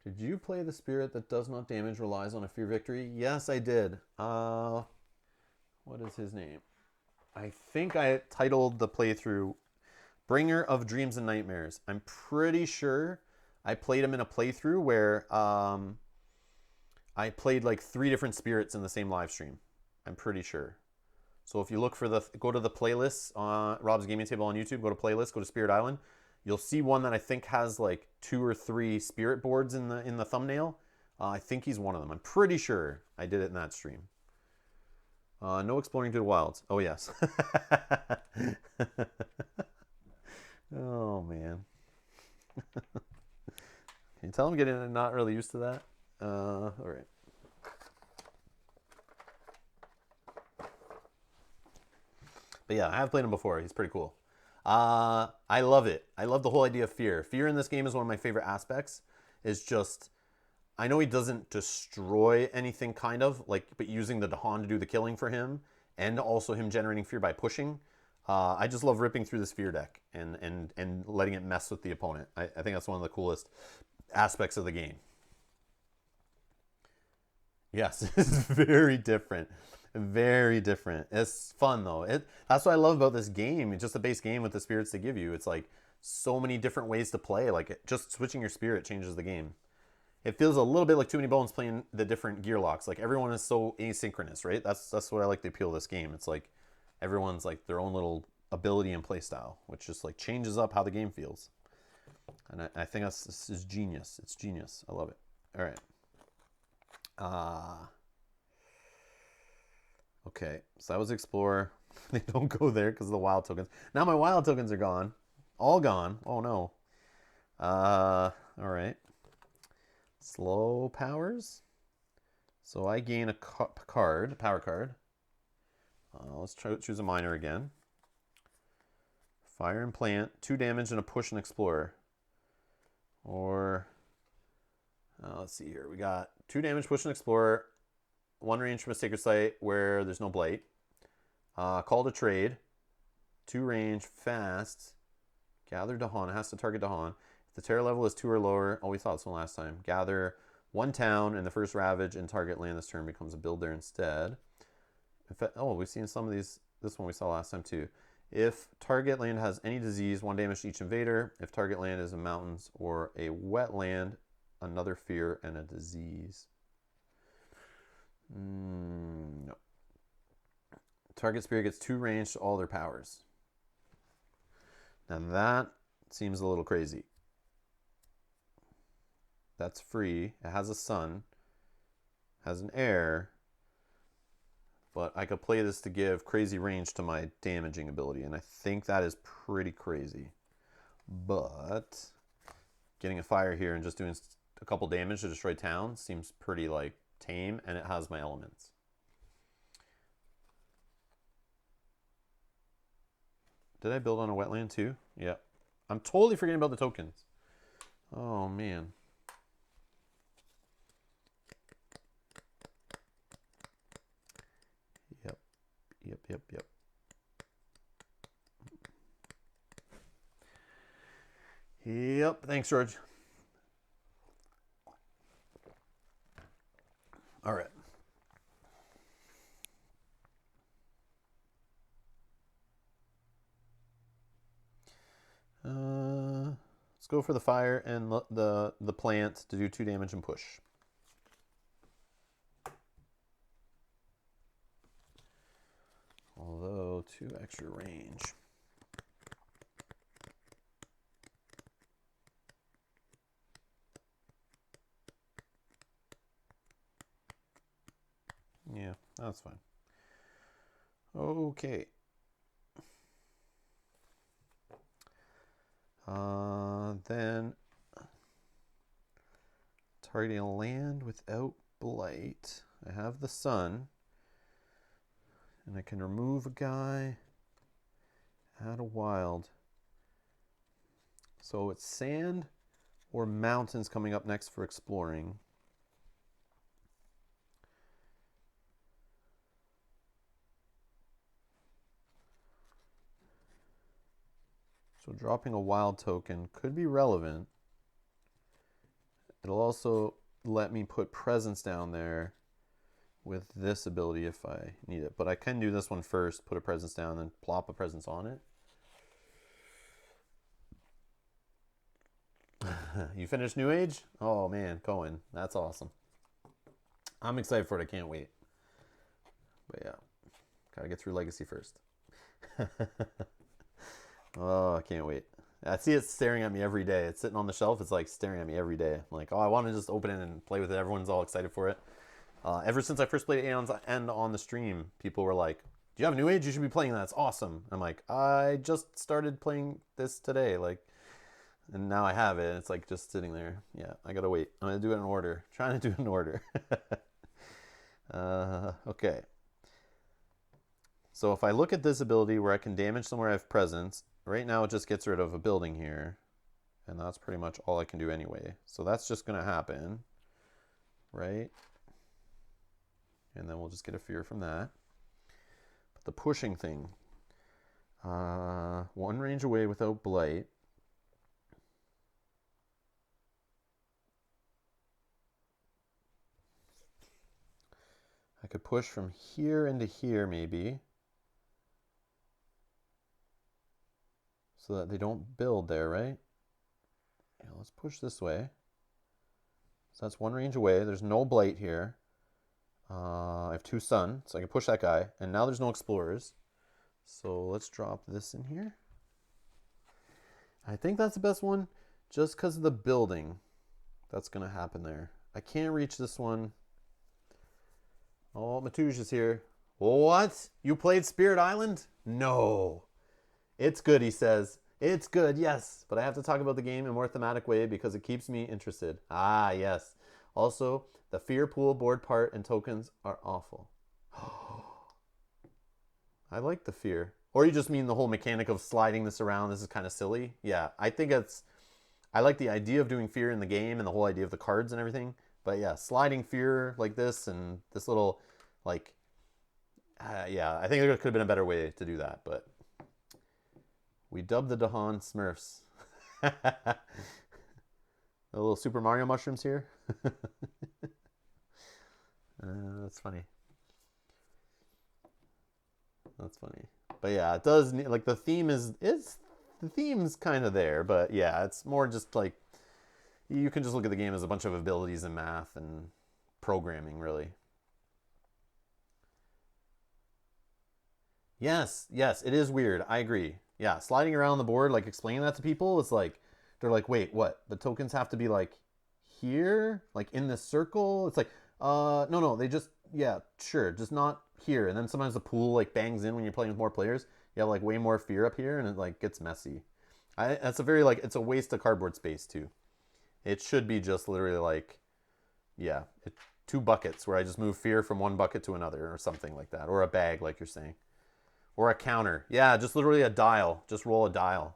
Did you play the spirit that does not damage, relies on a fear victory? Yes, I did. What is his name? I think I titled the playthrough Bringer of Dreams and Nightmares. I'm pretty sure I played him in a playthrough where I played like 3 different spirits in the same live stream. I'm pretty sure. So if you look for go to the playlists on Rob's Gaming Table on YouTube, go to playlist, go to Spirit Island. You'll see one that I think has like 2 or 3 spirit boards in the thumbnail. I think he's one of them. I'm pretty sure I did it in that stream. No exploring to the wilds. Oh, yes. Oh, man. Can you tell I'm getting not really used to that? All right. But yeah, I have played him before. He's pretty cool. I love it. I love the whole idea of fear. Fear in this game is one of my favorite aspects. It's just, I know he doesn't destroy anything kind of, like, but using the Dahan to do the killing for him, and also him generating fear by pushing. I just love ripping through this fear deck and letting it mess with the opponent. I think that's one of the coolest aspects of the game. Yes, it's very different. Very different. It's fun though. That's what I love about this game. It's just a base game with the spirits they give you. It's like so many different ways to play. Like just switching your spirit changes the game. It feels a little bit like Too Many Bones playing the different gear locks. Like everyone is so asynchronous, right? That's what I like the appeal of this game. It's like everyone's like their own little ability and play style, which just like changes up how the game feels. And I think this is genius. It's genius. I love it. All right. Okay, so that was Explorer. They don't go there because of the wild tokens. Now my wild tokens are gone. All gone. Oh no. All right. Slow powers. So I gain a power card. Let's choose a miner again. Fire and plant, 2 damage and a push and explorer. Or, let's see here. We got 2 damage, push and explorer. 1 range from a sacred site where there's no blight. Call to trade. 2 range, fast. Gather Dahan. It has to target Dahan. If the terror level is 2 or lower, oh, we saw this one last time. Gather 1 town in the first ravage and target land this turn becomes a builder instead. In fact, oh, we've seen some of these. This one we saw last time too. If target land has any disease, 1 damage to each invader. If target land is a mountains or a wetland, another fear and a disease. No. Target spirit gets 2 range to all their powers. Now that seems a little crazy. That's free. It has a sun. Has an heir. But I could play this to give crazy range to my damaging ability. And I think that is pretty crazy. But getting a fire here and just doing a couple damage to destroy town seems pretty like tame, and it has my elements. Did I build on a wetland too? Yeah. I'm totally forgetting about the tokens. Oh, man. Yep. Yep, yep, yep. Yep. Thanks, George. All right. Let's go for the fire and the plant to do 2 damage and push. Although 2 extra range. Yeah, that's fine. Okay. Then targeting a land without blight. I have the sun. And I can remove a guy, add a wild. So it's sand or mountains coming up next for exploring. So dropping a wild token could be relevant. It'll also let me put presence down there with this ability if I need it. But I can do this one first, put a presence down, then plop a presence on it. You finished New Age? Oh man, Cohen, that's awesome. I'm excited for it. I can't wait. But yeah, gotta get through Legacy first. Oh, I can't wait. I see it staring at me every day. It's sitting on the shelf. It's like staring at me every day. I'm like, oh, I want to just open it and play with it. Everyone's all excited for it. Ever since I first played Aeon's End on the stream, people were like, do you have a New Age? You should be playing that. It's awesome. I'm like, I just started playing this today. Like, and now I have it. It's like just sitting there. Yeah, I gotta wait. I'm gonna do it in order. Trying to do it in order. Okay. So if I look at this ability where I can damage somewhere I have presence, right now it just gets rid of a building here. And that's pretty much all I can do anyway. So that's just going to happen, right? And then we'll just get a fear from that. But the pushing thing. 1 range away without blight. I could push from here into here maybe. So that they don't build there, right? Yeah, let's push this way. So that's 1 range away. There's no blight here. I have 2 sun, so I can push that guy. And now there's no explorers. So let's drop this in here. I think that's the best one just because of the building that's going to happen there. I can't reach this one. Oh, Matouj is here. What? You played Spirit Island? No. It's good, he says. It's good, yes. But I have to talk about the game in a more thematic way because it keeps me interested. Ah, yes. Also, the fear pool board part and tokens are awful. I like the fear. Or you just mean the whole mechanic of sliding this around. This is kind of silly. Yeah, I think I like the idea of doing fear in the game and the whole idea of the cards and everything. But yeah, sliding fear like this and this little, like, yeah, I think there could have been a better way to do that. But we dubbed the Dahan Smurfs. The little Super Mario mushrooms here. That's funny. That's funny. But yeah, it does like the theme is the theme's kind of there, but yeah, it's more just like you can just look at the game as a bunch of abilities and math and programming, really. Yes, yes, it is weird. I agree. Yeah, sliding around the board, like explaining that to people, it's like they're like, wait, what? The tokens have to be like here, like in this circle. It's like, no, they just, yeah, sure, just not here. And then sometimes the pool like bangs in when you're playing with more players. You have like way more fear up here, and it like gets messy. That's a very like it's a waste of cardboard space too. It should be just literally like, yeah, 2 buckets where I just move fear from one bucket to another or something like that, or a bag like you're saying. Or a counter. Yeah, just literally a dial. Just roll a dial.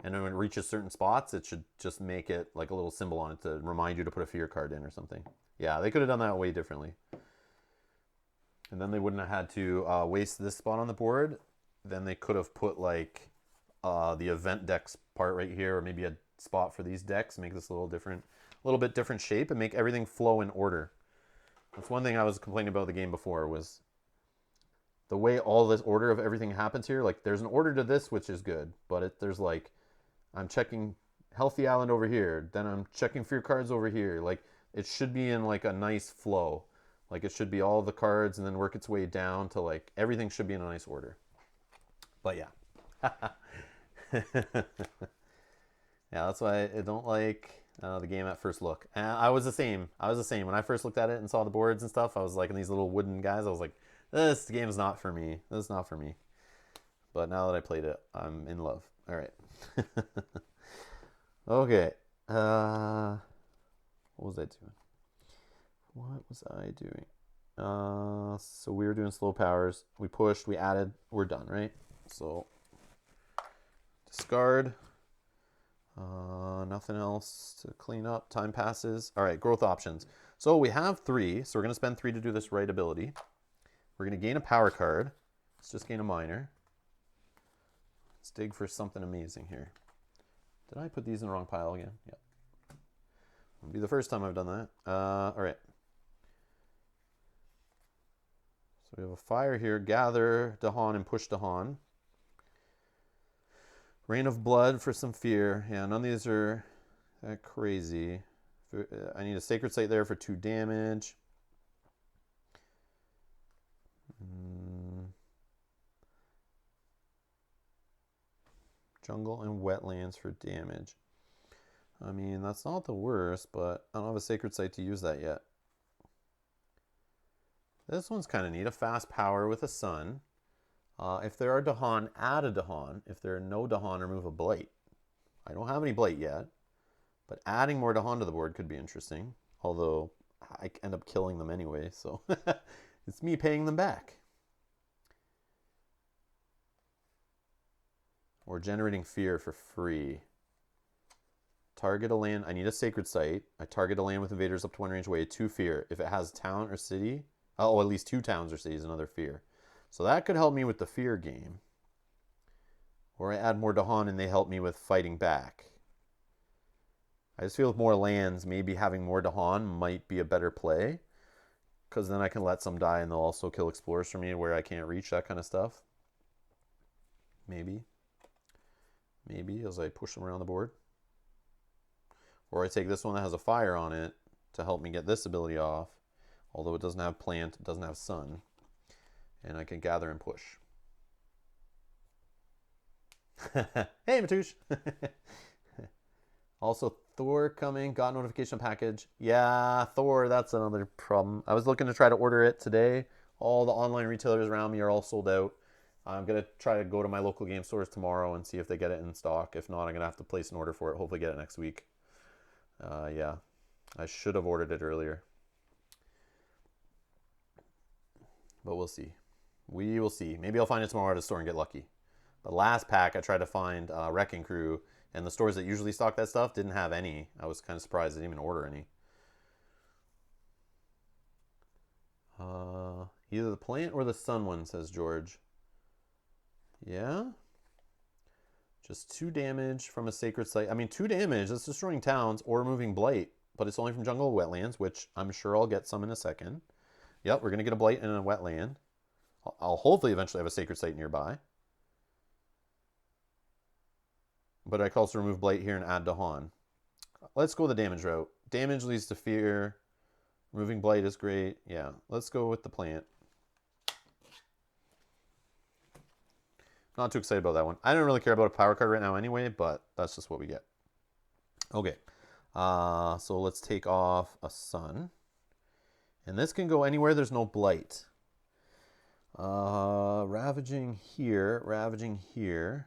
And then when it reaches certain spots, it should just make it like a little symbol on it to remind you to put a fear card in or something. Yeah, they could have done that way differently. And then they wouldn't have had to waste this spot on the board. Then they could have put like the event decks part right here, or maybe a spot for these decks, make this a little different, a little bit different shape, and make everything flow in order. That's one thing I was complaining about the game before, was the way all this order of everything happens here. Like there's an order to this, which is good, but there's like, I'm checking Healthy Island over here, then I'm checking Fear cards over here. Like it should be in like a nice flow. Like it should be all the cards and then work its way down to like everything should be in a nice order. But yeah. Yeah, that's why I don't like the game at first look. And I was the same. When I first looked at it and saw the boards and stuff, I was like in these little wooden guys. I was like, this game's not for me. This is not for me. But now that I played it, I'm in love. All right. Okay. What was I doing? So we were doing slow powers. We pushed, we added, we're done, right? So discard. Nothing else to clean up. Time passes. All right, growth options. So we have 3. So we're going to spend 3 to do this right ability. We're going to gain a power card. Let's just gain a minor. Let's dig for something amazing here. Did I put these in the wrong pile again? Yep. It'll be the first time I've done that. All right. So we have a fire here. Gather Dahan and push Dahan. Rain of Blood for some fear. Yeah, none of these are that crazy. I need a Sacred Site there for 2 damage. Jungle and Wetlands for damage. I mean, that's not the worst, but I don't have a Sacred Site to use that yet. This one's kind of neat. A fast power with a sun. If there are Dahan, add a Dahan. If there are no Dahan, remove a Blight. I don't have any Blight yet, but adding more Dahan to the board could be interesting. Although I end up killing them anyway, so it's me paying them back. Or generating fear for free. Target a land. I need a Sacred Site. I target a land with invaders up to 1 range away. 2 fear. If it has town or city, oh, at least 2 towns or cities, another fear. So that could help me with the fear game. Or I add more Dahan and they help me with fighting back. I just feel with more lands, maybe having more Dahan might be a better play. Because then I can let some die and they'll also kill explorers for me where I can't reach, that kind of stuff. Maybe. Maybe as I push them around the board. Or I take this one that has a fire on it to help me get this ability off. Although it doesn't have plant, it doesn't have sun. And I can gather and push. Hey, Matouche. Also, Thor coming. Got notification package. Yeah, Thor, that's another problem. I was looking to try to order it today. All the online retailers around me are all sold out. I'm going to try to go to my local game stores tomorrow and see if they get it in stock. If not, I'm going to have to place an order for it. Hopefully get it next week. Yeah, I should have ordered it earlier. But we'll see. We will see. Maybe I'll find it tomorrow at a store and get lucky. The last pack, I tried to find Wrecking Crew, and the stores that usually stock that stuff didn't have any. I was kind of surprised I didn't even order any. Either the plant or the sun one, says George. Yeah? Just 2 damage from a Sacred Site. I mean, 2 damage, that's destroying towns or removing Blight, but it's only from jungle or wetlands, which I'm sure I'll get some in a second. Yep, we're going to get a Blight in a wetland. I'll hopefully eventually have a Sacred Site nearby. But I can also remove Blight here and add Dahan. Let's go the damage route. Damage leads to fear. Removing Blight is great. Yeah, let's go with the plant. Not too excited about that one. I don't really care about a power card right now anyway, but that's just what we get. Okay, so let's take off a sun. And this can go anywhere there's no Blight. Ravaging here, ravaging here.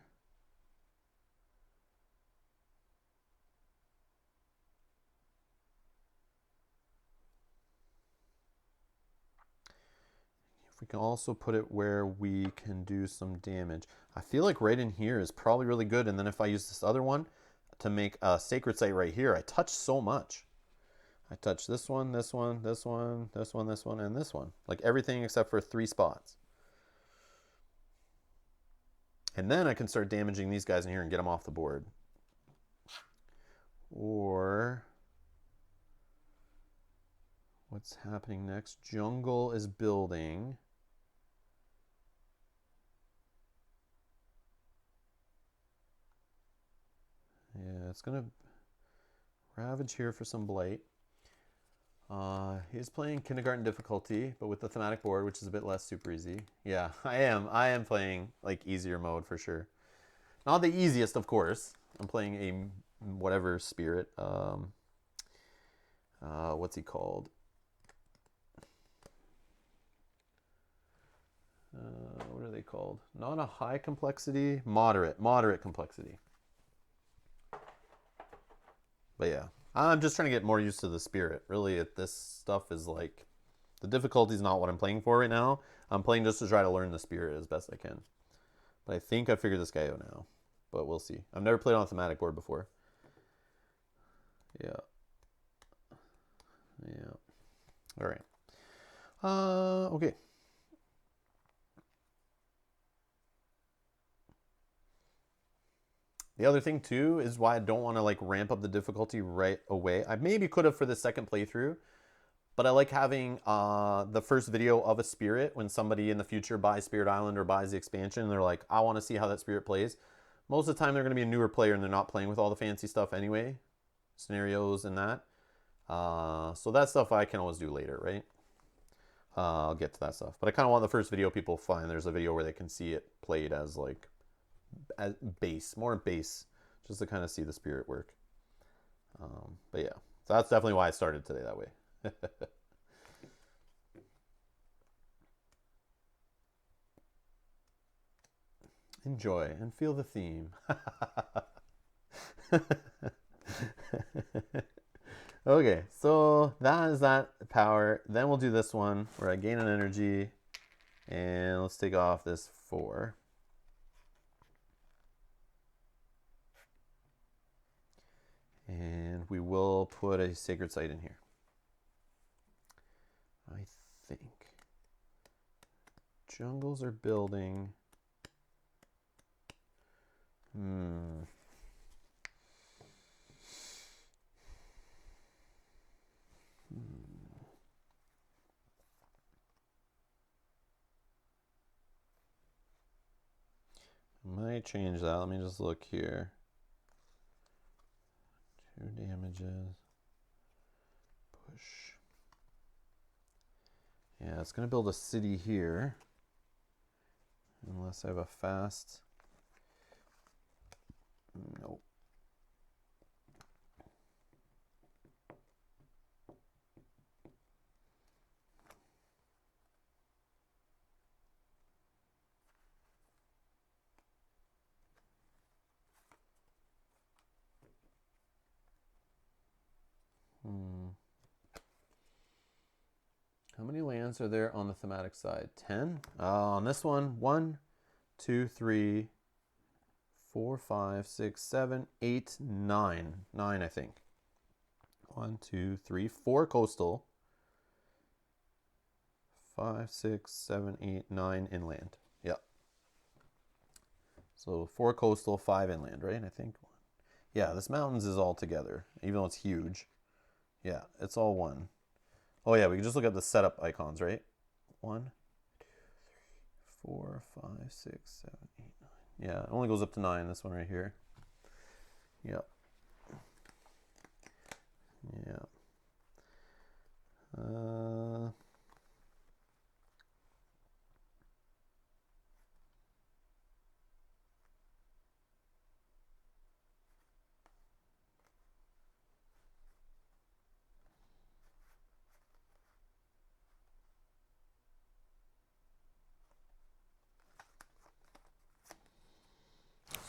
If we can also put it where we can do some damage. I feel like right in here is probably really good. And then if I use this other one to make a sacred site right here, I touch so much. I touch this one, this one, this one, this one, this one, and this one. Like everything except for 3 spots. And then I can start damaging these guys in here and get them off the board. Or what's happening next? Jungle is building. Yeah, it's going to ravage here for some blight. He's playing kindergarten difficulty, but with the thematic board, which is a bit less super easy. Yeah, I am playing like easier mode for sure. Not the easiest, of course. I'm playing a whatever spirit. What's he called? What are they called? Not a high complexity, moderate complexity. But yeah, I'm just trying to get more used to the spirit. Really, this stuff is like, the difficulty is not what I'm playing for right now. I'm playing just to try to learn the spirit as best I can. But I think I figured this guy out now. But we'll see. I've never played on a thematic board before. Yeah. Yeah. All right. Okay. The other thing too is why I don't want to like ramp up the difficulty right away. I maybe could have for the second playthrough, but I like having the first video of a spirit when somebody in the future buys Spirit Island or buys the expansion and they're like, I want to see how that spirit plays. Most of the time they're going to be a newer player and they're not playing with all the fancy stuff anyway, scenarios and that. So that stuff I can always do later, right? I'll get to that stuff. But I kind of want the first video people find there's a video where they can see it played as like more base, just to kind of see the spirit work. But yeah, so that's definitely why I started today that way. Enjoy and feel the theme. Okay, so that is that power. Then we'll do this one where I gain an energy, and let's take off this 4. And we will put a sacred site in here. I think. Jungles are building. Might change that. Let me just look here. 2 damages. Push. Yeah, it's going to build a city here. Unless I have a fast. Nope. How many lands are there on the thematic side? 10? On this one, 1, 2, 3, 4, 5, 6, 7, 8, 9. 9, I think. 1, 2, 3, 4 coastal. 5, 6, 7, 8, 9 inland. Yep. So 4 coastal, 5 inland, right? I think. Yeah, this mountains is all together, even though it's huge. Yeah, it's all one. Oh yeah, we can just look at the setup icons, right? 1, 2, 3, 4, 5, 6, 7, 8, 9. Yeah, it only goes up to 9, this one right here. Yep. Yeah.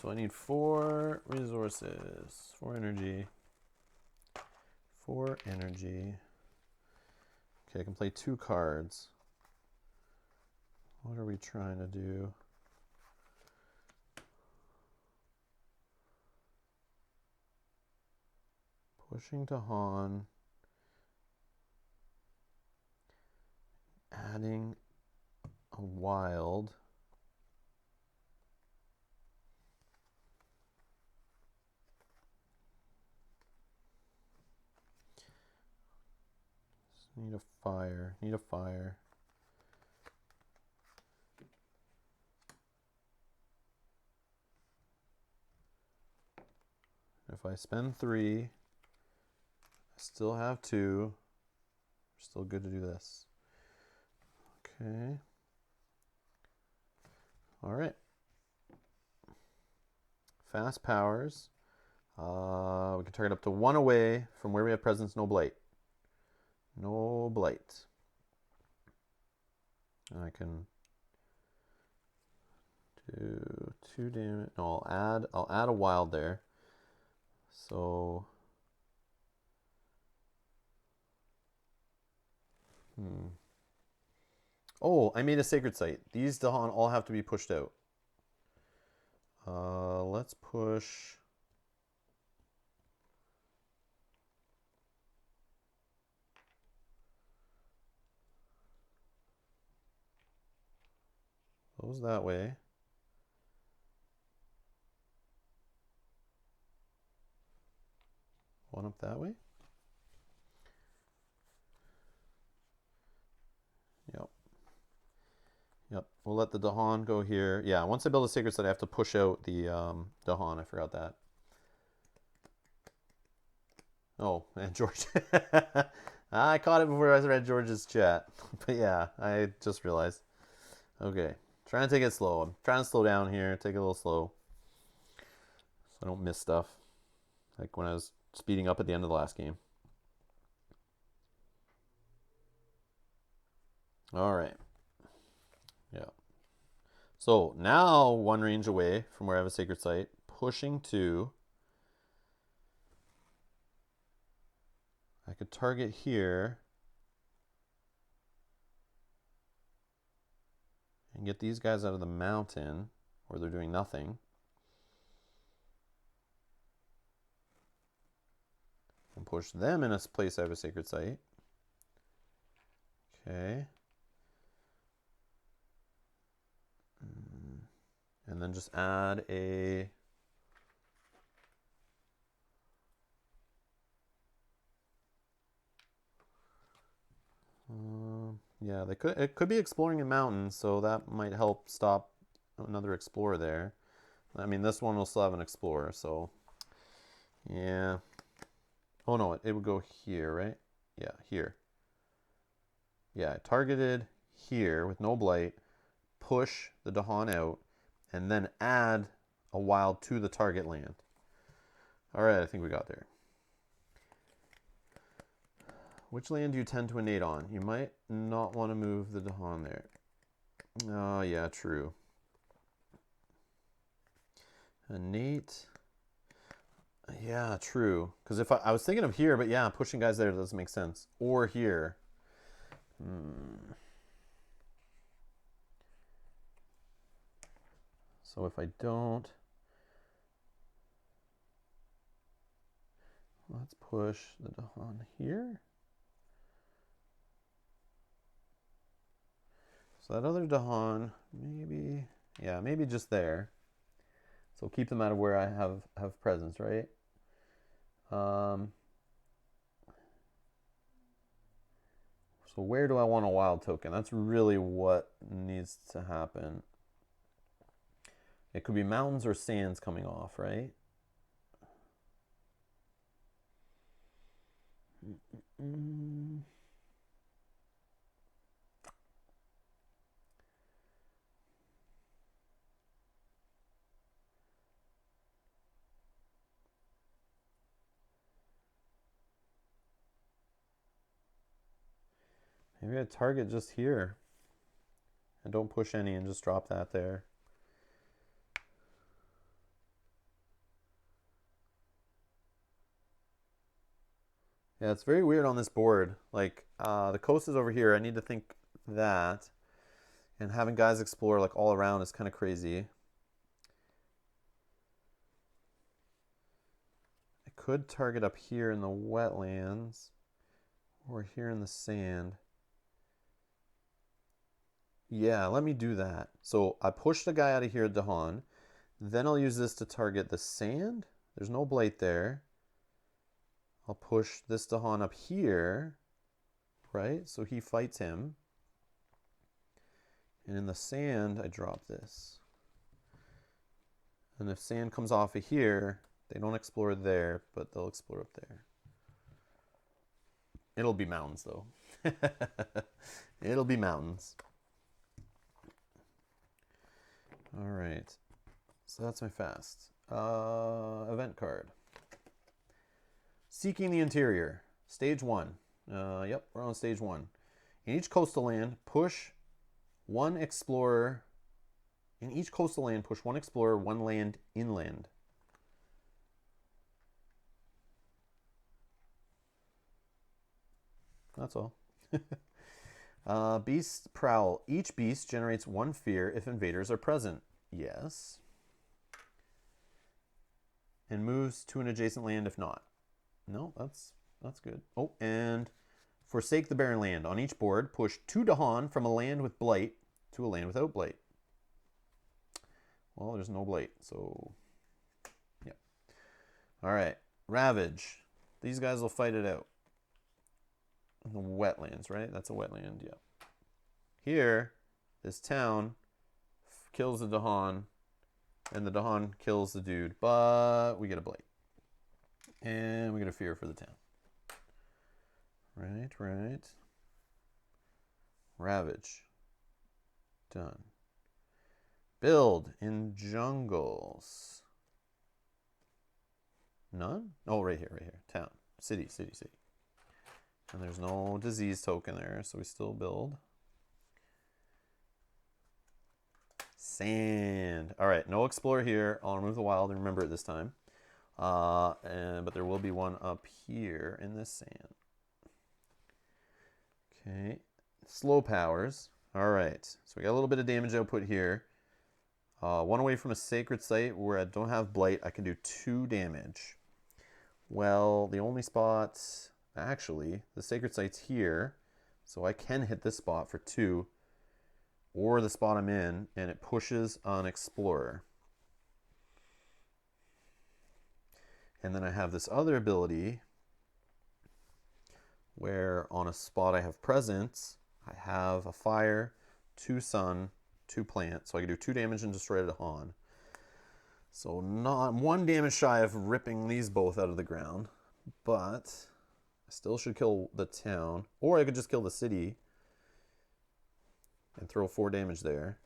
So I need 4 resources, 4 energy, 4 energy. Okay, I can play 2 cards. What are we trying to do? Pushing to Han. Adding a wild. Need a fire. Need a fire. If I spend 3, I still have 2. Still good to do this. Okay. All right. Fast powers. We can target up to 1 away from where we have presence, no blight. No blight. I can do 2 damage. No, I'll add a wild there. So oh, I made a sacred site. These Dahan all have to be pushed out. Let's push. Those that way. One up that way. Yep. Yep. We'll let the Dahan go here. Yeah, once I build a sacred site, I have to push out the Dahan. I forgot that. Oh, and George. I caught it before I read George's chat. But yeah, I just realized. Okay. Trying to take it slow. I'm trying to slow down here. Take it a little slow. So I don't miss stuff. Like when I was speeding up at the end of the last game. All right. Yeah. So now 1 range away from where I have a sacred site. Pushing 2. I could target here. And get these guys out of the mountain where they're doing nothing. And push them in a place I have a sacred site. Okay. And then just add a yeah, it could be exploring a mountain, so that might help stop another explorer there. I mean, this one will still have an explorer, so yeah. Oh no, it would go here, right? Yeah, here. Yeah, targeted here with no blight, push the Dahan out, and then add a wild to the target land. All right, I think we got there. Which land do you tend to innate on? You might not want to move the Dahan there. Oh, yeah, true. Innate. Yeah, true. Because if I was thinking of here, but yeah, pushing guys there doesn't make sense. Or here. So if I don't, let's push the Dahan here. So that other Dahan, maybe, yeah, maybe just there. So keep them out of where I have presence, right? So where do I want a wild token? That's really what needs to happen. It could be mountains or sands coming off, right? Maybe I target just here. And don't push any and just drop that there. Yeah, it's very weird on this board. Like, the coast is over here. I need to think that. And having guys explore like all around is kind of crazy. I could target up here in the wetlands or here in the sand. Yeah, let me do that. So I push the guy out of here at Dahan. Then I'll use this to target the sand. There's no blight there. I'll push this Dahan up here, right? So he fights him. And in the sand, I drop this. And if sand comes off of here, they don't explore there, but they'll explore up there. It'll be mountains, though. It'll be mountains. All right. So that's my fast. Event card. Seeking the Interior. Stage 1. Yep, we're on stage 1. In each coastal land, push one explorer. In each coastal land, push one explorer, one land inland. That's all. Beast Prowl. Each beast generates one fear if invaders are present. Yes. And moves to an adjacent land if not. No, that's good. Oh, and Forsake the Barren Land. On each board, push 2 Dahan from a land with blight to a land without blight. Well, there's no blight, so yeah. All right, Ravage. These guys will fight it out. The wetlands, right? That's a wetland, yeah. Here, this town kills the Dahan, and the Dahan kills the dude, but we get a blight. And we get a fear for the town. Right. Ravage. Done. Build in jungles. None? Oh, right here. Town. City. And there's no disease token there, so we still build. Sand. All right, no explorer here. I'll remove the wild and remember it this time. But there will be one up here in this sand. Okay. Slow powers. All right, so we got a little bit of damage output here. One away from a sacred site where I don't have blight, I can do 2 damage. Well, the only spot, actually, the sacred site's here, so I can hit this spot for 2, or the spot I'm in, and it pushes on explorer. And then I have this other ability where on a spot I have presence, I have a fire, 2 sun, 2 plant, so I can do 2 damage and destroy it at Dahan. So not 1 damage shy of ripping these both out of the ground, but I still should kill the town, or I could just kill the city and throw 4 damage there,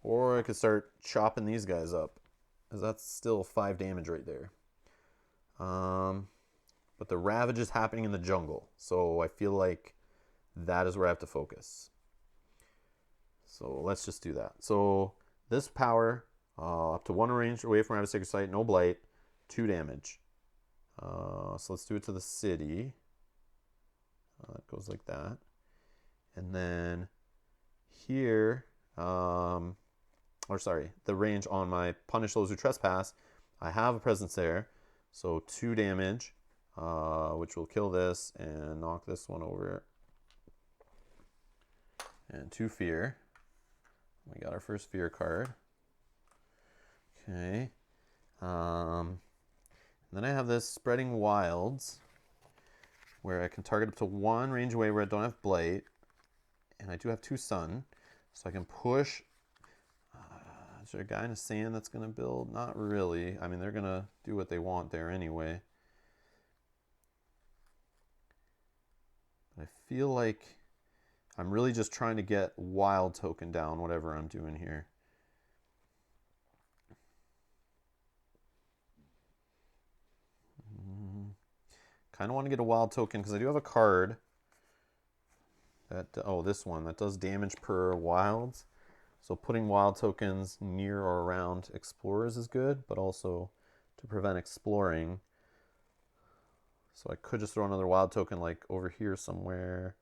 or I could start chopping these guys up, because that's still 5 damage right there. But the ravage is happening in the jungle, so I feel like that is where I have to focus. So let's just do that. So this power, up to 1 range away from a sacred site, no blight, 2 damage. So let's do it to the city. It goes like that. And then here, the range on my punish those who trespass, I have a presence there. So 2 damage, which will kill this and knock this one over. And 2 fear. We got our first fear card. Okay. Then I have this Spreading Wilds, where I can target up to 1 range away where I don't have blight. And I do have 2 sun, so I can push. Is there a guy in the sand that's going to build? Not really. I mean, they're going to do what they want there anyway. But I feel like I'm really just trying to get wild token down, whatever I'm doing here. Kind of want to get a wild token because I do have a card that, this one, that does damage per wilds. So putting wild tokens near or around explorers is good, but also to prevent exploring. So I could just throw another wild token like over here somewhere.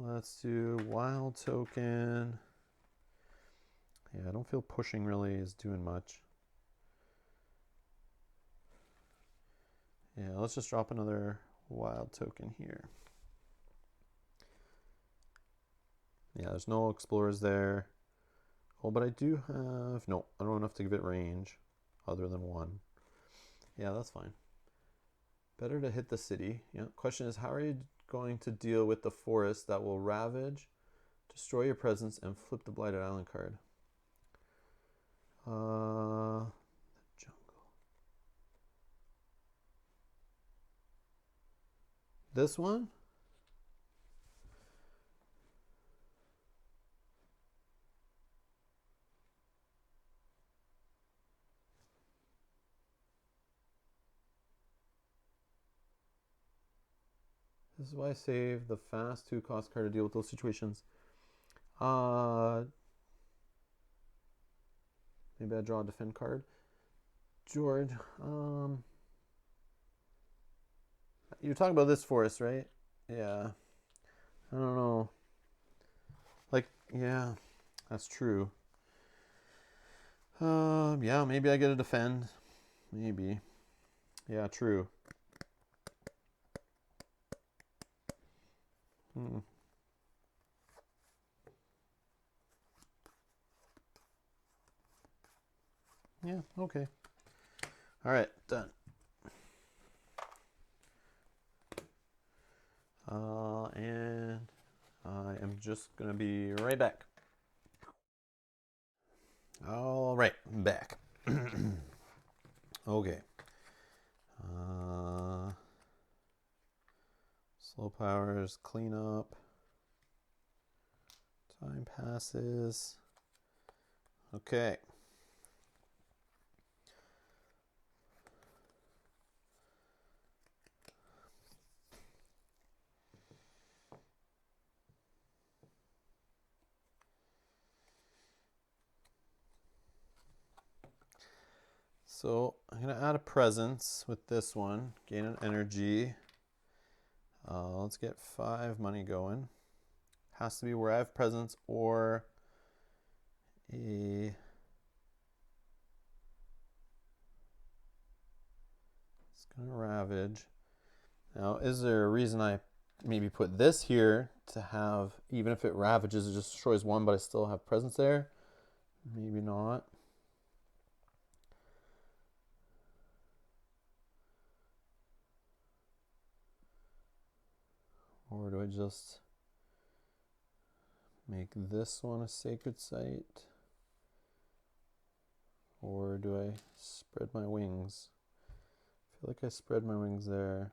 Let's do wild token. Yeah, I don't feel pushing really is doing much. Yeah, let's just drop another wild token here. Yeah, there's no explorers there. Oh, but I do have... No, I don't have enough to give it range other than one. Yeah, that's fine. Better to hit the city. Yeah. Question is, how are you going to deal with the forest that will ravage, destroy your presence, and flip the Blighted Island card? Jungle. This one? This is why I save the fast 2-cost card to deal with those situations. Maybe I draw a defend card. George, you're talking about this forest, right? Yeah. I don't know. Like, yeah, that's true. Yeah, maybe I get a defend. Maybe. Yeah, true. Yeah, okay. All right, done. And I am just going to be right back. All right, I'm back. Okay. Slow powers, clean up. Time passes. Okay. So I'm going to add a presence with this one, gain an energy. Let's get 5 money going. Has to be where I have presence or a... It's going to ravage. Now, is there a reason I maybe put this here to have, even if it ravages, it just destroys one, but I still have presence there? Maybe not. Or do I just make this one a sacred site? Or do I spread my wings? I feel like I spread my wings there.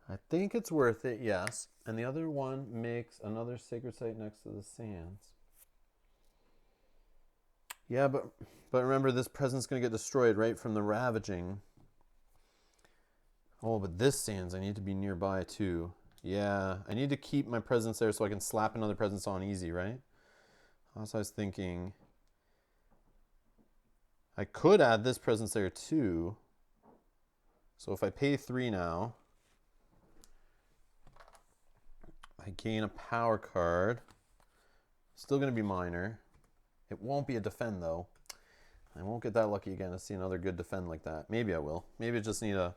I think it's worth it, yes. And the other one makes another sacred site next to the sands. Yeah, but remember, this present's going to get destroyed, right, from the ravaging. Oh, but this sands, I need to be nearby, too. Yeah, I need to keep my presence there so I can slap another presence on easy, right? That's what I was thinking. I could add this presence there, too. So if I pay 3 now, I gain a power card. Still going to be minor. It won't be a defend, though. I won't get that lucky again to see another good defend like that. Maybe I will. Maybe I just need a...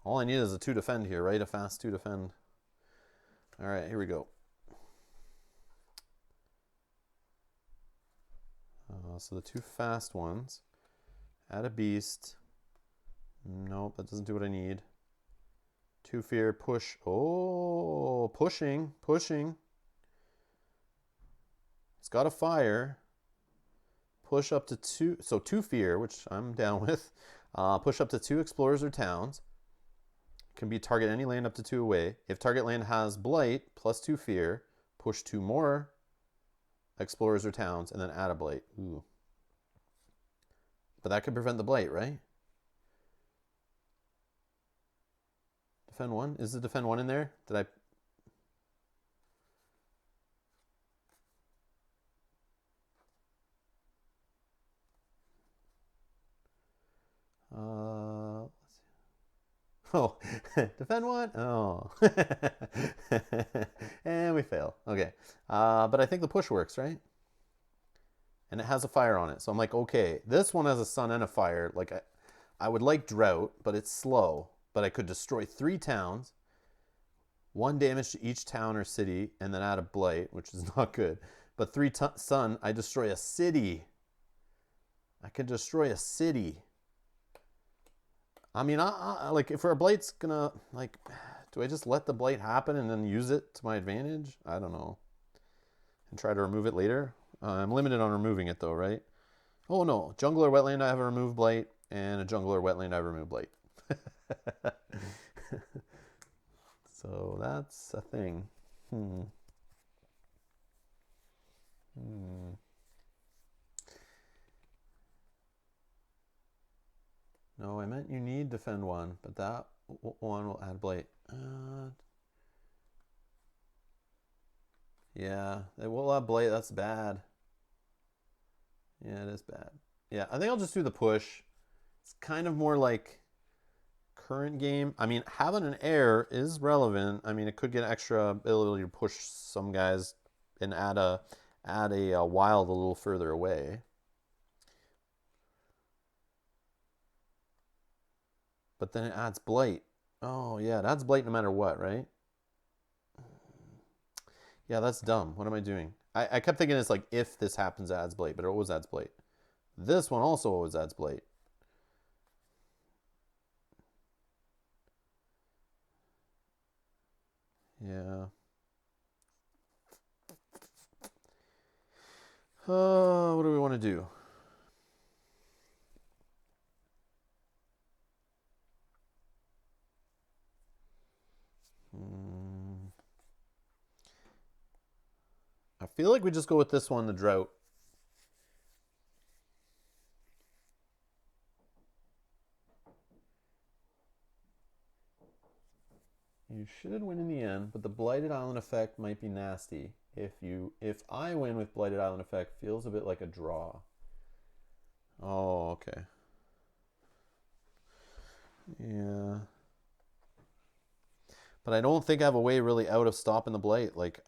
All I need is a 2 defend here, right? A fast 2 defend. All right, here we go. So the 2 fast ones. Add a beast. Nope, that doesn't do what I need. 2 fear, push. Oh, pushing. It's got a fire. Push up to 2. So 2 fear, which I'm down with. Push up to 2 explorers or towns. Can be target any land up to 2 away. If target land has blight, plus 2 fear, push 2 more explorers or towns, and then add a blight. Ooh. But that could prevent the blight, right? Defend 1? Is the defend 1 in there? Did I... let's Oh, defend one? Oh. And we fail. Okay. But I think the push works, right? And it has a fire on it. So I'm like, okay, this one has a sun and a fire. Like, I would like drought, but it's slow. But I could destroy 3 towns, 1 damage to each town or city, and then add a blight, which is not good. But 3 sun, I destroy a city. I can destroy a city. I mean, like, if our blight's gonna, like, do I just let the blight happen and then use it to my advantage? I don't know. And try to remove it later? I'm limited on removing it, though, right? Oh, no. Jungle or wetland, I have a remove blight. And a jungle or wetland, I have a remove blight. So that's a thing. No, I meant you need defend one, but that one will add blight. Yeah, it will add blight. That's bad. Yeah, it is bad. Yeah, I think I'll just do the push. It's kind of more like current game. I mean, having an air is relevant. I mean, it could get extra ability to push some guys and add a wild a little further away. But then it adds blight. Oh yeah, it adds blight no matter what, right? Yeah, that's dumb. What am I doing? I kept thinking it's like if this happens, it adds blight, but it always adds blight. This one also always adds blight. Yeah. What do we want to do? I feel like we just go with this one, the drought. You should win in the end, but the Blighted Island effect might be nasty. If I win with Blighted Island effect, feels a bit like a draw. Oh, okay. Yeah. But I don't think I have a way really out of stopping the blight. Like,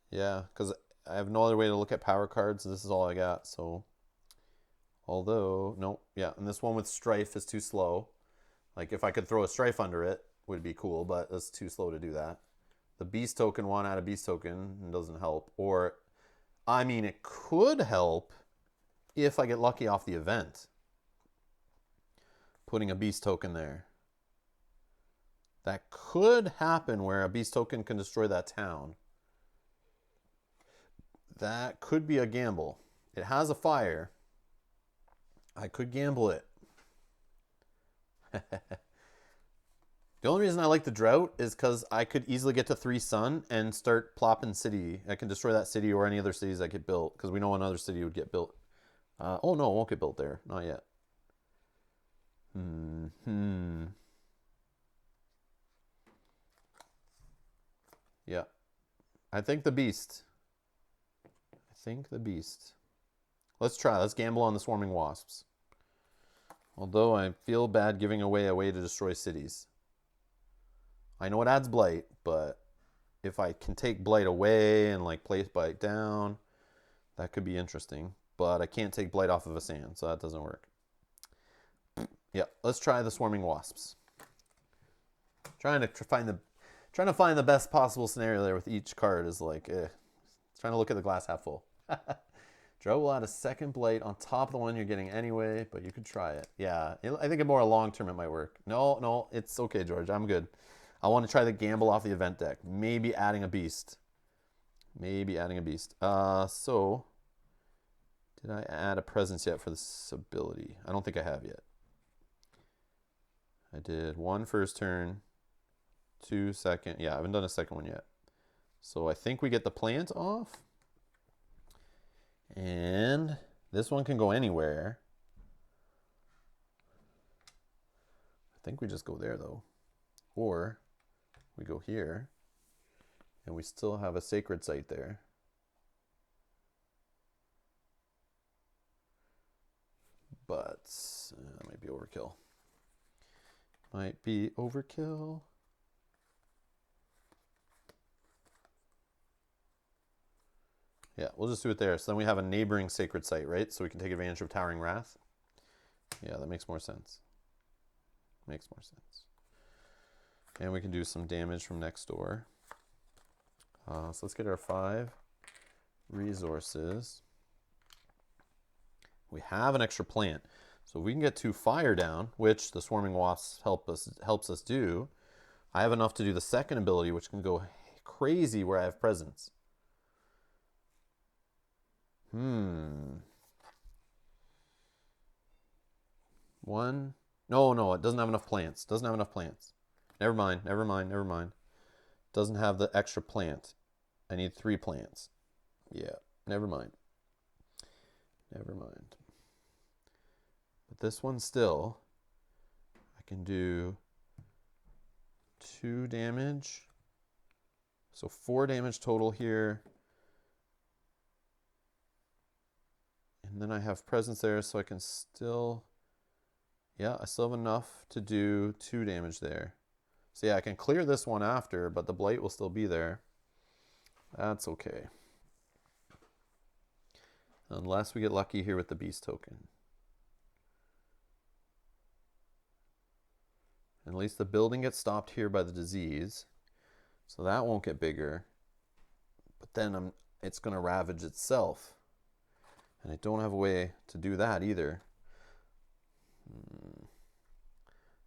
yeah, because I have no other way to look at power cards. This is all I got. So, although, no, yeah, and this one with Strife is too slow. Like, if I could throw a Strife under it, would be cool, but it's too slow to do that. The Beast token one add a Beast token doesn't help. Or, I mean, it could help if I get lucky off the event. Putting a Beast token there. That could happen where a Beast token can destroy that town. That could be a gamble. It has a fire. I could gamble it. The only reason I like the drought is because I could easily get to 3 sun and start plopping city. I can destroy that city or any other cities that get built because we know another city would get built. Oh no, it won't get built there. Not yet. Yeah. I think the beast. Let's try. Let's gamble on the swarming wasps. Although I feel bad giving away a way to destroy cities. I know it adds blight, but if I can take blight away and like place blight down, that could be interesting. But I can't take blight off of a sand, so that doesn't work. Yeah, let's try the swarming wasps. Trying to find the best possible scenario there with each card is like, trying to look at the glass half full. Drought will add a second blight on top of the one you're getting anyway, but you could try it. Yeah, I think more long term it might work. No, it's okay, George. I'm good. I want to try the gamble off the event deck. Maybe adding a beast. So, did I add a presence yet for this ability? I don't think I have yet. I did 1 first turn, 2 second. Yeah, I haven't done a second one yet. So I think we get the plant off. And this one can go anywhere. I think we just go there though. Or we go here and we still have a sacred site there. but that might be overkill. Might be overkill. Yeah, we'll just do it there. So then we have a neighboring sacred site, right? So we can take advantage of Towering Wrath. Yeah, that makes more sense. Makes more sense. And we can do some damage from next door. So let's get our 5 resources. We have an extra plant. So if we can get 2 fire down, which the swarming wasps helps us do, I have enough to do the second ability, which can go crazy where I have presence. One. No, it doesn't have enough plants. Doesn't have enough plants. Never mind. Doesn't have the extra plant. I need 3 plants. Yeah, never mind. But this one still, I can do 2 damage. So 4 damage total here. And then I have presence there, so I can still... Yeah, I still have enough to do 2 damage there. So yeah, I can clear this one after, but the blight will still be there. That's okay. Unless we get lucky here with the beast token. And at least the building gets stopped here by the disease. So that won't get bigger. But then it's going to ravage itself. And I don't have a way to do that either.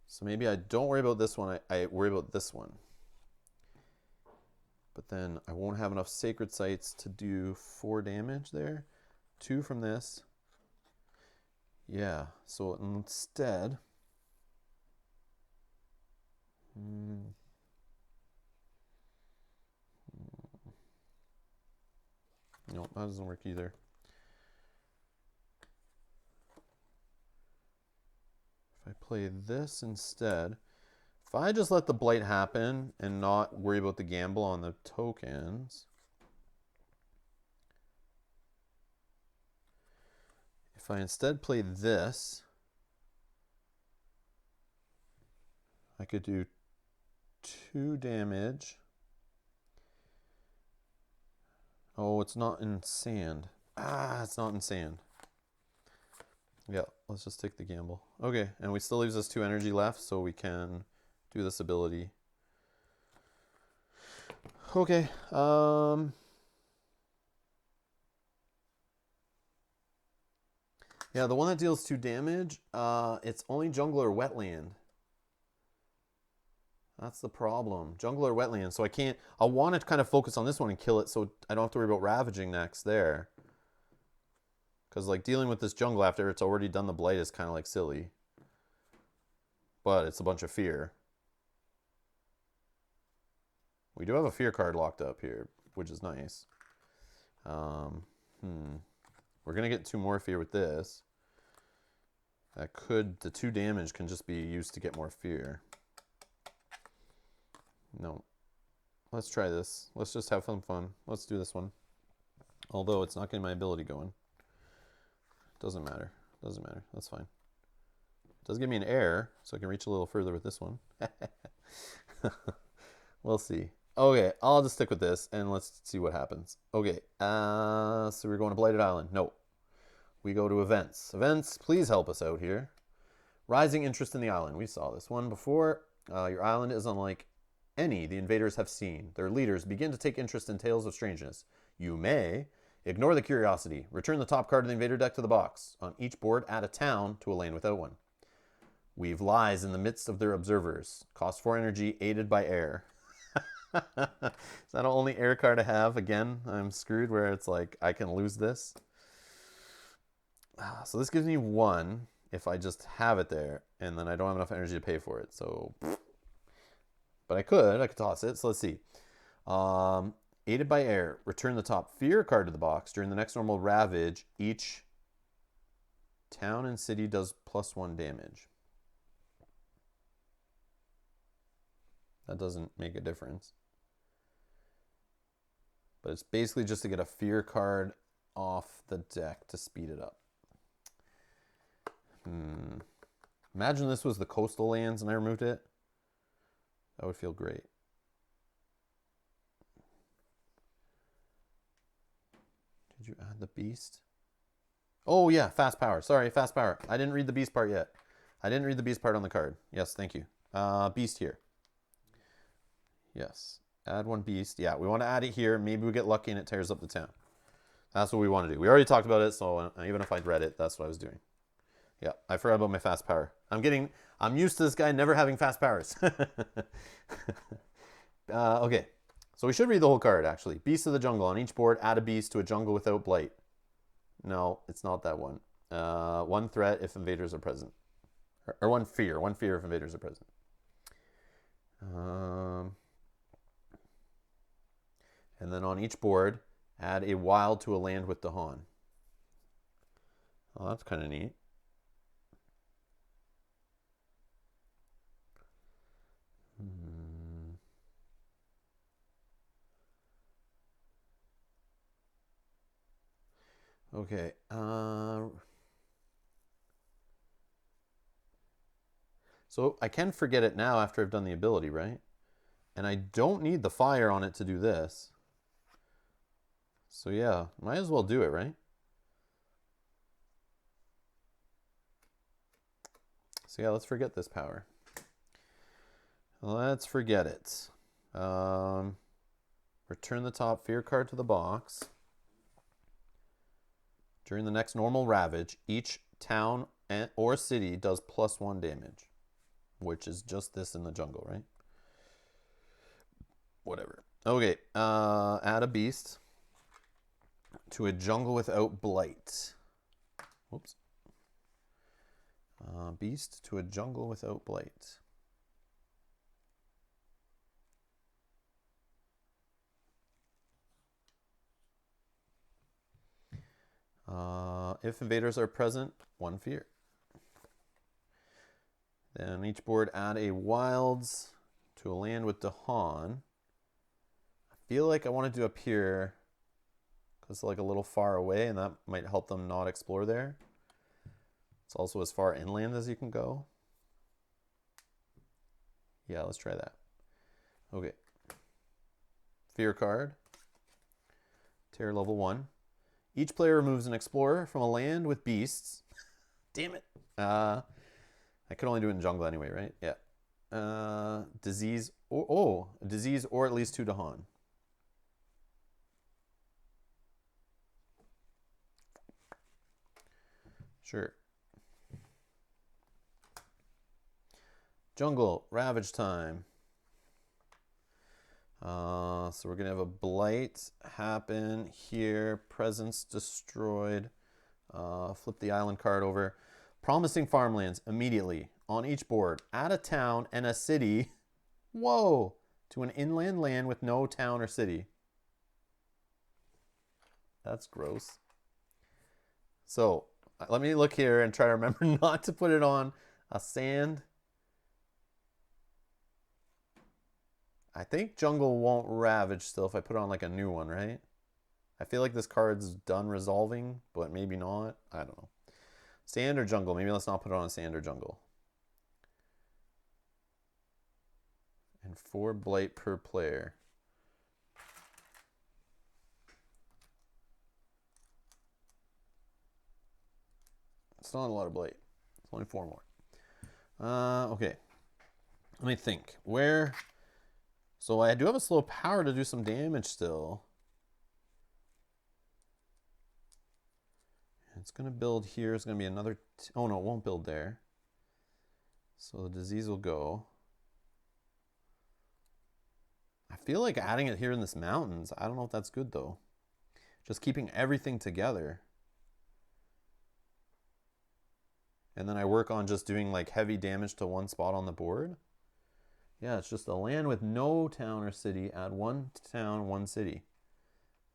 So maybe I don't worry about this one. I worry about this one. But then I won't have enough sacred sites to do 4 damage there. 2 from this. Yeah, so instead... No, that doesn't work either. If I play this instead, if I just let the blight happen and not worry about the gamble on the tokens, if I instead play this, I could do 2 damage. Oh, it's not in sand. It's not in sand. Yeah, let's just take the gamble. Okay, and we still leaves us 2 energy left, so we can do this ability. Okay, yeah, the one that deals 2 damage, it's only jungle or wetland. That's the problem. Jungle or wetland. So I want to kind of focus on this one and kill it so I don't have to worry about ravaging next there. Because like dealing with this jungle after it's already done the blight is kind of like silly. But it's a bunch of fear. We do have a fear card locked up here, which is nice. We're going to get 2 more fear with this. The 2 damage can just be used to get more fear. No. Let's try this. Let's just have some fun. Let's do this one. Although it's not getting my ability going. Doesn't matter. That's fine. It does give me an error, so I can reach a little further with this one. We'll see. Okay, I'll just stick with this, and let's see what happens. Okay, so we're going to Blighted Island. No. We go to events. Events, please help us out here. Rising interest in the island. We saw this one before. Your island is unlike any the invaders have seen. Their leaders begin to take interest in tales of strangeness. You may ignore the curiosity. Return the top card of the invader deck to the box. On each board, add a town to a lane without one. Weave lies in the midst of their observers. Cost 4 energy, aided by air. Is that the only air card I have? Again, I'm screwed where it's like I can lose this. So this gives me 1 if I just have it there, and then I don't have enough energy to pay for it. So, but I could toss it. So let's see. Aided by air, return the top fear card to the box. During the next normal ravage, each town and city does +1 damage. That doesn't make a difference. But it's basically just to get a fear card off the deck to speed it up. Imagine this was the coastal lands and I removed it. That would feel great. Did you add the beast? Oh yeah, fast power. Sorry, fast power. I didn't read the beast part yet. I didn't read the beast part on the card. Yes, thank you. Beast here. Yes. Add one beast. Yeah, we want to add it here. Maybe we get lucky and it tears up the town. That's what we want to do. We already talked about it, so even if I'd read it, that's what I was doing. Yeah, I forgot about my fast power. I'm used to this guy never having fast powers. Okay, so we should read the whole card, actually. Beast of the Jungle. On each board, add a beast to a jungle without blight. No, it's not that one. One threat if invaders are present. Or one fear if invaders are present. And then on each board, add a wild to a land with Dahan. Oh, that's kind of neat. Okay. So I can forget it now after I've done the ability, right? And I don't need the fire on it to do this. So yeah, might as well do it, right? So yeah, let's forget this power. Let's forget it. Return the top fear card to the box. During the next normal ravage, each town or city does +1 damage, which is just this in the jungle, right? Whatever. Okay, add a beast to a jungle without blight. Whoops. Beast to a jungle without blight. If invaders are present, one fear. Then on each board, add a wilds to a land with Dahan. I feel like I want to do up here because it's like a little far away, and that might help them not explore there. It's also as far inland as you can go. Yeah, let's try that. Okay. Fear card. Terror level 1. Each player removes an explorer from a land with beasts. Damn it. I could only do it in jungle anyway, right? Yeah. Disease. Disease or at least 2 Dahan. Sure. Jungle, ravage time. So we're going to have a blight happen here. Presence destroyed. Flip the island card over. Promising farmlands immediately on each board. Add a town and a city. Whoa! To an inland land with no town or city. That's gross. So let me look here and try to remember not to put it on a sand. I think jungle won't ravage still if I put on like a new one, right? I feel like this card's done resolving, but maybe not. I don't know. Sand or jungle? Maybe let's not put it on sand or jungle. And 4 blight per player. It's not a lot of blight. It's only 4 more. Okay. Let me think. Where... So I do have a slow power to do some damage still. It's going to build here. It's going to be another... Oh, no, it won't build there. So the disease will go. I feel like adding it here in this mountains. I don't know if that's good, though. Just keeping everything together. And then I work on just doing like heavy damage to one spot on the board. Yeah, it's just a land with no town or city. Add 1 town, 1 city.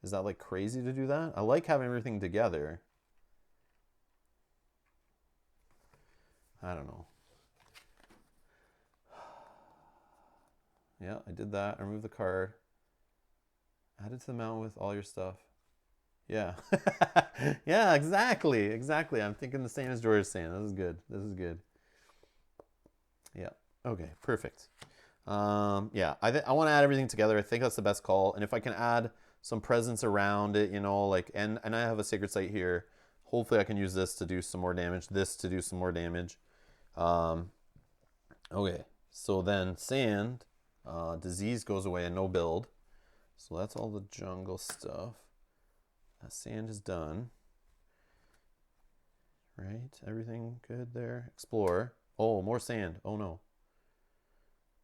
Is that like crazy to do that? I like having everything together. I don't know. Yeah, I did that. I removed the card. Add it to the mountain with all your stuff. Yeah. Yeah, exactly. Exactly. I'm thinking the same as George is saying. This is good. This is good. Yeah. Okay, perfect. Yeah, I want to add everything together. I think that's the best call. And if I can add some presence around it, you know, like, and I have a sacred site here. Hopefully I can use this to do some more damage, this to do some more damage. Um, okay, so then sand, disease goes away and no build. So that's all the jungle stuff. That sand is done. Right, everything good there. Explore. Oh, more sand. Oh no.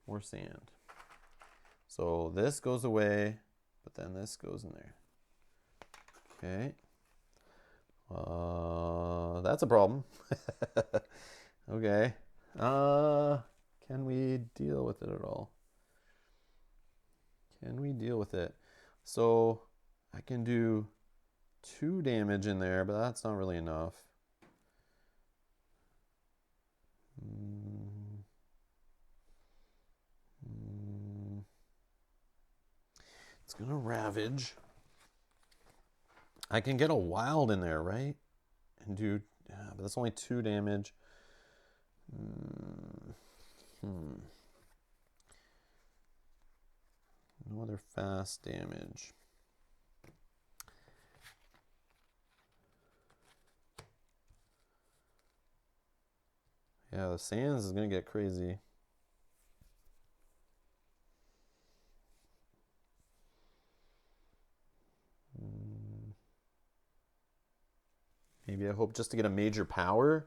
More sand. So this goes away, but then this goes in there. Okay. That's a problem. Okay. Can we deal with it at all? Can we deal with it? So I can do 2 damage in there, but that's not really enough. It's gonna ravage. I can get a wild in there, right? And do, but that's only 2 damage. No other fast damage. Yeah, the sands is gonna get crazy. Maybe I hope just to get a major power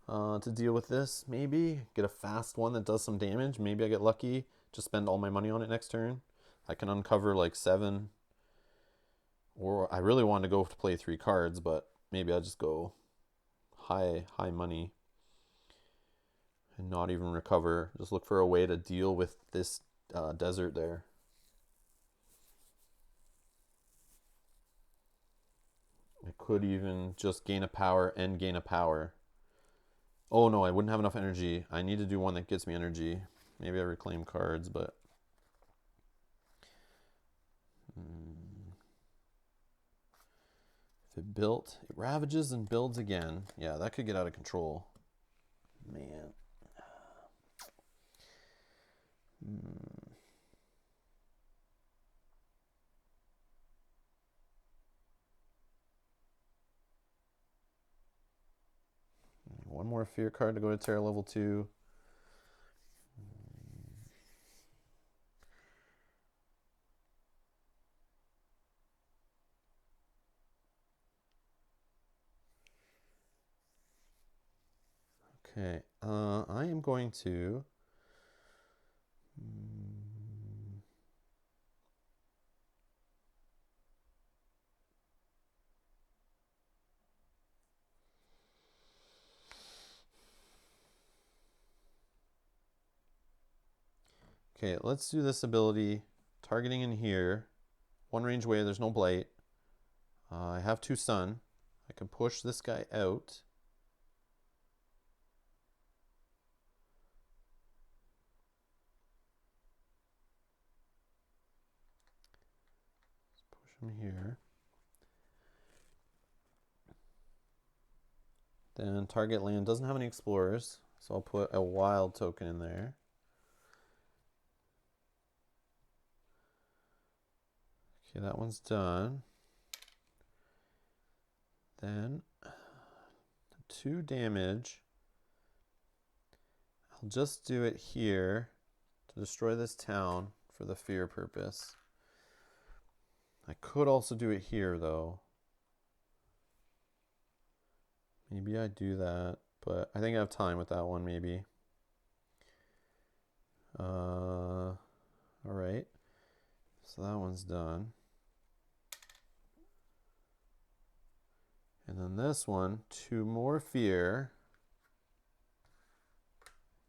to deal with this. Maybe get a fast one that does some damage. Maybe I get lucky. Just spend all my money on it next turn. I can uncover like 7. Or I really wanted to go to play 3 cards, but maybe I'll just go high money and not even recover. Just look for a way to deal with this desert there. I could even just gain a power and gain a power. Oh no, I wouldn't have enough energy. I need to do one that gets me energy. Maybe I reclaim cards, but if it built, it ravages and builds again. Yeah, that could get out of control. Man. One more fear card to go to Terra level 2. Okay, I am going to okay, let's do this ability. Targeting in here. 1 range away, there's no blight. I have 2 sun. I can push this guy out. Let's push him here. Then target land doesn't have any explorers, so I'll put a wild token in there. Okay, that one's done. Then 2 damage. I'll just do it here to destroy this town for the fear purpose. I could also do it here though. Maybe I do that, but I think I have time with that one maybe. All right. So that one's done. And then this one, 2 more fear.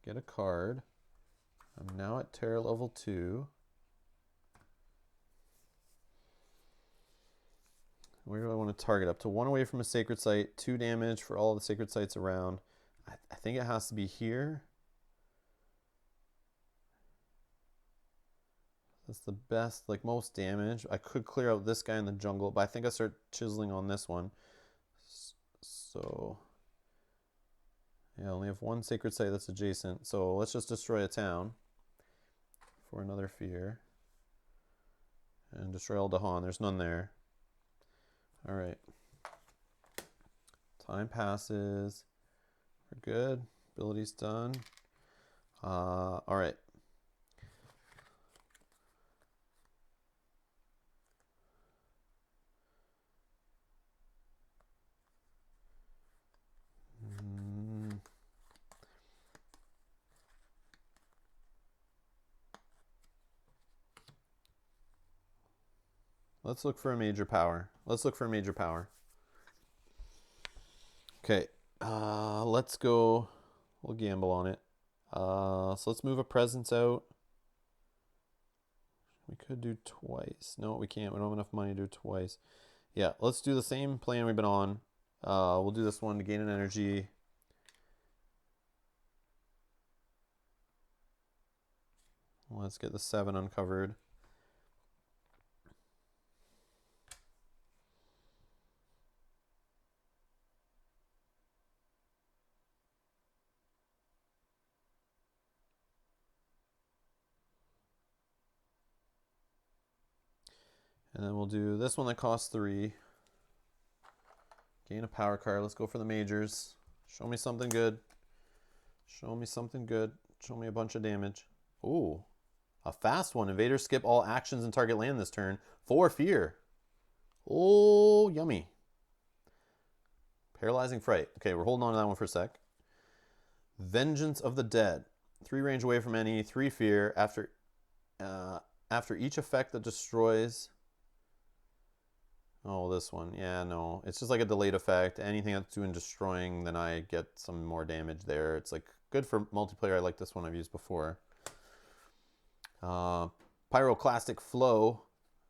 Get a card. I'm now at Terra level 2. Where do I want to target? Up to 1 away from a sacred site, 2 damage for all the sacred sites around. I think it has to be here. That's the best, like most damage. I could clear out this guy in the jungle, but I think I start chiseling on this one. So, yeah, I only have one sacred site that's adjacent. So let's just destroy a town for another fear. And destroy Eldahan. There's none there. All right. Time passes. We're good. Ability's done. All right. Let's look for a major power. Let's look for a major power. Okay, let's go. We'll gamble on it. So let's move a presence out. We could do twice. No, we can't. We don't have enough money to do it twice. Yeah, let's do the same plan we've been on. We'll do this one to gain an energy. Let's get the 7 uncovered. And then we'll do this one that costs 3. Gain a power card. Let's go for the majors. Show me something good. Show me something good. Show me a bunch of damage. Ooh, a fast one. Invaders skip all actions in target land this turn. 4 fear. Oh, yummy. Paralyzing Fright. Okay, we're holding on to that one for a sec. Vengeance of the Dead. 3 range away from any. 3 fear. After each effect that destroys... Oh, this one. Yeah, no. It's just like a delayed effect. Anything that's doing destroying, then I get some more damage there. It's like good for multiplayer. I like this one I've used before. Pyroclastic Flow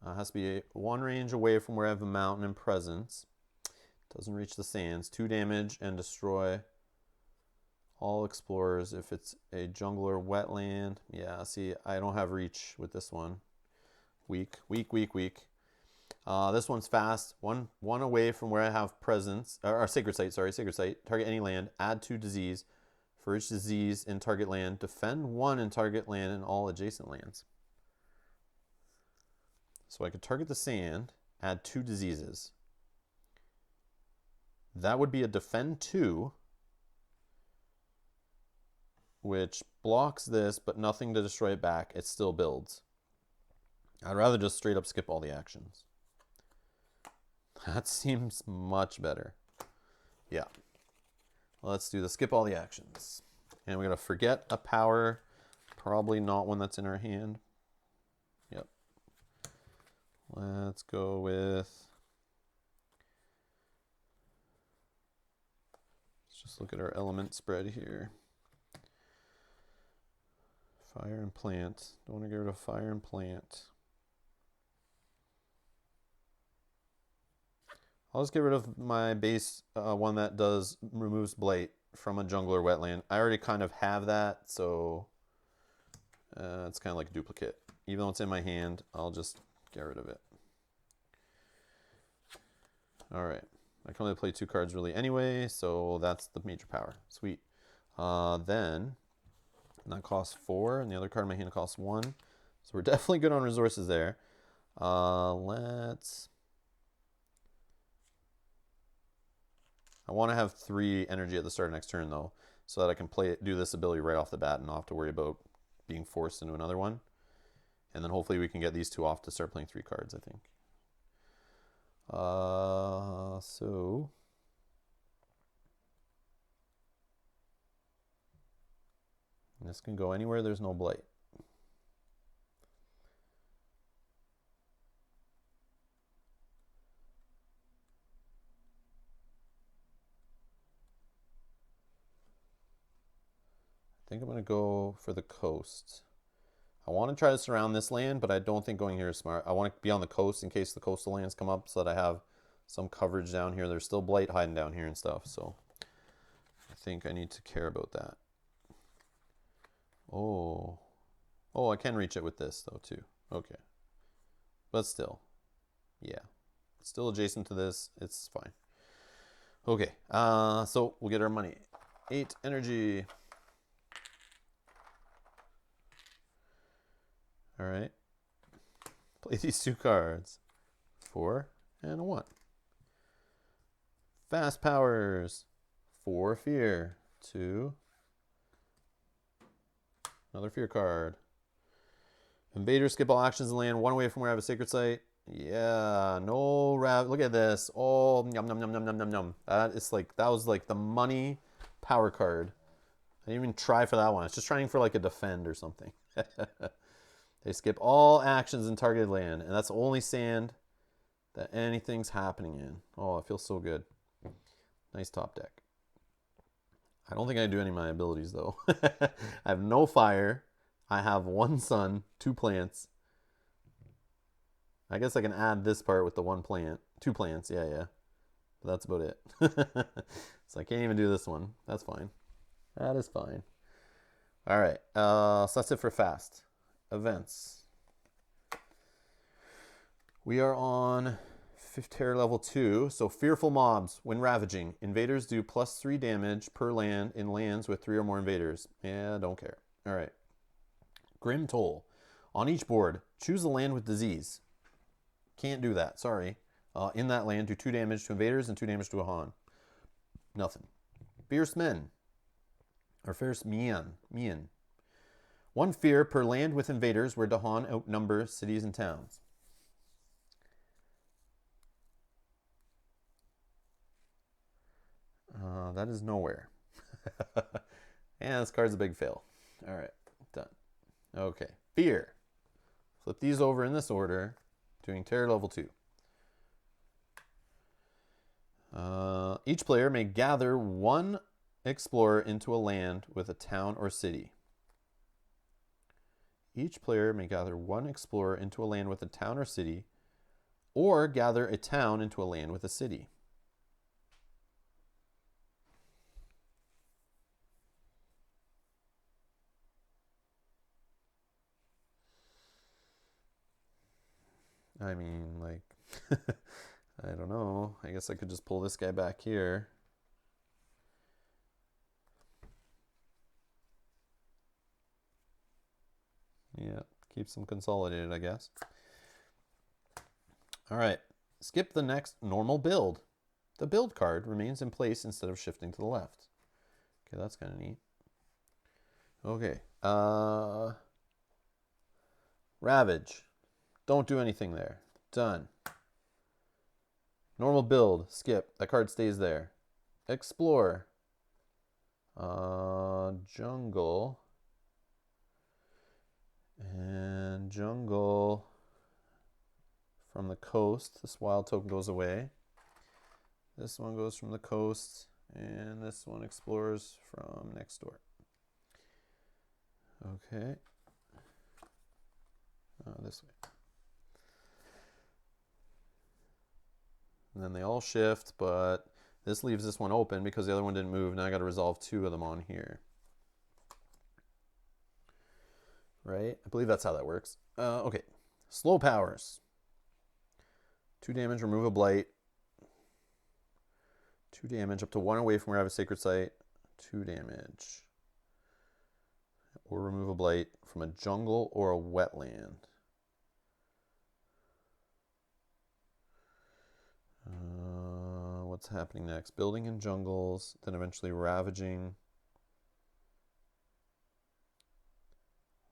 has to be 1 range away from where I have a mountain and presence. Doesn't reach the sands. 2 damage and destroy all explorers if it's a jungle or wetland. Yeah, see, I don't have reach with this one. Weak, weak, weak, weak. This one's fast. One away from where I have presence, or sacred site, sorry, sacred site. Target any land, add 2 disease. For each disease in target land, defend 1 in target land and all adjacent lands. So I could target the sand, add 2 diseases. That would be a defend 2, which blocks this, but nothing to destroy it back. It still builds. I'd rather just straight up skip all the actions. That seems much better. Yeah. Let's do the skip all the actions. And we're going to forget a power. Probably not one that's in our hand. Yep. Let's go with... Let's just look at our element spread here. Fire and plant. Don't want to get rid of fire and plant. I'll just get rid of my base one that removes blight from a jungle or wetland. I already kind of have that, so it's kind of like a duplicate. Even though it's in my hand, I'll just get rid of it. All right. I can only play 2 cards really anyway, so that's the major power. Sweet. Then that costs 4, and the other card in my hand costs 1. So we're definitely good on resources there. I want to have 3 energy at the start of next turn, though, so that I can do this ability right off the bat and not have to worry about being forced into another one. And then hopefully we can get these 2 off to start playing 3 cards, I think. So... This can go anywhere there's no blight. I think I'm going to go for the coast. I want to try to surround this land, but I don't think going here is smart. I want to be on the coast in case the coastal lands come up so that I have some coverage down here. There's still blight hiding down here and stuff, so I think I need to care about that. Oh, I can reach it with this, though, too. Okay. But still. Yeah. Still adjacent to this. It's fine. Okay. So we'll get our money. 8 energy. All right. Play these 2 cards. 4 and a 1. Fast powers. 4 fear. 2. Another fear card. Invaders skip all actions and land 1 away from where I have a sacred site. Yeah, no look at this. Oh, yum, yum, yum, yum, yum, yum, yum. That was like the money power card. I didn't even try for that one. It's just trying for like a defend or something. They skip all actions in targeted land, and that's the only sand that anything's happening in. Oh, it feels so good. Nice top deck. I don't think I do any of my abilities though. I have no fire. I have 1 sun, 2 plants. I guess I can add this part with the 1 plant. 2 plants, yeah. But that's about it. So I can't even do this one. That's fine. That is fine. All right, so that's it for fast. Events. We are on 5th tier level 2. So fearful mobs. When ravaging, invaders do +3 damage per land in lands with 3 or more invaders. Yeah, don't care. All right. Grim Toll. On each board, choose a land with disease. Can't do that, sorry. In that land, do 2 damage to invaders and 2 damage to a Han. Nothing. Fierce Men. Or Fierce Mian. 1 fear per land with invaders where Dahan outnumber cities and towns. That is nowhere. And this card's a big fail. All right, done. Okay, fear. Flip these over in this order, doing terror level 2. Each player may gather 1 explorer into a land with a town or city. Each player may gather 1 explorer into a land with a town or city, or gather a town into a land with a city. I mean, like, I don't know. I guess I could just pull this guy back here. Yeah, keeps them consolidated, I guess. All right, skip the next normal build. The build card remains in place instead of shifting to the left. Okay, that's kind of neat. Okay, Ravage. Don't do anything there. Done. Normal build. Skip. That card stays there. Explore. Jungle. And jungle from the coast. This wild token goes away. This one goes from the coast. And this one explores from next door. Okay. This way. And then they all shift, but this leaves this one open because the other one didn't move. Now I got to resolve 2 of them on here. Right? I believe that's how that works. Okay. Slow powers. 2 damage, remove a blight. 2 damage, up to 1 away from where I have a sacred site. 2 damage. Or remove a blight from a jungle or a wetland. What's happening next? Building in jungles, then eventually ravaging.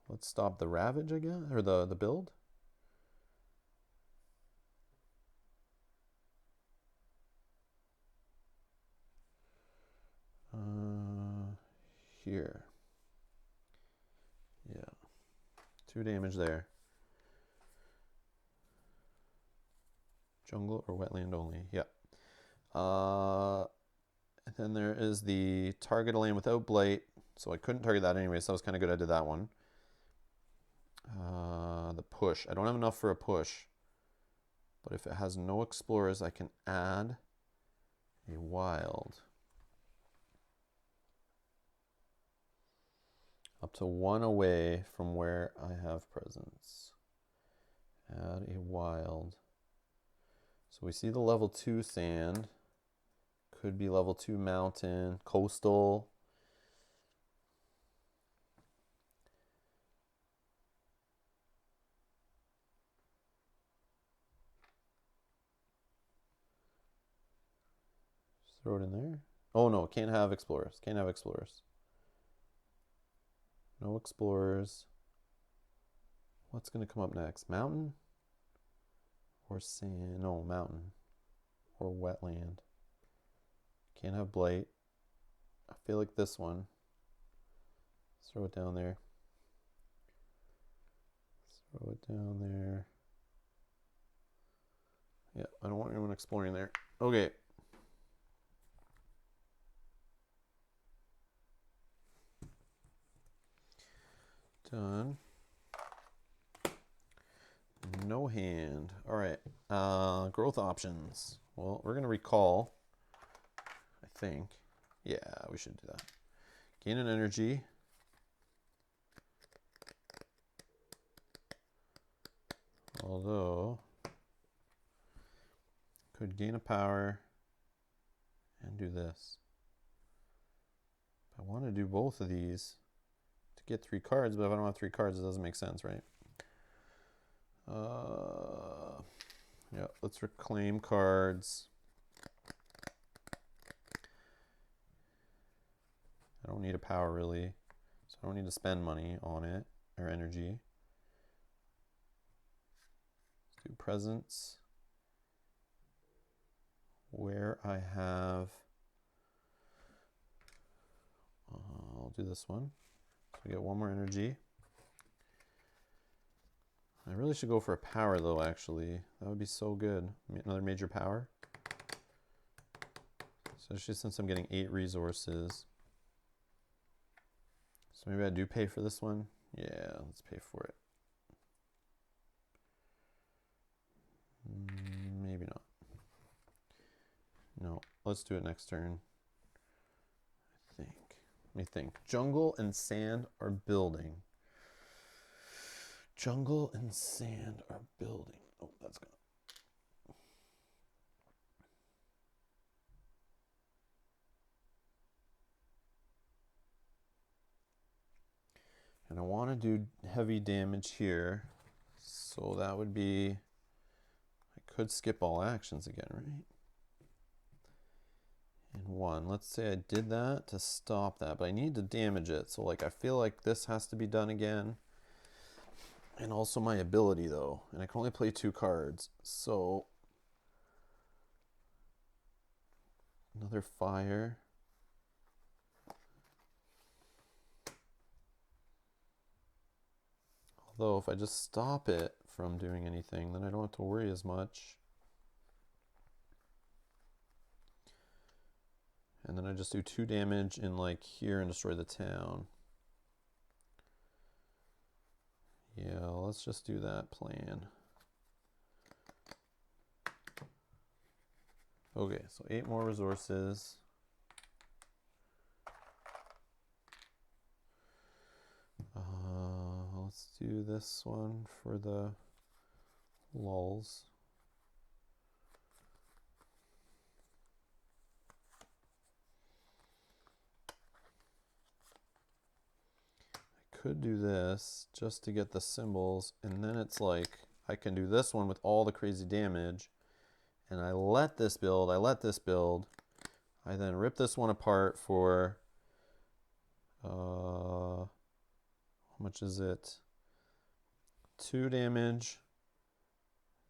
Let's stop the ravage again, or the build. Here. Yeah. 2 damage there. Jungle or wetland only. Yep. And then there is the target a land without blight. So I couldn't target that anyway, so that was kind of good I did that one. The push. I don't have enough for a push. But if it has no explorers, I can add a wild. Up to 1 away from where I have presence. Add a wild. So we see the level 2 sand. Could be level 2 mountain, coastal. Just throw it in there. Oh no, can't have explorers. Can't have explorers. No explorers. What's going to come up next? Mountain? Or sand? No, mountain. Or wetland. Can't have blight. I feel like this one. Let's throw it down there. Throw it down there. Yeah, I don't want anyone exploring there. Okay. Done. No hand. All right. Growth options. Well, we're going to recall, I think. Yeah, we should do that. Gain an energy. Although, could gain a power and do this. I want to do both of these to get 3 cards, but if I don't have 3 cards, it doesn't make sense, right? Yeah, let's reclaim cards. I don't need a power really, so I don't need to spend money on it or energy. Let's do presence. Where I have, I'll do this one. So we get 1 more energy. I really should go for a power though, actually. That would be so good. Another major power. Especially since I'm getting 8 resources. So maybe I do pay for this one. Yeah, let's pay for it. Maybe not. No, let's do it next turn. I think. Let me think. Jungle and sand are building. Jungle and sand are building. Oh, that's gone. And I want to do heavy damage here. So that would be, I could skip all actions again, right? And 1. Let's say I did that to stop that, but I need to damage it. So like I feel like this has to be done again. And also my ability though. And I can only play 2 cards. So another fire. Although if I just stop it from doing anything, then I don't have to worry as much. And then I just do 2 damage in like here and destroy the town. Yeah, let's just do that plan. Okay, so 8 more resources. Let's do this one for the lulls. Could do this just to get the symbols, and then it's like I can do this one with all the crazy damage, and I let this build, I then rip this one apart for how much is it? 2 damage,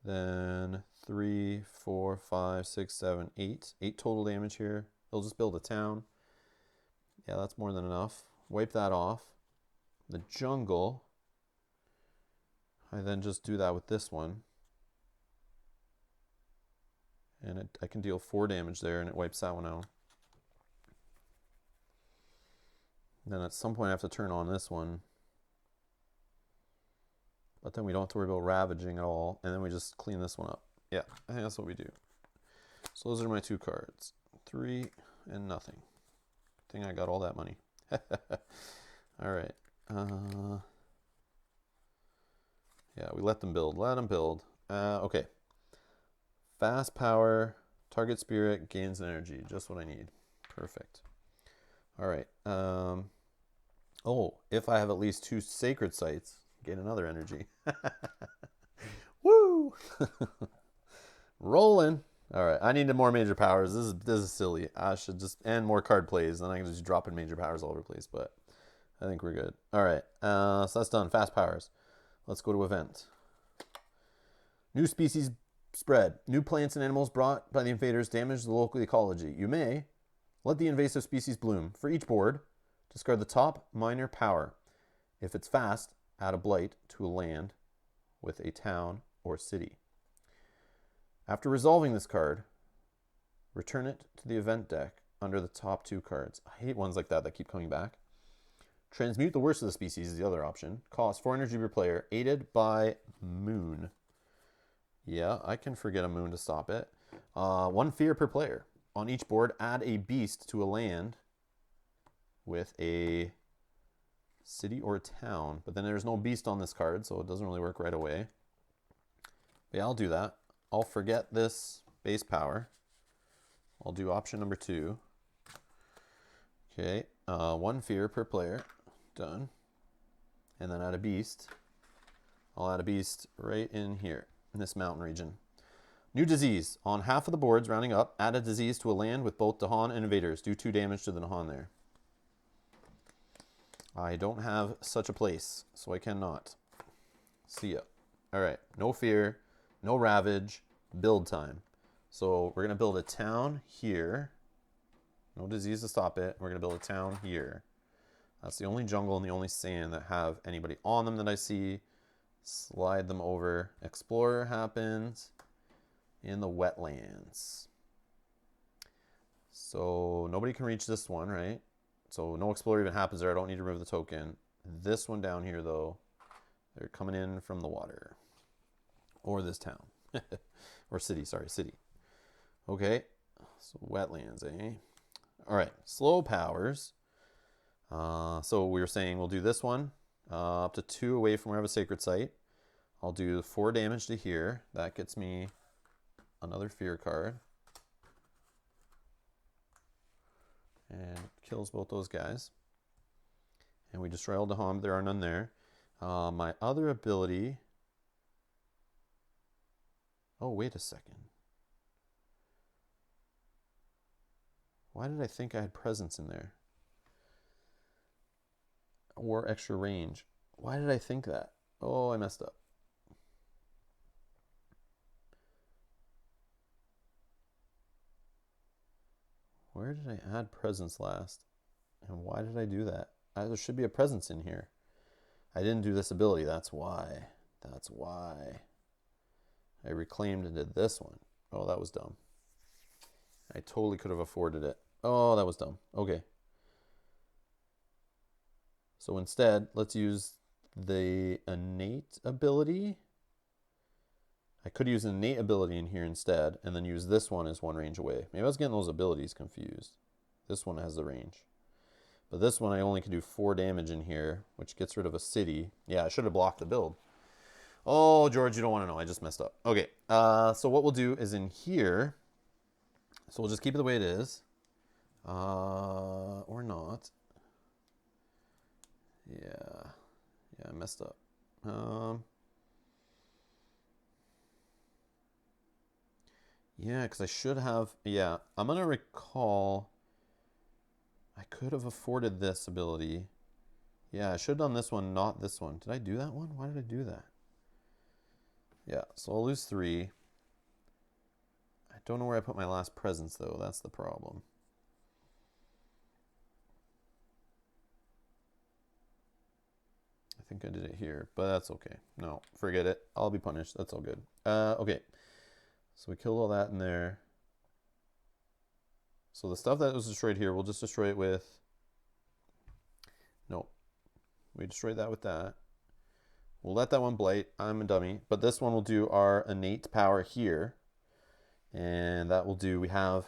then 3, 4, 5, 6, 7, 8. 8 total damage here. It'll just build a town. Yeah, that's more than enough. Wipe that off. The jungle, I then just do that with this one. And I can deal 4 damage there, and it wipes that one out. Then at some point I have to turn on this one. But then we don't have to worry about ravaging at all. And then we just clean this one up. Yeah, I think that's what we do. So those are my 2 cards. 3 and nothing. I think I got all that money. All right. Yeah, we let them build. Let them build. Okay. Fast power. Target spirit gains energy. Just what I need. Perfect. All right. Oh, if I have at least 2 sacred sites, gain another energy. Woo! Rolling. All right. I need more major powers. This is silly. I should just and more card plays. Then I can just drop in major powers all over the place. But I think we're good. All right. So that's done. Fast powers. Let's go to event. New species spread. New plants and animals brought by the invaders damage the local ecology. You may let the invasive species bloom. For each board, discard the top minor power. If it's fast, add a blight to a land with a town or city. After resolving this card, return it to the event deck under the top 2 cards. I hate ones like that keep coming back. Transmute the worst of the species is the other option. Cost 4 energy per player, aided by Moon. Yeah, I can forget a Moon to stop it. 1 fear per player. On each board, add a beast to a land with a city or a town. But then there's no beast on this card, so it doesn't really work right away. But yeah, I'll do that. I'll forget this base power. I'll do option number 2. Okay, 1 fear per player. Done. And then add a beast. I'll add a beast right in here, in this mountain region. New disease. On half of the boards, rounding up, add a disease to a land with both Dahan and invaders. Do 2 damage to the Dahan there. I don't have such a place, so I cannot. See ya. All right, no fear, no ravage, build time. So we're going to build a town here. No disease to stop it. We're going to build a town here. That's the only jungle and the only sand that have anybody on them that I see. Slide them over. Explorer happens in the wetlands. So nobody can reach this one, right? So no explorer even happens there. I don't need to remove the token. This one down here, though, they're coming in from the water. Or this town. Or city, sorry, city. Okay, so wetlands, eh? All right, slow powers. So we were saying we'll do this one. Up to 2 away from where I have a sacred site. I'll do 4 damage to here. That gets me another fear card. And kills both those guys. And we destroy all the Dahan, there are none there. My other ability... Oh, wait a second. Why did I think I had presence in there? Or extra range. Why did I think that? Oh, I messed up. Where did I add presence last? And why did I do that? There should be a presence in here. I didn't do this ability. That's why. That's why. I reclaimed and did this one. Oh, that was dumb. I totally could have afforded it. Oh, that was dumb. Okay. So instead, let's use the innate ability. I could use an innate ability in here instead, and then use this one as 1 range away. Maybe I was getting those abilities confused. This one has the range. But this one I only can do 4 damage in here, which gets rid of a city. Yeah, I should have blocked the build. Oh, George, you don't want to know. I just messed up. Okay, so what we'll do is in here, so we'll just keep it the way it is. Or not. Yeah, I messed up. Yeah, because I should have... Yeah, I'm going to recall... I could have afforded this ability. Yeah, I should have done this one, not this one. Did I do that one? Why did I do that? Yeah, so I'll lose 3. I don't know where I put my last presence, though. That's the problem. I think I did it here, but that's okay. No, forget it. I'll be punished. That's all good. Okay. So we killed all that in there. So the stuff that was destroyed here, we'll just destroy it with... Nope. We destroyed that with that. We'll let that one blight. I'm a dummy. But this one will do our innate power here. And that will do... We have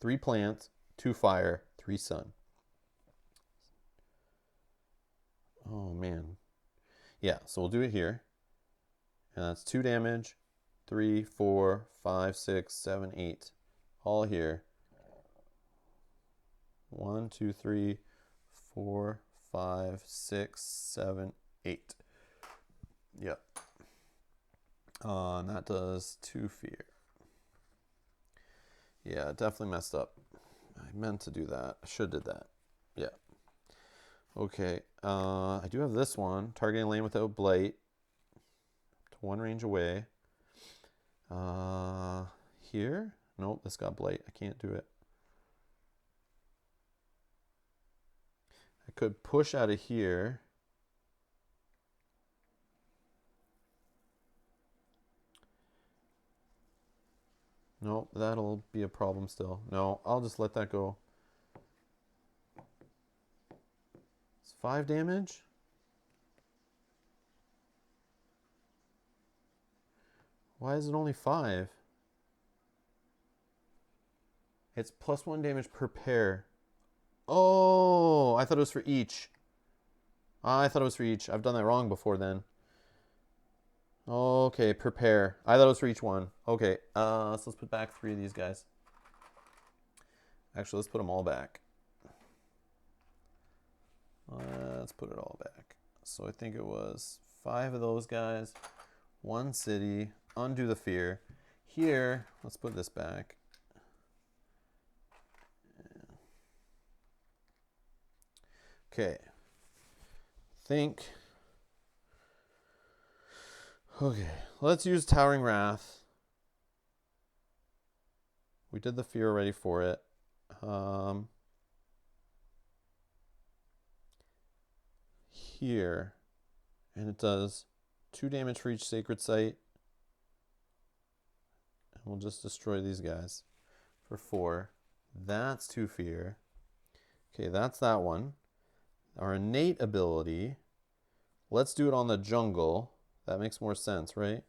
3 plant, 2 fire, 3 sun. Oh, man. Yeah, so we'll do it here. And that's 2 damage. 3, 4, 5, 6, 7, 8. All here. 1, 2, 3, 4, 5, 6, 7, 8. Yep. And that does 2 fear. Yeah, definitely messed up. I meant to do that. I should have did that. Yeah. Okay. I do have this one. Targeting lane without blight. To 1 range away. Here? Nope, this got blight. I can't do it. I could push out of here. Nope, that'll be a problem still. No, I'll just let that go. It's 5 damage. Why is it only 5? It's +1 damage per pair. Oh, I thought it was for each. I've done that wrong before then. Okay, per pair. I thought it was for each one. Okay, so let's put back 3 of these guys. Actually, let's put them all back. Let's put it all back. So I think it was 5 of those guys, 1 city, undo the fear. Here, let's put this back. Okay. Okay, let's use Towering Wrath. We did the fear already for it. Here, and it does 2 damage for each sacred site. And we'll just destroy these guys for 4. That's 2 fear. Okay, that's that one. Our innate ability, let's do it on the jungle. That makes more sense, right?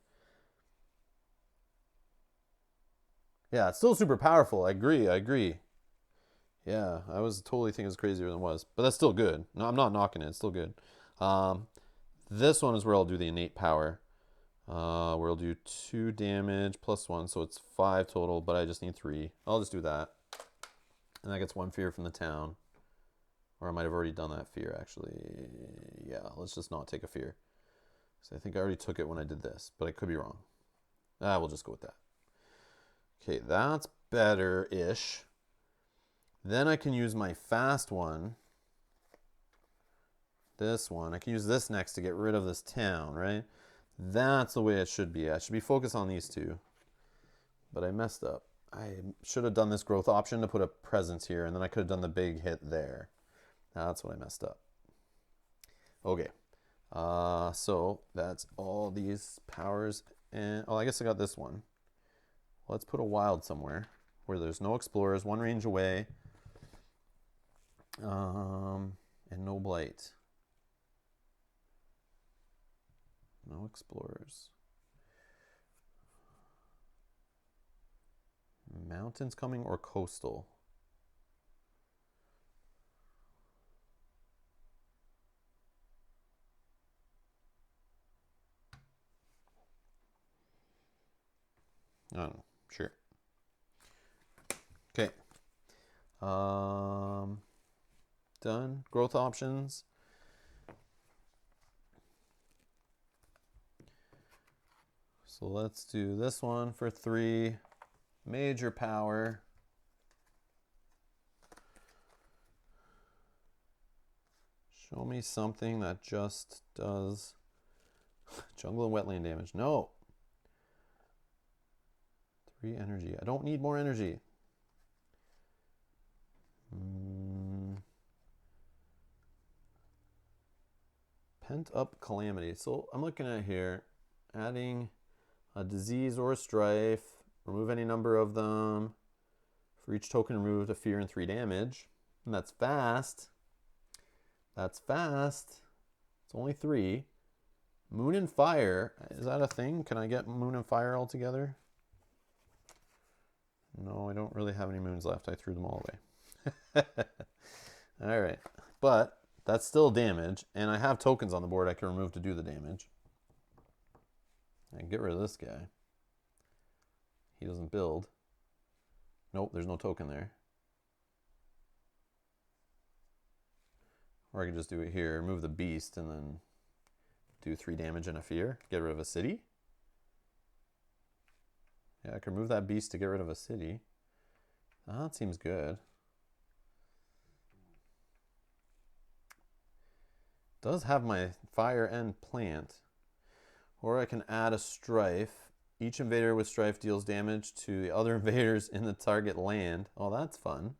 Yeah, it's still super powerful. I agree. Yeah, I was totally thinking it was crazier than it was. But that's still good. No, I'm not knocking it. It's still good. This one is where I'll do the innate power. Where I'll do 2 damage +1, so it's 5 total, but I just need 3. I'll just do that. And that gets 1 fear from the town. Or I might have already done that fear, actually. Yeah, let's just not take a fear. So I think I already took it when I did this, but I could be wrong. We'll just go with that. Okay, that's better-ish. Then I can use my fast one. This one. I can use this next to get rid of this town, right? That's the way it should be. I should be focused on these 2. But I messed up. I should have done this growth option to put a presence here, and then I could have done the big hit there. That's what I messed up. Okay. So that's all these powers. And I guess I got this one. Let's put a wild somewhere where there's no explorers, 1 range away, and no blight. No explorers. Mountains coming or coastal? I don't know. Sure. Okay. Done. Growth options. So let's do this one for 3. Major power. Show me something that just does jungle and wetland damage. No. 3 energy. I don't need more energy. Pent up calamity. So I'm looking at here, adding a disease or a strife, remove any number of them. For each token removed, a fear and 3 damage. And that's fast. That's fast. It's only 3. Moon and fire. Is that a thing? Can I get moon and fire all together? No, I don't really have any moons left. I threw them all away. All right. But that's still damage. And I have tokens on the board I can remove to do the damage. I can get rid of this guy. He doesn't build. Nope, there's no token there. Or I could just do it here, move the beast, and then do 3 damage and a fear. Get rid of a city. Yeah, I could move that beast to get rid of a city. That seems good. Does have my fire and plant. Or I can add a strife. Each invader with strife deals damage to the other invaders in the target land. Oh, that's fun.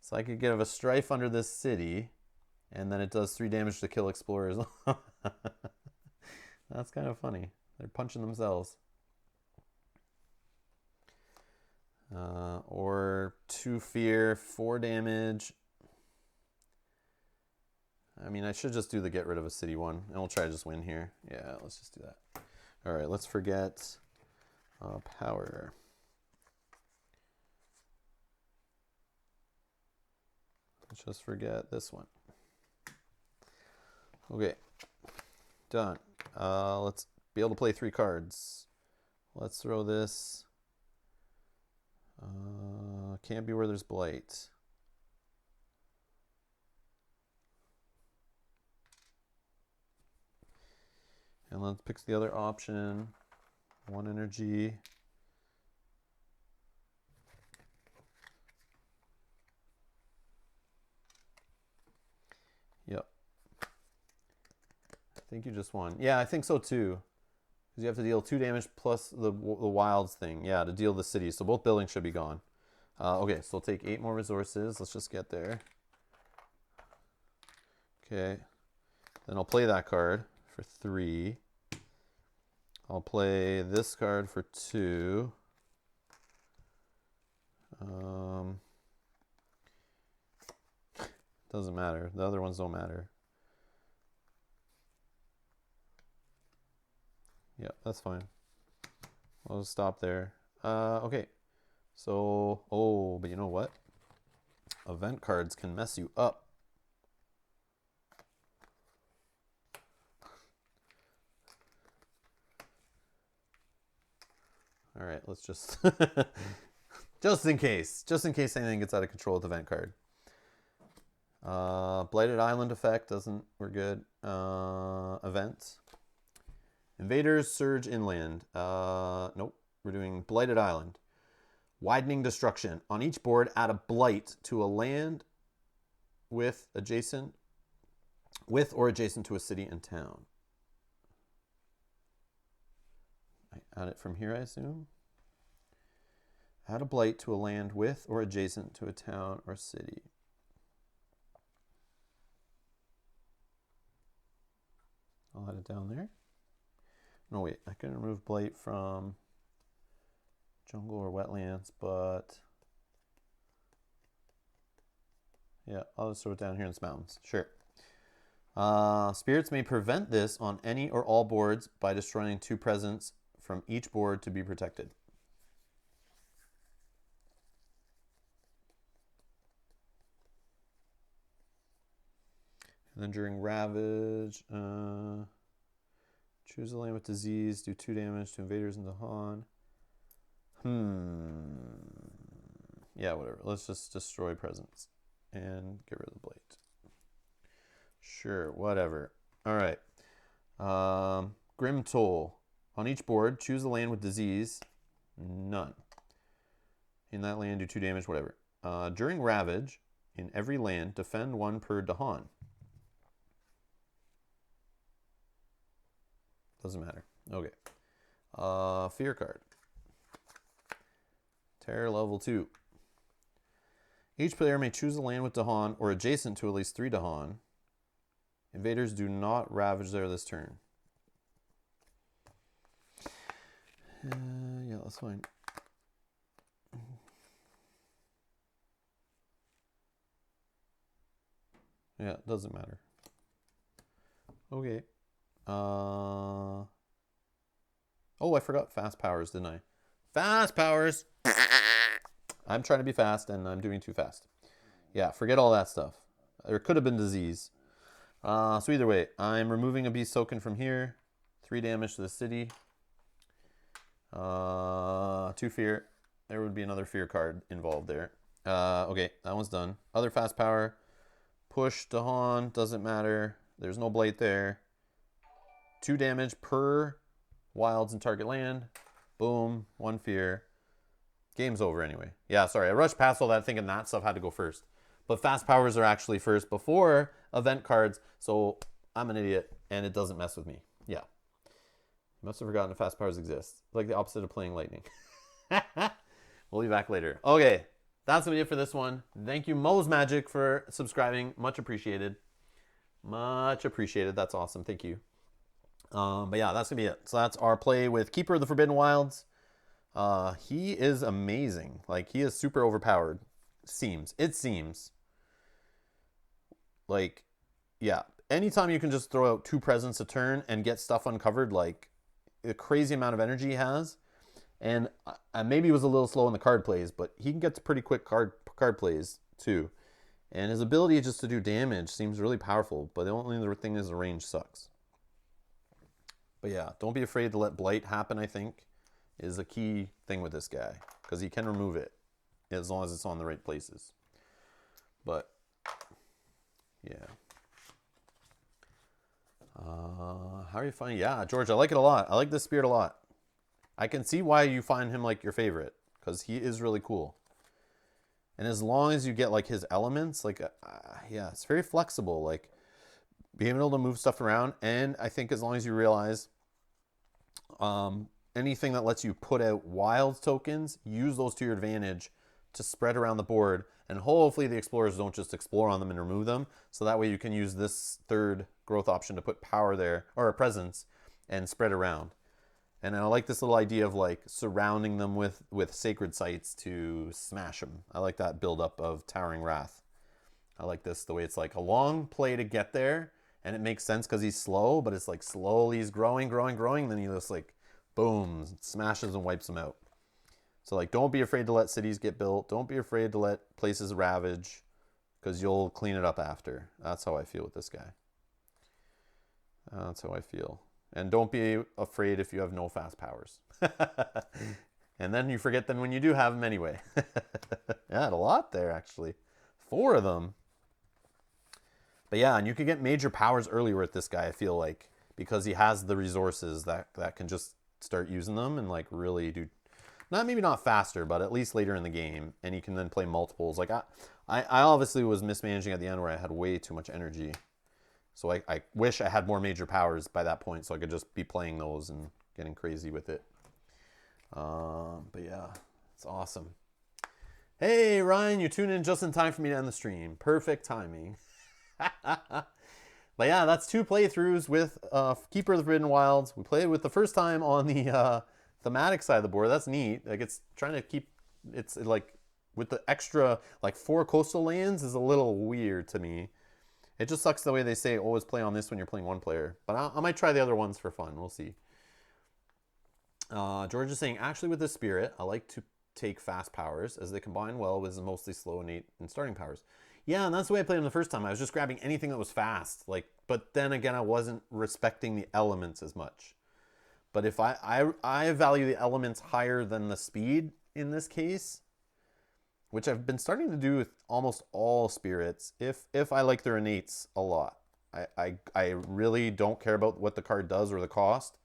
So I could give a strife under this city, and then it does 3 damage to kill explorers. That's kind of funny. They're punching themselves. Or 2 fear, 4 damage. I mean, I should just do the get rid of a city one, and we'll try to just win here. Yeah, let's just do that. All right, let's forget power. Let's just forget this one. Okay, done. Let's be able to play 3 cards. Let's throw this. Can't be where there's blight. And let's pick the other option. 1 energy. Yep. I think you just won. Yeah, I think so too. Because you have to deal 2 damage plus the wilds thing. Yeah, to deal the city. So both buildings should be gone. Okay, so we'll take 8 more resources. Let's just get there. Okay. Then I'll play that card for 3. I'll play this card for 2. Doesn't matter. The other ones don't matter. Yeah, that's fine. I'll just stop there. Okay. So, oh, but you know what? Event cards can mess you up. All right, let's just just in case anything gets out of control with event card. Blighted Island effect doesn't. We're good. Event. Invaders surge inland. Nope. We're doing Blighted Island. Widening destruction. On each board, add a blight to a land with or adjacent to a city and town. I add it from here, I assume. Add a blight to a land with or adjacent to a town or city. I'll add it down there. No, wait, I can remove blight from jungle or wetlands, but yeah, I'll just throw it down here in the mountains. Sure. Spirits may prevent this on any or all boards by destroying 2 presents from each board to be protected. And then during Ravage, choose a land with disease, do 2 damage to invaders in the Han. Yeah, whatever. Let's just destroy presents and get rid of the blight. Sure, whatever. All right. Grim Toll. On each board, choose a land with disease. None. In that land, do 2 damage, whatever. During Ravage, in every land, defend 1 per Dahan. Doesn't matter. Okay. Fear card. Terror level 2. Each player may choose a land with Dahan or adjacent to at least 3 Dahan. Invaders do not ravage there this turn. Yeah, that's fine. Yeah, it doesn't matter. Okay. Oh, I forgot fast powers, didn't I? Fast powers! I'm trying to be fast, and I'm doing too fast. Yeah, forget all that stuff. There could have been disease. So either way, I'm removing a beast token from here. 3 damage to the city. 2 fear. There would be another fear card involved there. Okay, that one's done. Other fast power. Push to Han. Doesn't matter. There's no blight there. 2 damage per wilds in target land. Boom. 1 fear. Game's over anyway. Yeah, sorry. I rushed past all that thinking that stuff had to go first. But fast powers are actually first before event cards. So I'm an idiot and it doesn't mess with me. Yeah. You must have forgotten that fast powers exist. Like the opposite of playing lightning. We'll be back later. Okay. That's going to be it for this one. Thank you, Mo's Magic, for subscribing. Much appreciated. Much appreciated. That's awesome. Thank you. But yeah, that's going to be it. So that's our play with Keeper of the Forbidden Wilds. He is amazing. Like, he is super overpowered. It seems. Like, yeah. Anytime you can just throw out 2 presents a turn and get stuff uncovered, like, the crazy amount of energy he has. And maybe he was a little slow in the card plays, but he can get to pretty quick card plays too. And his ability just to do damage seems really powerful, but the only thing is the range sucks. But yeah, don't be afraid to let blight happen, I think, is a key thing with this guy. Because he can remove it as long as it's on the right places. But, yeah. How are you finding? Yeah, George, I like it a lot. I like this spirit a lot. I can see why you find him like your favorite, because he is really cool. And as long as you get like his elements, like, yeah, it's very flexible, like being able to move stuff around. And I think as long as you realize anything that lets you put out wild tokens, use those to your advantage to spread around the board. And hopefully the explorers don't just explore on them and remove them. So that way you can use this 3rd growth option to put power there, or a presence, and spread around. And I like this little idea of like surrounding them with sacred sites to smash them. I like that buildup of Towering Wrath. I like this, the way it's like a long play to get there. And it makes sense because he's slow, but it's like slowly he's growing. Then he just like, boom, smashes and wipes them out. So like, don't be afraid to let cities get built. Don't be afraid to let places ravage, because you'll clean it up after. That's how I feel with this guy. That's how I feel. And don't be afraid if you have no fast powers. And then you forget them when you do have them anyway. Yeah, a lot there, actually. 4 of them. But yeah, and you can get major powers earlier with this guy, I feel like, because he has the resources that can just start using them and like really do, maybe not faster, but at least later in the game. And you can then play multiples. Like I obviously was mismanaging at the end where I had way too much energy. So I wish I had more major powers by that point so I could just be playing those and getting crazy with it. But yeah, it's awesome. Hey, Ryan, you tuned in just in time for me to end the stream. Perfect timing. But yeah, that's 2 playthroughs with Keeper of the Forbidden Wilds. We played with the first time on the thematic side of the board. That's neat. Like, it's trying to keep, it's like with the extra, like 4 coastal lands is a little weird to me. It just sucks the way they say always play on this when you're playing 1 player. But I might try the other ones for fun. We'll see. George is saying, actually with this spirit, I like to take fast powers as they combine well with mostly slow, innate, and starting powers. Yeah, and that's the way I played them the first time. I was just grabbing anything that was fast. Like, but then again, I wasn't respecting the elements as much. But if I value the elements higher than the speed in this case, which I've been starting to do with almost all spirits, if I like their innates a lot. I really don't care about what the card does or the cost.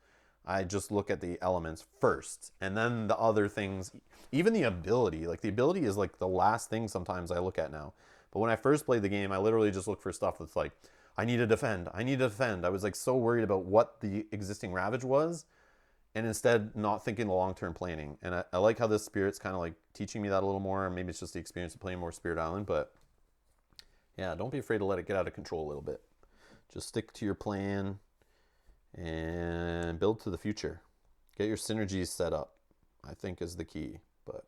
I just look at the elements first. And then the other things, even the ability. Like, the ability is like the last thing sometimes I look at now. But when I first played the game, I literally just looked for stuff that's like, I need to defend. I need to defend. I was like so worried about what the existing Ravage was. And instead not thinking the long-term planning. And I like how this spirit's kind of like teaching me that a little more. Maybe it's just the experience of playing more Spirit Island. But yeah, don't be afraid to let it get out of control a little bit. Just stick to your plan and build to the future. Get your synergies set up, I think, is the key. But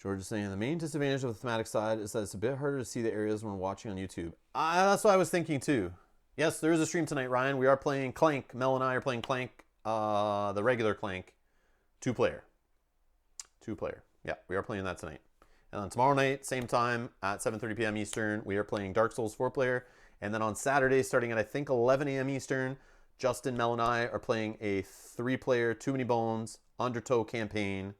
George is saying the main disadvantage of the thematic side is that it's a bit harder to see the areas when watching on YouTube. That's what I was thinking too. Yes, there is a stream tonight, Ryan. We are playing Clank. Mel and I are playing Clank, the regular Clank, 2-player. 2-player. Yeah, we are playing that tonight. And then tomorrow night, same time, at 7:30 p.m. Eastern, we are playing Dark Souls 4-player. And then on Saturday, starting at, I think, 11 a.m. Eastern, Justin, Mel, and I are playing a 3-player, Too Many Bones, Undertow campaign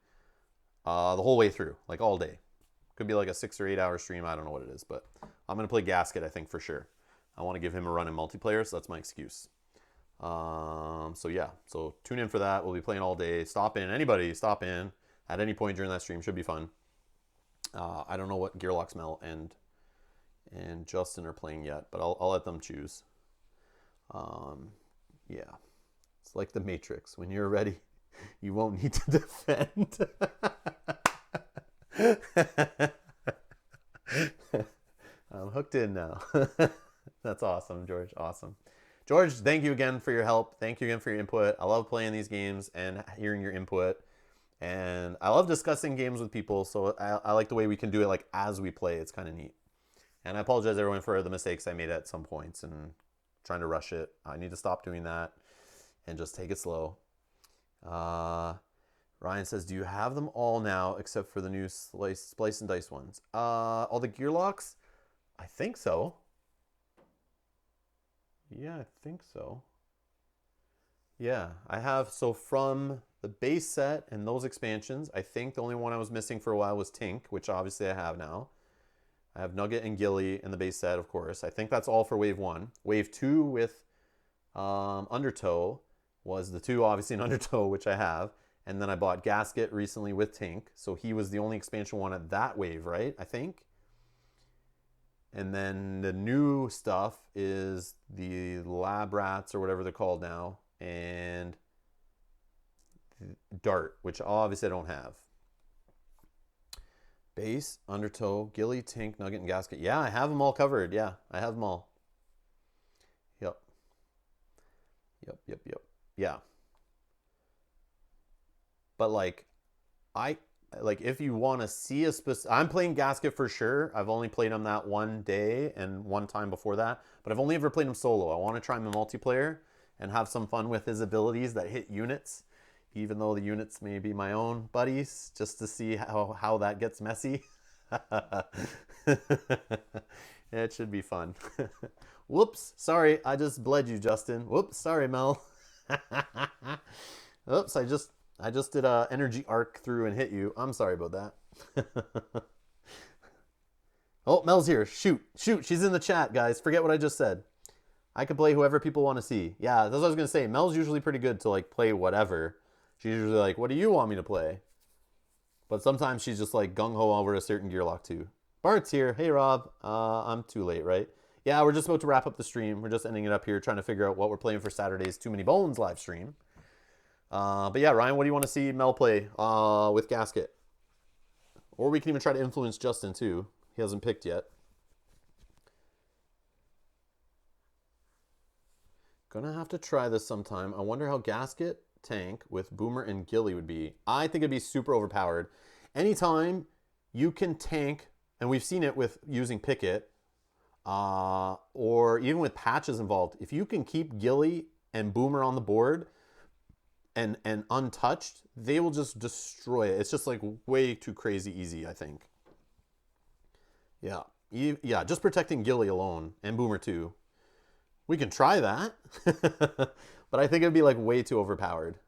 the whole way through, like all day. Could be like a 6 or 8 hour stream. I don't know what it is, but I'm going to play Gasket, I think, for sure. I want to give him a run in multiplayer, so that's my excuse. So yeah, so tune in for that. We'll be playing all day. Stop in. Anybody, stop in at any point during that stream. Should be fun. I don't know what Gearlock, Mel, and Justin are playing yet, but I'll let them choose. Yeah, it's like the Matrix. When you're ready, you won't need to defend. I'm hooked in now. That's awesome, George. Awesome. George, thank you again for your help. Thank you again for your input. I love playing these games and hearing your input. And I love discussing games with people, so I like the way we can do it like as we play. It's kind of neat. And I apologize, everyone, for the mistakes I made at some points and trying to rush it. I need to stop doing that and just take it slow. Ryan says, do you have them all now except for the new Splice and Dice ones? All the Gearlocks? I think so. Yeah, I think so. Yeah, I have, so from the base set and those expansions, I think the only one I was missing for a while was Tink, which obviously I have now. I have Nugget and Gilly in the base set, of course. I think that's all for Wave 1. Wave 2 with Undertow was the 2, obviously, in Undertow, which I have. And then I bought Gasket recently with Tink. So he was the only expansion one at that wave, right? I think. And then the new stuff is the Lab Rats, or whatever they're called now, and Dart, which obviously I don't have. Base, Undertow, Gilly, Tink, Nugget, and Gasket. Yeah, I have them all covered. Yeah, I have them all. Yep. Yeah. But like, if you want to see a specific, I'm playing Gasket for sure. I've only played him that one day and one time before that, but I've only ever played him solo. I want to try him in multiplayer and have some fun with his abilities that hit units, even though the units may be my own buddies, just to see how that gets messy. It should be fun. Whoops, sorry, I just bled you, Justin. Whoops, sorry, Mel. Oops, I just did a energy arc through and hit you. I'm sorry about that. Oh, Mel's here. Shoot. She's in the chat, guys. Forget what I just said. I can play whoever people want to see. Yeah, that's what I was going to say. Mel's usually pretty good to like play whatever. She's usually like, what do you want me to play? But sometimes she's just like gung-ho over a certain Gearlock too. Bart's here. Hey, Rob. I'm too late, right? Yeah, we're just about to wrap up the stream. We're just ending it up here, trying to figure out what we're playing for Saturday's Too Many Bones live stream. But yeah, Ryan, what do you want to see Mel play with Gasket? Or we can even try to influence Justin too. He hasn't picked yet. Gonna have to try this sometime. I wonder how Gasket tank with Boomer and Gilly would be. I think it'd be super overpowered. Anytime you can tank, and we've seen it with using Picket, or even with patches involved, if you can keep Gilly and Boomer on the board and untouched, they will just destroy it. It's just like way too crazy easy, I think. Yeah, just protecting Gilly alone, and Boomer too. We can try that, but I think it'd be like way too overpowered.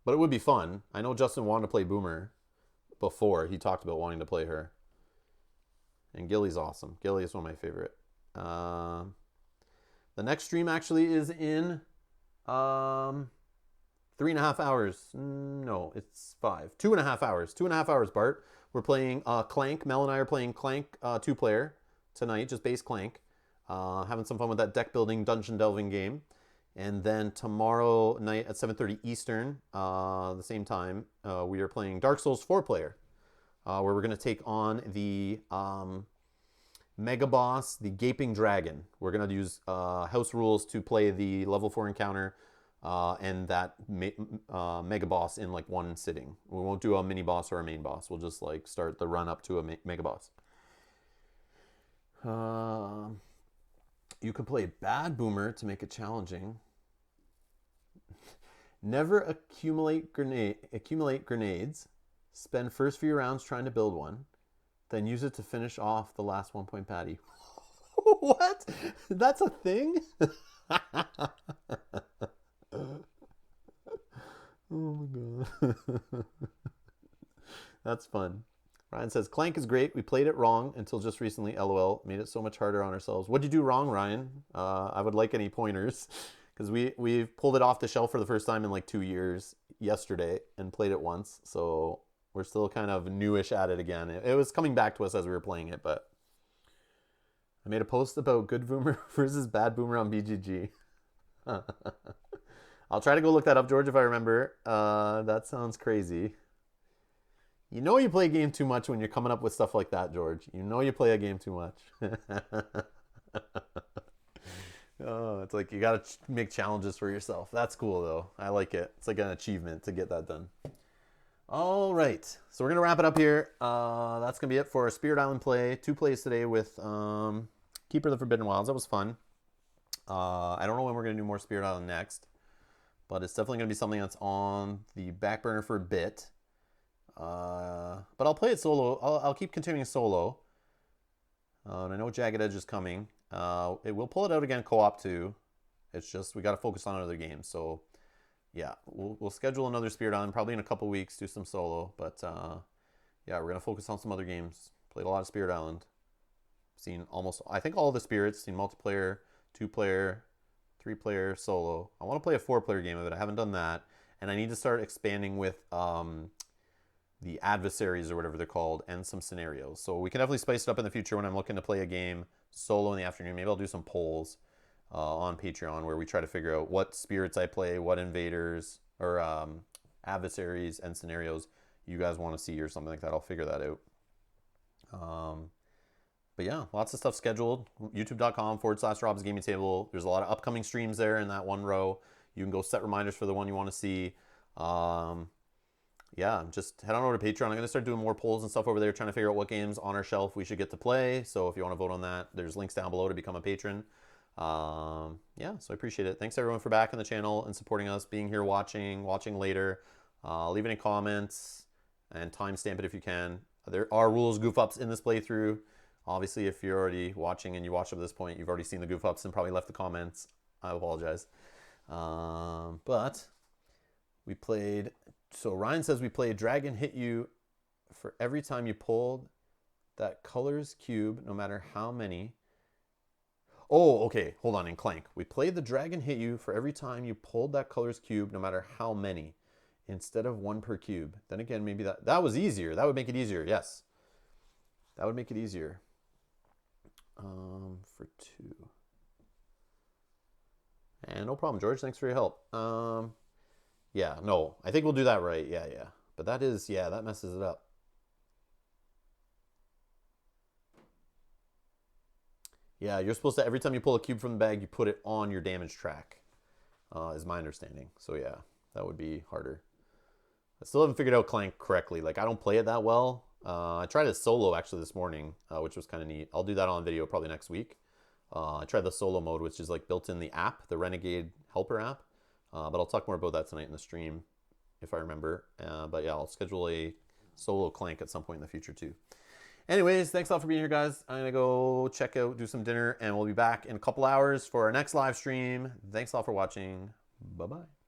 But it would be fun. I know Justin wanted to play Boomer before. He talked about wanting to play her. And Gilly's awesome. Gilly is one of my favorite. The next stream actually is in 3.5 hours. No, it's 5. 2.5 hours. 2.5 hours, Bart. We're playing Clank. Mel and I are playing Clank 2-player tonight, just base Clank. Having some fun with that deck building, dungeon delving game. And then tomorrow night at 7:30 Eastern, the same time, we are playing Dark Souls 4-player, where we're going to take on the Mega Boss, the Gaping Dragon. We're going to use house rules to play the level 4 encounter and that Mega Boss in like one sitting. We won't do a mini boss or a main boss. We'll just like start the run up to a Mega Boss. You can play Bad Boomer to make it challenging. Never accumulate grenades. Spend first few rounds trying to build one. Then use it to finish off the last 1-point patty. What? That's a thing? Oh my god. That's fun. Ryan says, Clank is great. We played it wrong until just recently. LOL. Made it so much harder on ourselves. What'd you do wrong, Ryan? I would like any pointers. Because we've pulled it off the shelf for the first time in like 2 years yesterday and played it once. So we're still kind of newish at it again. It was coming back to us as we were playing it, but I made a post about good boomer versus bad boomer on BGG. I'll try to go look that up, George, if I remember. That sounds crazy. You know you play a game too much when you're coming up with stuff like that, George. You know you play a game too much. Oh, it's like you got to make challenges for yourself. That's cool, though. I like it. It's like an achievement to get that done. All right. So we're going to wrap it up here. That's going to be it for our Spirit Island play. 2 plays today with Keeper of the Forbidden Wilds. That was fun. I don't know when we're going to do more Spirit Island next, but it's definitely going to be something that's on the back burner for a bit. But I'll play it solo. I'll keep continuing solo. And I know Jagged Edge is coming. We'll pull it out again co-op too. It's just we got to focus on other games. So yeah, we'll schedule another Spirit Island probably in a couple weeks. Do some solo, but yeah, we're gonna focus on some other games. Played a lot of Spirit Island. Seen almost I think all the spirits. Seen multiplayer, 2-player, 3-player, solo. I want to play a 4-player game of it. I haven't done that, and I need to start expanding with the adversaries or whatever they're called, and some scenarios. So we can definitely spice it up in the future when I'm looking to play a game solo in the afternoon. Maybe I'll do some polls on Patreon where we try to figure out what spirits I play, what invaders or adversaries and scenarios you guys want to see or something like that. I'll figure that out. But yeah, lots of stuff scheduled. YouTube.com/Rob's Gaming Table. There's a lot of upcoming streams there in that one row. You can go set reminders for the one you want to see. Yeah, just head on over to Patreon. I'm going to start doing more polls and stuff over there, trying to figure out what games on our shelf we should get to play. So if you want to vote on that, there's links down below to become a patron. Yeah, so I appreciate it. Thanks everyone for backing the channel and supporting us, being here watching later. Leave any comments and timestamp it if you can. There are rules goof ups in this playthrough. Obviously, if you're already watching and you watched up to this point, you've already seen the goof ups and probably left the comments. I apologize. But we played... So Ryan says we played Dragon Hit You for every time you pulled that colors cube, no matter how many. Oh, okay. Hold on. In Clank, we played the Dragon Hit You for every time you pulled that colors cube, no matter how many, instead of 1 per cube. Then again, maybe that was easier. That would make it easier. Yes, that would make it easier. For 2. And no problem, George. Thanks for your help. Yeah, no, I think we'll do that right. Yeah. But that is, yeah, that messes it up. Yeah, you're supposed to, every time you pull a cube from the bag, you put it on your damage track, is my understanding. So yeah, that would be harder. I still haven't figured out Clank correctly. Like, I don't play it that well. I tried it solo actually this morning, which was kind of neat. I'll do that on video probably next week. I tried the solo mode, which is like built in the app, the Renegade Helper app. But I'll talk more about that tonight in the stream, if I remember. But yeah, I'll schedule a solo Clank at some point in the future too. Anyways, thanks a lot for being here, guys. I'm going to go check out, do some dinner, and we'll be back in a couple hours for our next live stream. Thanks a lot for watching. Bye-bye.